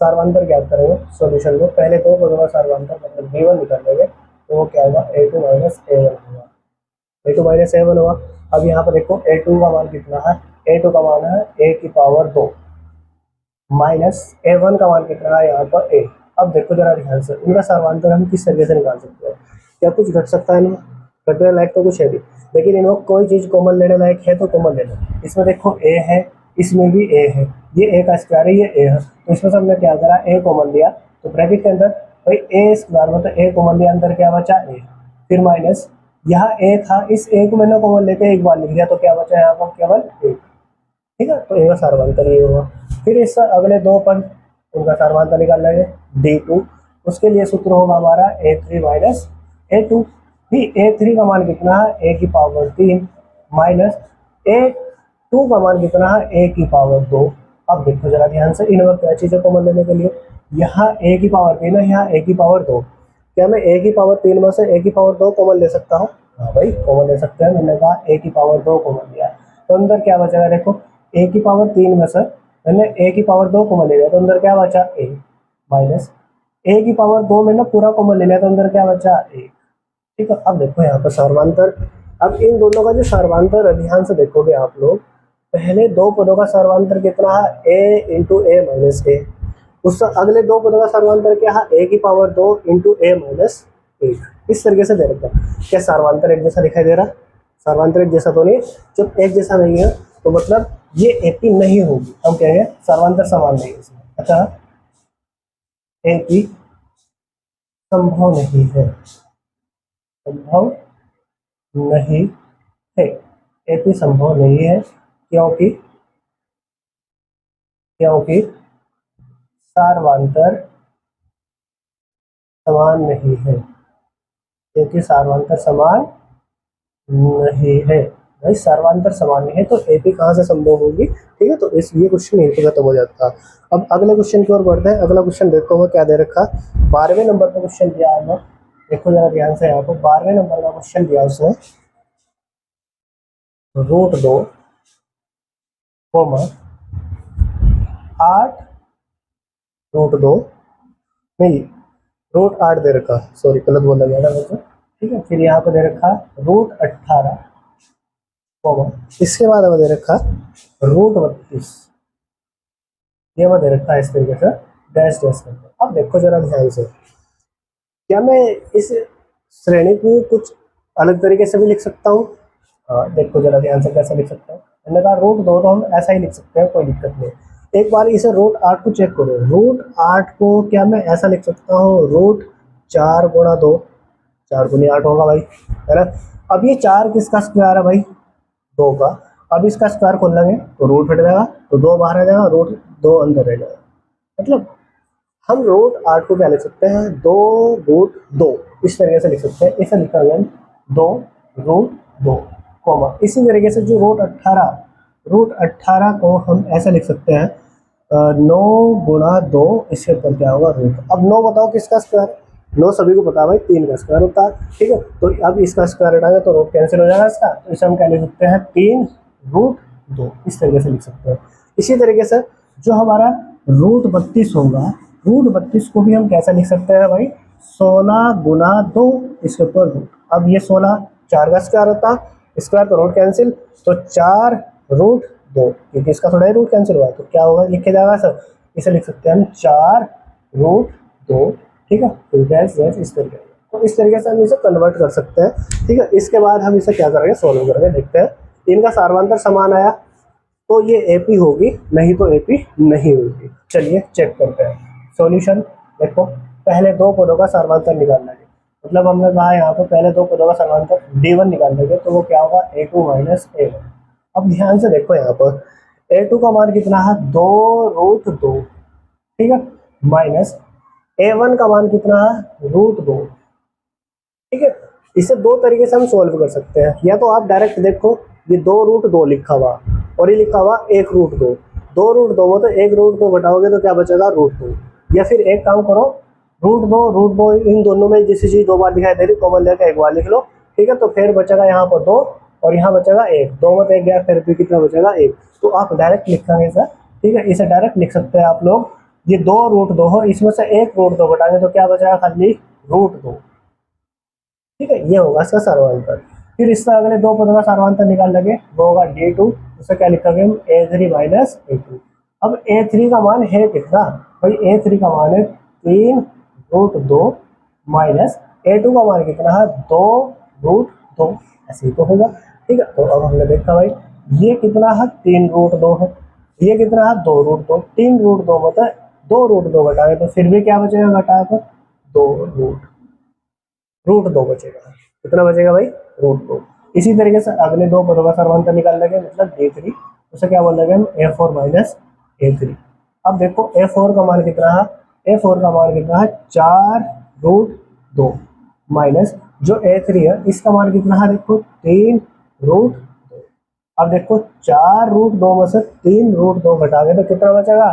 सार्वंतर ज्ञात करेंगे। सॉल्यूशन को पहले दो पदों का सार्वंतर मतलब B1 निकाल लेंगे, तो वो क्या होगा A2 माइनस A1 होगा, A2 माइनस A1 होगा। अब यहाँ पर देखो A2 का मान कितना है, A2 का मान है A की पावर 2 माइनस A1 का मान कितना है यहाँ पर A। अब देखो जरा ध्यान से, इनका सर्वांतर हम किस तरीके से निकाल सकते हैं। क्या कुछ घट सकता है इनमें, घटने लायक तो कुछ है नहीं, लेकिन इनमें कोई चीज कॉमन लेने लायक है तो कॉमन लेना। इसमें देखो A है, इसमें भी A है, ये A का स्क्वायर है, ये A है, तो इसमें से हमने क्या करा A कॉमन लिया, तो ब्रैकेट के अंदर भाई A स्क्वायर मतलब A कॉमन लिया, अंदर क्या बचा A, फिर माइनस यहाँ A था, इस A को मैंने कॉमन लेके एक बार लिख दिया, तो क्या बचा यहाँ पर केवल A। ठीक है, तो A का सार्वंतर ये होगा। फिर इस अगले दो पद उनका सार्वंतर निकाल लेंगे D2, उसके लिए सूत्र होगा हमारा A3 माइनस A2। भी A3 का मान कितना है A की पावर 3 माइनस A2 का मान कितना है A की पावर 2। अब देखो जरा ध्यान से, इनमें क्या चीजें कॉमन लेने के लिए, यहाँ A की पावर 3 है, यहाँ A की पावर 2। क्या मैं A की पावर 3 में से A की पावर 2 कॉमन ले सकता हूँ? हाँ भाई कॉमन ले सकते हैं। मैंने कहा A की पावर 2 कॉमन लिया, तो अंदर क्या बचेगा, देखो A की पावर 3 में से मैंने A की पावर 2 कॉमन ले लिया, तो अंदर क्या बचा A माइनस A की पावर 2 में ना पूरा कॉमन ले लिया, तो अंदर क्या बचा A। ठीक है, अब देखो यहाँ पर सर्वांतर। अब इन दोनों का जो सर्वांतर ध्यान से देखोगे आप लोग, पहले दो पदों का सर्वांतर कितना है A into A minus A, उस अगले दो पदों का सर्वांतर क्या है A की पावर 2 इंटू A माइनस 1। इस तरीके से दे रखा है। क्या सर्वांतर एक जैसा दिखाई दे रहा? सर्वांतर एक जैसा तो नहीं, जब एक जैसा नहीं है तो मतलब ये AP नहीं होगी, हम कहेंगे सर्वांतर समान नहीं है इसमें। अच्छा, AP संभव नहीं है, संभव नहीं है, AP संभव नहीं है क्योंकि क्योंकि सार्वंतर समान नहीं है, क्योंकि सार्वंतर समान नहीं है। भाई सर्वांतर समान नहीं है तो AP कहाँ से संभव होगी। ठीक है, तो इस ये क्वेश्चन यहीं पे खत्म हो जाता है। अब अगले क्वेश्चन की ओर बढ़ते हैं। अगला क्वेश्चन देखो वो क्या दे रखा, 12वें नंबर का क्वेश्चन दिया है। देखो जरा ध्यान से, यहाँ पर 12वें नंबर का क्वेश्चन दिया उसने, √2 8 √2 नहीं √8 दे रखा, सॉरी गलत बोला गया था मुझे। ठीक है, फिर यहाँ पे दे रखा √18, इसके बाद हमें दे रखा √32, ये हमें दे रखा है इस तरीके से डैश डैश करके। अब देखो जरा ध्यान से, क्या मैं इस श्रेणी को कुछ अलग तरीके से भी लिख सकता हूँ? हाँ देखो जरा ध्यान से कैसे लिख सकता हूँ। मैंने कहा √2 तो हम ऐसा ही लिख सकते हैं, कोई दिक्कत नहीं। एक बार इसे √8 को चेक करो, √8 को क्या मैं ऐसा लिख सकता हूँ, √4 गुणा 2, 4 गुनी 8 होगा भाई, है ना। अब ये 4 किसका स्क्वायर है भाई, 2 का, अब इसका स्क्वायर खोल लेंगे तो रूट हट जाएगा, तो 2 बाहर आ जाएगा, रूट 2 अंदर रह जाएगा। मतलब हम रूट 8 को क्या लिख सकते हैं, 2 रूट 2 इस तरीके से लिख सकते हैं। इसे लिखा गया 2 रूट 2 कॉमा। इसी तरीके से जो रूट 18 को हम ऐसे लिख सकते हैं 9 गुणा 2, इसके ऊपर क्या होगा रूट। अब 9 बताओ किसका स्क्वायर, 9 सभी को पता है भाई 3 का स्क्वायर होता है, ठीक है। तो अब इसका स्क्वायर हटाएंगे तो रूट कैंसिल हो जाएगा इसका, तो इसे हम क्या लिख सकते हैं 3 रूट 2 इस तरीके से लिख सकते हैं। इसी तरीके से जो हमारा रूट 32 होगा, रूट 32 को भी हम कैसे लिख सकते हैं भाई 16 गुणा 2 इसके ऊपर रूट। अब ये 16 4 का स्क्वायर होता है, स्क्वायर तो रूट कैंसिल, तो 4 रूट 2, क्योंकि इसका थोड़ा ही रूट कैंसिल हुआ तो क्या होगा लिखे जाएगा सर, इसे लिख सकते हैं हम 4 रूट 2, ठीक है। तो डैश डैश इस तरीके से, तो इस तरीके से हम इसे कन्वर्ट कर सकते हैं, ठीक है। इसके बाद हम इसे क्या करेंगे सोल्व करेंगे, देखते हैं इनका सार्वंतर समान आया तो ये एपी होगी, नहीं तो एपी नहीं होगी। चलिए चेक करते हैं सॉल्यूशन। देखो पहले 2 पदों का सार्वंतर निकालना है, मतलब हमने कहा यहाँ पर पहले 2 पदों का सार्वंतर d1 निकाल देंगे तो वो क्या होगा a2 माइनस a1। अब ध्यान से देखो यहाँ पर a2 का मान कितना है 2 रूट 2, ठीक है, माइनस a1 का मान कितना है रूट 2, ठीक है। इसे 2 तरीके से हम सोल्व कर सकते हैं, या तो आप डायरेक्ट देखो ये 2 रूट 2 लिखा हुआ और ये लिखा हुआ 1 रूट 2, 2 रूट 2 में तो 1 रूट 2 घटाओगे तो क्या बचेगा रूट 2, या फिर एक काम करो रूट 2 इन दोनों में जैसी चीज 2 बार दिखाई दे रही कॉमन लेकर 1 बार लिख लो, ठीक है। तो फिर बचेगा यहाँ पर 2 और यहाँ बचेगा 1, 2 में तो 1 गया, फिर भी कितना बचेगा 1। तो आप डायरेक्ट लिखेंगे सर, ठीक है, इसे डायरेक्ट लिख सकते हैं आप लोग। ये 2 रूट 2 हो, इसमें से 1 रूट 2 घटाएंगे तो क्या बचेगा खाली रूट 2, ठीक है। ये होगा इसका सार्वंतर। फिर इसका अगले 2 पदों का सार्वंतर निकाल लेंगे, वो होगा d2, उसे क्या लिखेंगे हम a3 माइनस a2। अब a3 का मान है कितना भाई, a3 का मान है 3 रूट 2 माइनस a2 का मान कितना है 2 रूट 2, ऐसे ही तो होगा, ठीक है। तो अब हमने देखा भाई ये कितना है 3 रूट 2 है, ये कितना है 2 रूट 2, 3 रूट 2 मतलब 2 रूट 2 घटाए तो फिर भी क्या बचेगा, घटाए तो 2 रूट 2 बचेगा। कितना बचेगा भाई रूट 2। इसी तरीके से अगले 2 पदों का सार्वंतर निकाल लेंगे, मतलब d3, उसे क्या बोल देंगे हम a4 माइनस a3। अब देखो a4 का मान कितना है, a4 का मान कितना है 4 रूट 2 माइनस जो a3 है इसका मान कितना है देखो 3 रूट 2। अब देखो 4 रूट 2 में से 3 रूट 2 घटाओगे तो कितना बचेगा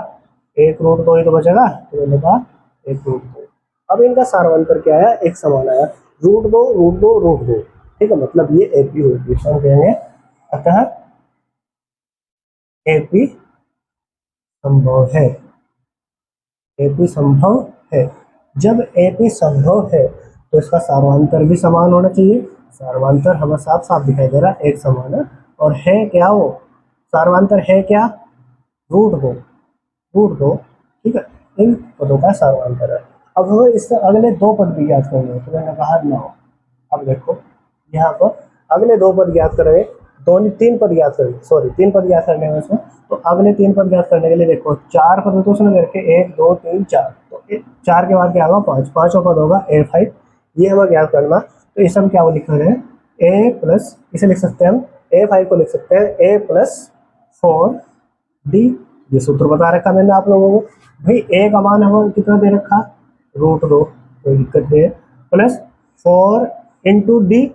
1 रूट 2 ही तो बचेगा, तो मैंने कहा 1 रूट 2। अब इनका सार्वंतर क्या है, एक समान आया रूट 2, ठीक है, मतलब ये एपी होगी। हम कहेंगे अतः एपी संभव है, एपी संभव है। जब एपी संभव है तो इसका सार्वंतर भी समान होना चाहिए। सार्वंतर हमें साफ साफ दिखाई दे रहा है एक समान है, और है क्या वो सार्वंतर है क्या रूट 2, ठीक है, इन पदों का सार्वंतर है। अब हमें इससे अगले 2 पद भी ज्ञात करने हैं, तो मैंने कहा 9। अब देखो यहाँ पर अगले 2 पद ज्ञात करेंगे, 3 पद ज्ञात करेंगे, सॉरी 3 पद ज्ञात करने हैं इसमें। तो अगले 3 पद ज्ञात करने के लिए देखो 4 पद तो उसमें करके 1 2 3 4, तो 4 के बाद क्या होगा 5, पांचवा पद होगा a5, ये हमें ज्ञात करना। तो इसे हम क्या लिख रहे हैं a प्लस, इसे लिख सकते हैं हम a5 को लिख सकते हैं a प्लस 4d, ये सूत्र बता रखा मैंने आप लोगों को। भाई a का मान हमें कितना दे रखा रूट 2, कोई दिक्कत नहीं है, प्लस 4 इंटू डी,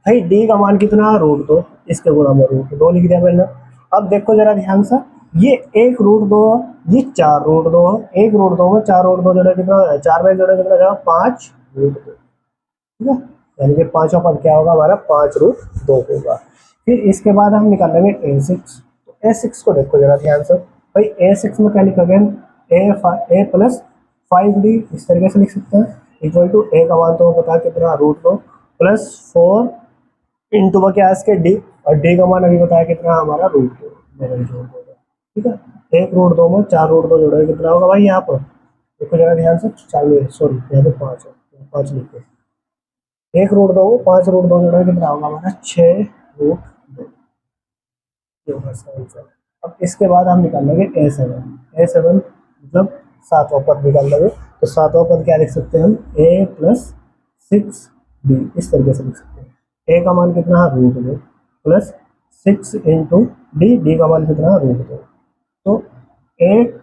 भाई डी का मान कितना रूट 2, इसके गुणा में रूट 2 लिख दिया मैंने। अब देखो जरा ध्यान से, ये 1 रूट 2 ये 4 रूट 2 है, 1 रूट 2 में 4 रूट 2 जोड़ा कितना है, 4 में जोड़ा कितना जाएगा 5 रूट 2, ठीक है। यानी कि पांचवा पद क्या होगा हमारा 5 रूट 2 होगा। फिर इसके बाद हम निकालेंगे a6। तो a6 को देखो जरा ध्यान से, भाई a6 में क्या लिखोगे a प्लस 5d, इस तरीके से लिख सकते हैं, इक्वल टू a का मान तो पता कितना रूट 2 प्लस 4 इंटू वो क्या है इसके d, और d का मान अभी बताया कितना हमारा रूट 2, ठीक है। 1 रूट 2 में 4 रूट 2 जोड़े कितना होगा भाई, यहाँ पर देखो जरा ध्यान से, 4 सॉरी यहाँ पे 5 है, 5 लिखो, 1 रूट 2 में 5 रूट 2 जोड़े कितना होगा हमारा 6 रूट 2, ये होगा इसका आंसर। अब इसके बाद हम निकाल लेंगे a7 मतलब 7वां पद निकाल लेंगे। तो 7वां पद क्या लिख सकते हैं हम a प्लस 6d, इस तरीके से लिख सकते हैं। a का मान कितना है root 2 plus 6 into D, D का मान कितना √2। तो एक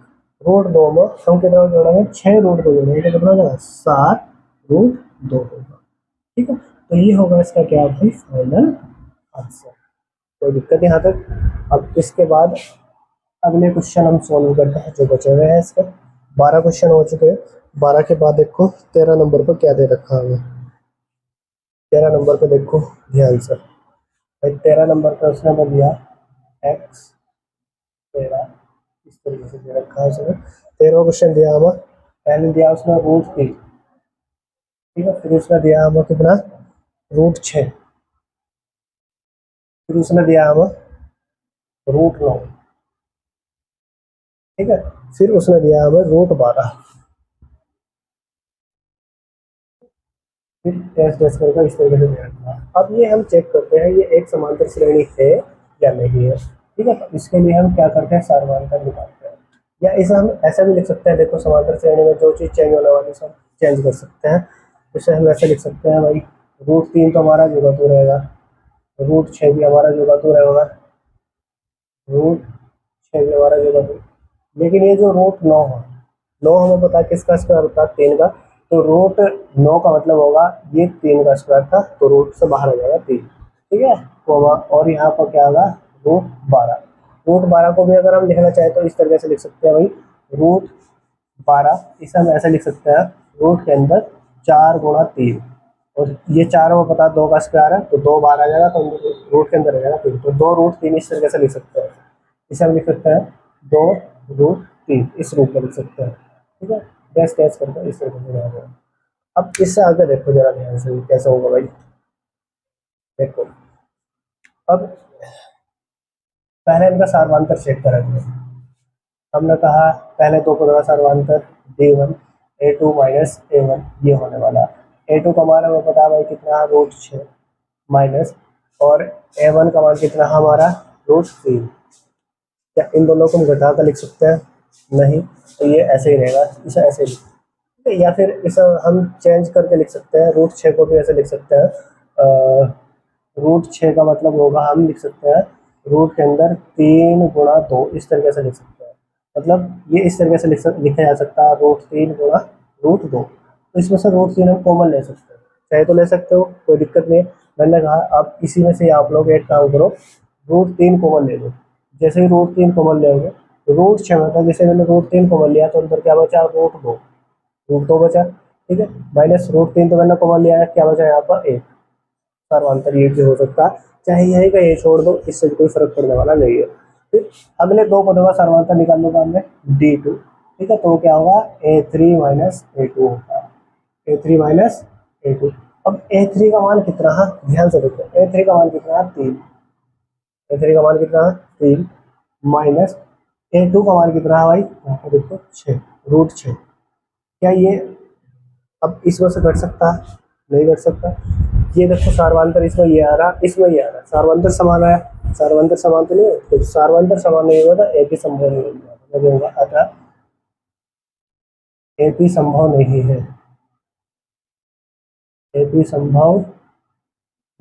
√2 में हम कितना जोड़ेंगे, 6 √2 जोड़ेंगे तो कितना हो जाएगा 7 √2 होगा। ठीक है, तो ये होगा इसका क्या भाई फाइनल आंसर। कोई दिक्कत यहाँ तक। अब इसके बाद अगले क्वेश्चन हम सॉल्व करते हैं जो बचे हुए हैं। इसके 12 क्वेश्चन हो चुके हैं। 12 के बाद देखो 13 नंबर पर क्या दे रखा है। 13 नंबर पे देखो ध्यान से भाई, 13 नंबर पर उसने हमें दिया x 13, इस तरीके से दे रखा है उसने। 13वां क्वेश्चन दिया हमें, पहले दिया उसने √3, ठीक है, फिर उसने दिया हमें कितना √6, फिर उसने दिया हमें √9, ठीक है, फिर उसने दिया हमें √12, फिर टेस्ट टेस्ट करके इस तरीके से दे रखा है। अब ये हम चेक करते हैं ये एक समांतर श्रेणी है या नहीं है। ठीक है, तो इसके लिए हम क्या करते हैं, सार्वधातुक निकालते हैं, या इसे हम ऐसा भी लिख सकते हैं। देखो समांतर श्रेणी में जो चीज़ चेंज होने वाली सब चेंज कर सकते हैं। इसे हम ऐसे लिख सकते हैं भाई, √3 तो हमारा जो का तो रहेगा, √6 भी हमारा जो का तो रहेगा, √6 भी हमारा जो का तो। लेकिन ये जो √9 है, 9 हमें पता है किसका स्क्वायर होता है, 3 का। तो √9 का मतलब होगा ये 3 का स्क्वायर था, तो रूट से बाहर हो जाएगा 3, ठीक है, कोमा, और यहाँ पर क्या होगा √12। √12 को भी अगर हम लिखना चाहें तो इस तरीके से लिख सकते हैं भाई, √12 इसे हम ऐसे लिख सकते हैं, रूट के अंदर 4 गुणा 3, और ये 4 हमें पता है 2 का स्क्वायर है, तो 2 बाहर आ जाएगा, तो रूट के अंदर आ जाएगा 3, तो 2√3 इस तरीके से लिख सकते हैं। इसे हम लिख सकते हैं 2√3, इस रूप में लिख सकते हैं। ठीक है, डैश डैश करके इस तरीके से जाएगा। अब इससे आगे देखो जरा ध्यान से कैसे होगा भाई। देखो अब पहले इनका सार्वधातुक चेक करेंगे। हमने कहा पहले दो पदों का सार्वधातुक D1 A2 माइनस A1 ये होने वाला। A2 का मान हमें पता है भाई कितना है, √6 माइनस, और A1 का मान कितना है हमारा √3। क्या इन दोनों को हम घटा कर लिख सकते हैं? नहीं, तो ये ऐसे ही रहेगा, इसे ऐसे लिख, या फिर इसे हम चेंज करके लिख सकते हैं, √6 को भी ऐसे लिख सकते हैं। √6 का मतलब होगा, हम लिख सकते हैं रूट के अंदर 3 गुणा 2, इस तरीके से लिख सकते हैं। मतलब ये इस तरीके से लिखा जा सकता है, √3 गुणा √2। तो इसमें से √3 हम कॉमन ले सकते हैं, चाहे तो ले सकते हो, कोई दिक्कत नहीं है। मैंने कहा आप इसी में से आप लोग एक काम करो, √3 कॉमन ले लो। जैसे ही √3 कॉमन लेंगे, √6 में था, जैसे मैंने √3 कॉमन लिया तो अंदर क्या बचा, √2 बचा, ठीक है, माइनस √3 तो मैंने कॉमन लिया है, क्या बचा यहाँ पर 1। सार्वधातुक ये भी हो सकता है, चाहे यही का ये छोड़ दो, इससे कोई फर्क पड़ने वाला नहीं है। फिर अगले दो पदों का सार्वधातुक निकालने का हमने D2, ठीक है, तो क्या होगा A3 माइनस A2 होगा, A3 माइनस A2। अब A3 का मान कितना है, ध्यान से देखो, A3 का मान कितना है 3, A3 का मान कितना है 3, माइनस A2 का मान कितना है भाई, यहाँ पर देखो 6, √6। क्या ये अब इसमें से घट सकता है? नहीं घट सकता। ये देखो सार्वधातुक इसमें ये आ रहा, इसमें ये आ रहा, सार्वधातुक समान आया, सार्वधातुक समान तो नहीं है, तो सार्वधातुक समान नहीं होगा तो एक ही संभव नहीं होगा, अतः एक ही संभव नहीं है, एक ही संभव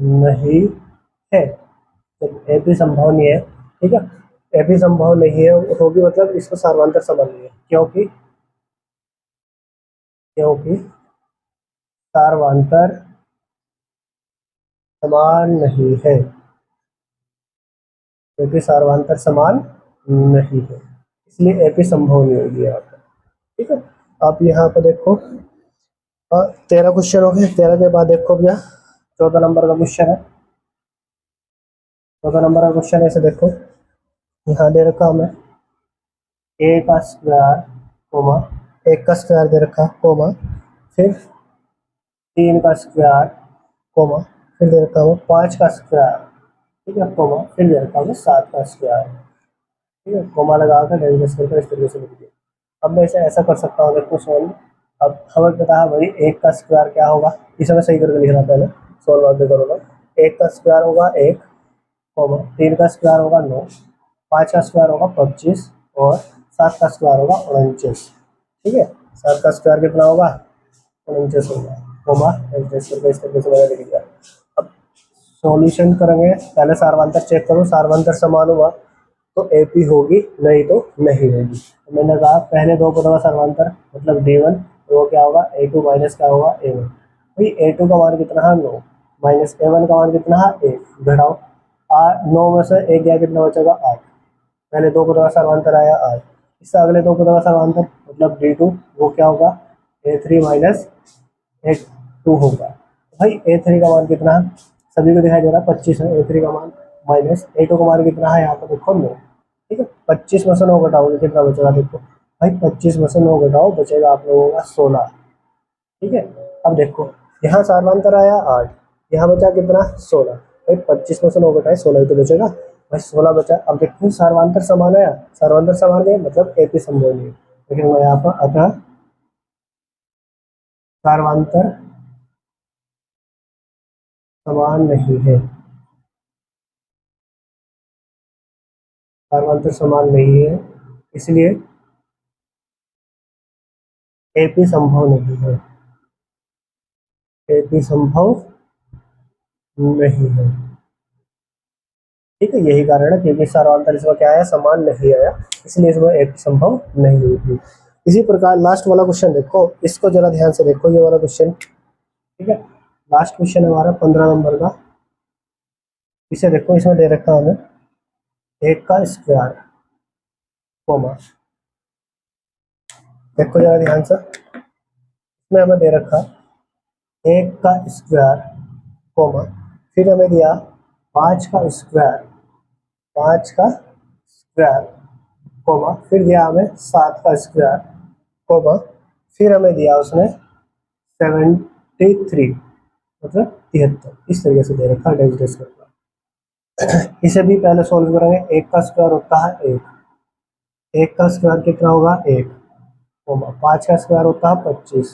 नहीं है, तो एक भी संभव नहीं है, ठीक है, एक भी संभव नहीं है होगी, मतलब इसको सार्वधातुक समान नहीं है, क्योंकि क्योंकि सार्वधातुक समान नहीं है, क्योंकि सार्वधातुक समान नहीं है, इसलिए एपी संभव नहीं होगी यहाँ पर। ठीक है, आप यहाँ पर देखो 13 क्वेश्चन हो गए। 13 के बाद देखो भैया 14 नंबर का क्वेश्चन है। 14 नंबर का क्वेश्चन ऐसे देखो, यहाँ दे रखा हमें a का स्क्वायर कोमा 1 का स्क्वायर दे रखा कोमा, फिर 3 का स्क्वायर कोमा, फिर दे रखा हमें 5 का स्क्वायर, ठीक है, कोमा, फिर दे रखा हमें 7 का स्क्वायर, ठीक है, कोमा लगा कर डेरिवेशन करके इस तरीके से लिख दिया। अब मैं इसे ऐसा कर सकता हूँ, देखो सॉल्व। अब हमें पता है भाई 1 का स्क्वायर क्या होगा, इसे मैं सही करके लिख रहा पहले, सॉल्व आगे करूँगा। 1 का स्क्वायर होगा 1, 3 का स्क्वायर होगा 9, 5 का स्क्वायर होगा 25, और 7 का स्क्वायर होगा 49, ठीक है। 7 का स्क्वायर कितना होगा 49 होगा, कोमा इस तरीके से मैंने लिख दिया। अब सॉल्यूशन करेंगे, पहले सार्वंतर चेक करो, सार्वंतर समान हुआ तो AP होगी, नहीं तो नहीं होगी। तो मैंने कहा पहले दो पदों का सर्वांतर मतलब D1, तो वो क्या होगा A2 माइनस क्या होगा A1। भाई A2 का मान कितना है 9, माइनस A1 का मान कितना है 1, घटाओ 9 में से 1 गया कितना बचेगा 8। पहले दो पदों का सर्वांतर आया 8, इससे अगले दो पदों का सर्वांतर मतलब D2 वो क्या होगा A3 माइनस A2 होगा। भाई A3 का मान कितना है, सभी को दिखाई दे रहा है 25 है A3 का मान, माइनस A2 का मान कितना है यहाँ पर देखो 9। ठीक है, 25 में से 9 घटाओगे कितना बचेगा देखो भाई, 25 में से 9 घटाओ बचेगा आप लोगों का 16। ठीक है, अब देखो यहाँ सार्वंतर आया 8, यहाँ बचा कितना 16, भाई 25 में से 9 घटाए 16 ही तो बचेगा भाई, 16 बचा। अब देखो सार्वंतर समान आया, सार्वंतर समान है मतलब AP समझो नहीं, लेकिन मैं यहाँ पर अतः सार्वंतर समान नहीं है, सार्वंतर समान नहीं है, इसलिए AP संभव नहीं है, AP संभव नहीं है। ठीक है, यही कारण है क्योंकि सार्वंतर इसमें क्या आया समान नहीं आया, इसलिए इसमें AP संभव नहीं होगी। इसी प्रकार लास्ट वाला क्वेश्चन देखो, इसको जरा ध्यान से देखो, ये वाला क्वेश्चन। ठीक है, लास्ट क्वेश्चन है हमारा 15 नंबर का। इसे देखो, इसमें दे रखा हमें 1 का स्क्वायर कोमा, देखो जरा ध्यान से, इसमें हमें दे रखा 1 का स्क्वायर कोमा, फिर हमें दिया 5 का स्क्वायर, 5 का स्क्वायर कोमा, फिर दिया हमें 7 का स्क्वायर कोमा, फिर हमें दिया उसने 73 मतलब 73, इस तरीके से दे रखा डेज करना। इसे भी पहले सॉल्व करेंगे। 1 का स्क्वायर होता है 1, 1 का स्क्वायर कितना होगा 1 कोमा, 5 का स्क्वायर होता है 25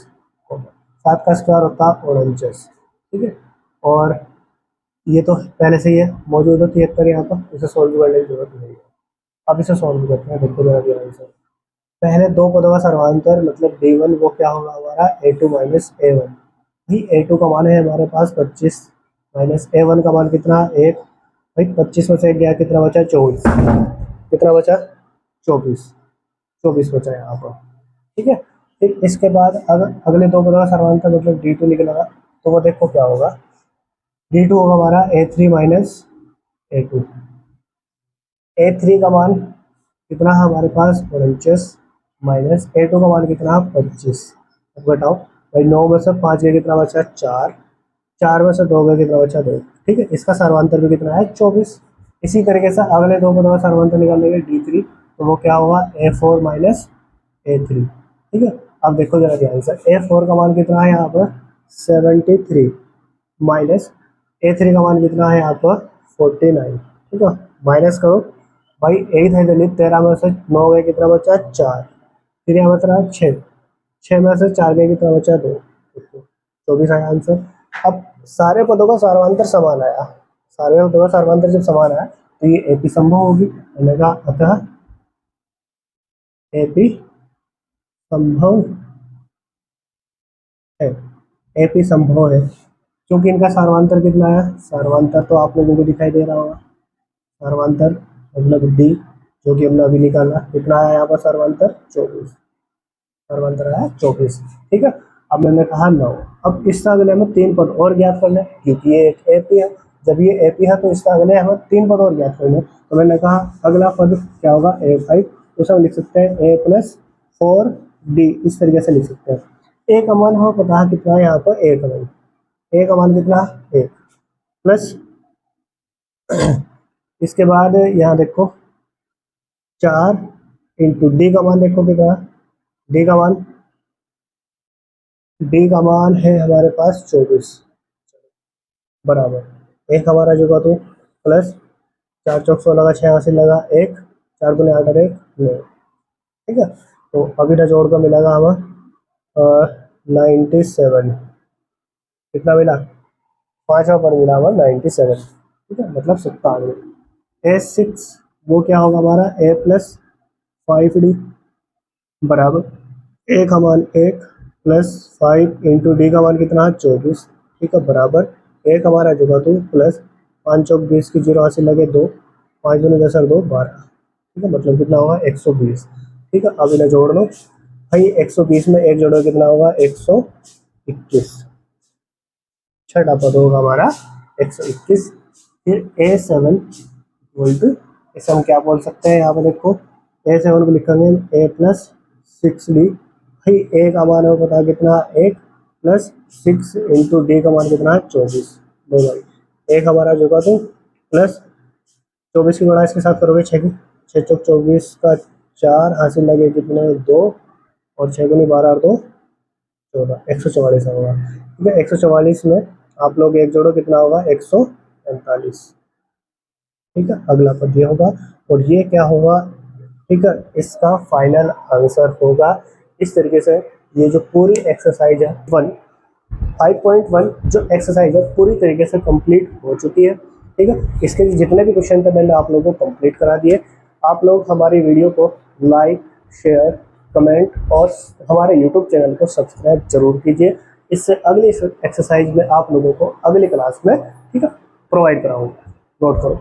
कोमा, 7 का स्क्वायर होता है 49। ठीक है, और ये तो पहले से ही है मौजूद है 73 यहाँ पर, इसे सॉल्व करने की जरूरत नहीं है। अब इसे सॉल्व करते हैं, देखो जरा ध्यान से। पहले दो पदों का सर्वांतर मतलब D1 वो क्या होगा हमारा A2 माइनस A1। भाई A2 का मान है हमारे पास 25, माइनस A1 का मान कितना 1, भाई 25 में से 1 गया कितना बचा 24, कितना बचा 24, 24 बचा यहाँ पर। ठीक है, फिर इसके बाद अगर अगले दो पदों का सर्वांतर मतलब D2 निकलेगा, तो वो देखो क्या होगा, D2 होगा हमारा A3 माइनस A2। A3 का मान कितना है हमारे पास 49, माइनस A2 का मान कितना है 25। अब घटाओ भाई, 9 में से 5 गया कितना बचा 4, 4 में से 2 गया कितना बचा 2। ठीक है, इसका सर्वांतर भी कितना है 24। इसी तरीके से अगले दो पदों का सर्वांतर निकालने के D3, तो वो क्या होगा A4 माइनस A3। ठीक है, अब देखो जरा ध्यान से, A4 का मान कितना है यहाँ पर 73, माइनस A3 का मान कितना है यहाँ पर 49। ठीक है, माइनस करो भाई, 8 है गणित, 13 में से 9 गए कितना बचा 4, फिर यहाँ बचा 6, 6 में से 4 गए कितना बचा 2, 24 आया आंसर। अब सारे पदों का सार्वंतर समान आया, सारे पदों का सार्वंतर जब समान आया तो ये AP संभव होगी, मैंने कहा अतः AP संभव है, AP संभव है, क्योंकि इनका सार्वंतर कितना है, सार्वंतर तो आप लोगों को दिखाई दे रहा होगा, सार्वंतर मतलब D जो कि हमने अभी निकाला, कितना आया यहाँ पर सर्वांतर 24, सर्वांतर आया 24। ठीक है, अब मैंने कहा 9, अब इससे अगले हमें 3 पद और ज्ञात करने, क्योंकि ये एक AP है, जब ये AP है तो इससे अगले हमें 3 पद और ज्ञात करने। तो मैंने कहा अगला पद क्या होगा A5, तो उसे हम लिख सकते हैं A प्लस 4D, इस तरीके से लिख सकते हैं। A का मान हमें पता है कितना है यहाँ पर 1 है, A का मान कितना 1 प्लस इसके बाद यहाँ देखो 4 इंटू D का मान देखो कितना, D का मान, D का मान है हमारे पास 24 बराबर 1 हमारा जो का तो प्लस 4 चौक 16 का 6 हासिल लगा 1, 4 दूनी 8 और 1 9। ठीक है, तो अभी ना जोड़ कर मिलेगा हमें 97, कितना मिला 5वां पर मिला हमें 97। ठीक है, मतलब 97। A6 वो क्या होगा हमारा A प्लस 5D बराबर 1 का मान 1 प्लस 5 इंटू D का मान कितना है 24। ठीक है, बराबर 1 हमारा जगह 2 प्लस 5 चौक 20 की 0 हासिल लगे 2, 5 दूनी 10 और 2 12, ठीक है, मतलब कितना होगा 120। ठीक है, अब इन्हें जोड़ लो भाई, 120 में 1 जोड़ो कितना होगा 121, छठा पद होगा हमारा 121। फिर A7 वोल्ट, इसे हम क्या बोल सकते हैं, यहाँ पे देखो A7 को लिखेंगे A+6D। भाई ए का मान हमें पता कितना, 1 + 6 इंटू डी का मान कितना है 24। दो भाई, एक हमारा जो का तो प्लस 24 की गुणा इसके साथ करोगे 6 की, 6 चौक 24 का 4 हासिल लगे कितने 2, और 6 गुनी 12 और 2 14, 144 होगा। ठीक है, 144 में आप लोग एक जोड़ो कितना होगा 145। ठीक है, अगला पद ये होगा, और ये क्या होगा, ठीक है, इसका फाइनल आंसर होगा इस तरीके से। ये जो पूरी एक्सरसाइज है 5.1 जो एक्सरसाइज है पूरी तरीके से कंप्लीट हो चुकी है। ठीक है, इसके जितने भी क्वेश्चन थे मैंने आप लोगों को कंप्लीट करा दिए। आप लोग हमारी वीडियो को लाइक, शेयर, कमेंट और हमारे यूट्यूब चैनल को सब्सक्राइब जरूर कीजिए। इससे अगली एक्सरसाइज में आप लोगों को अगली क्लास में, ठीक है, प्रोवाइड कराऊंगा। नोट करो।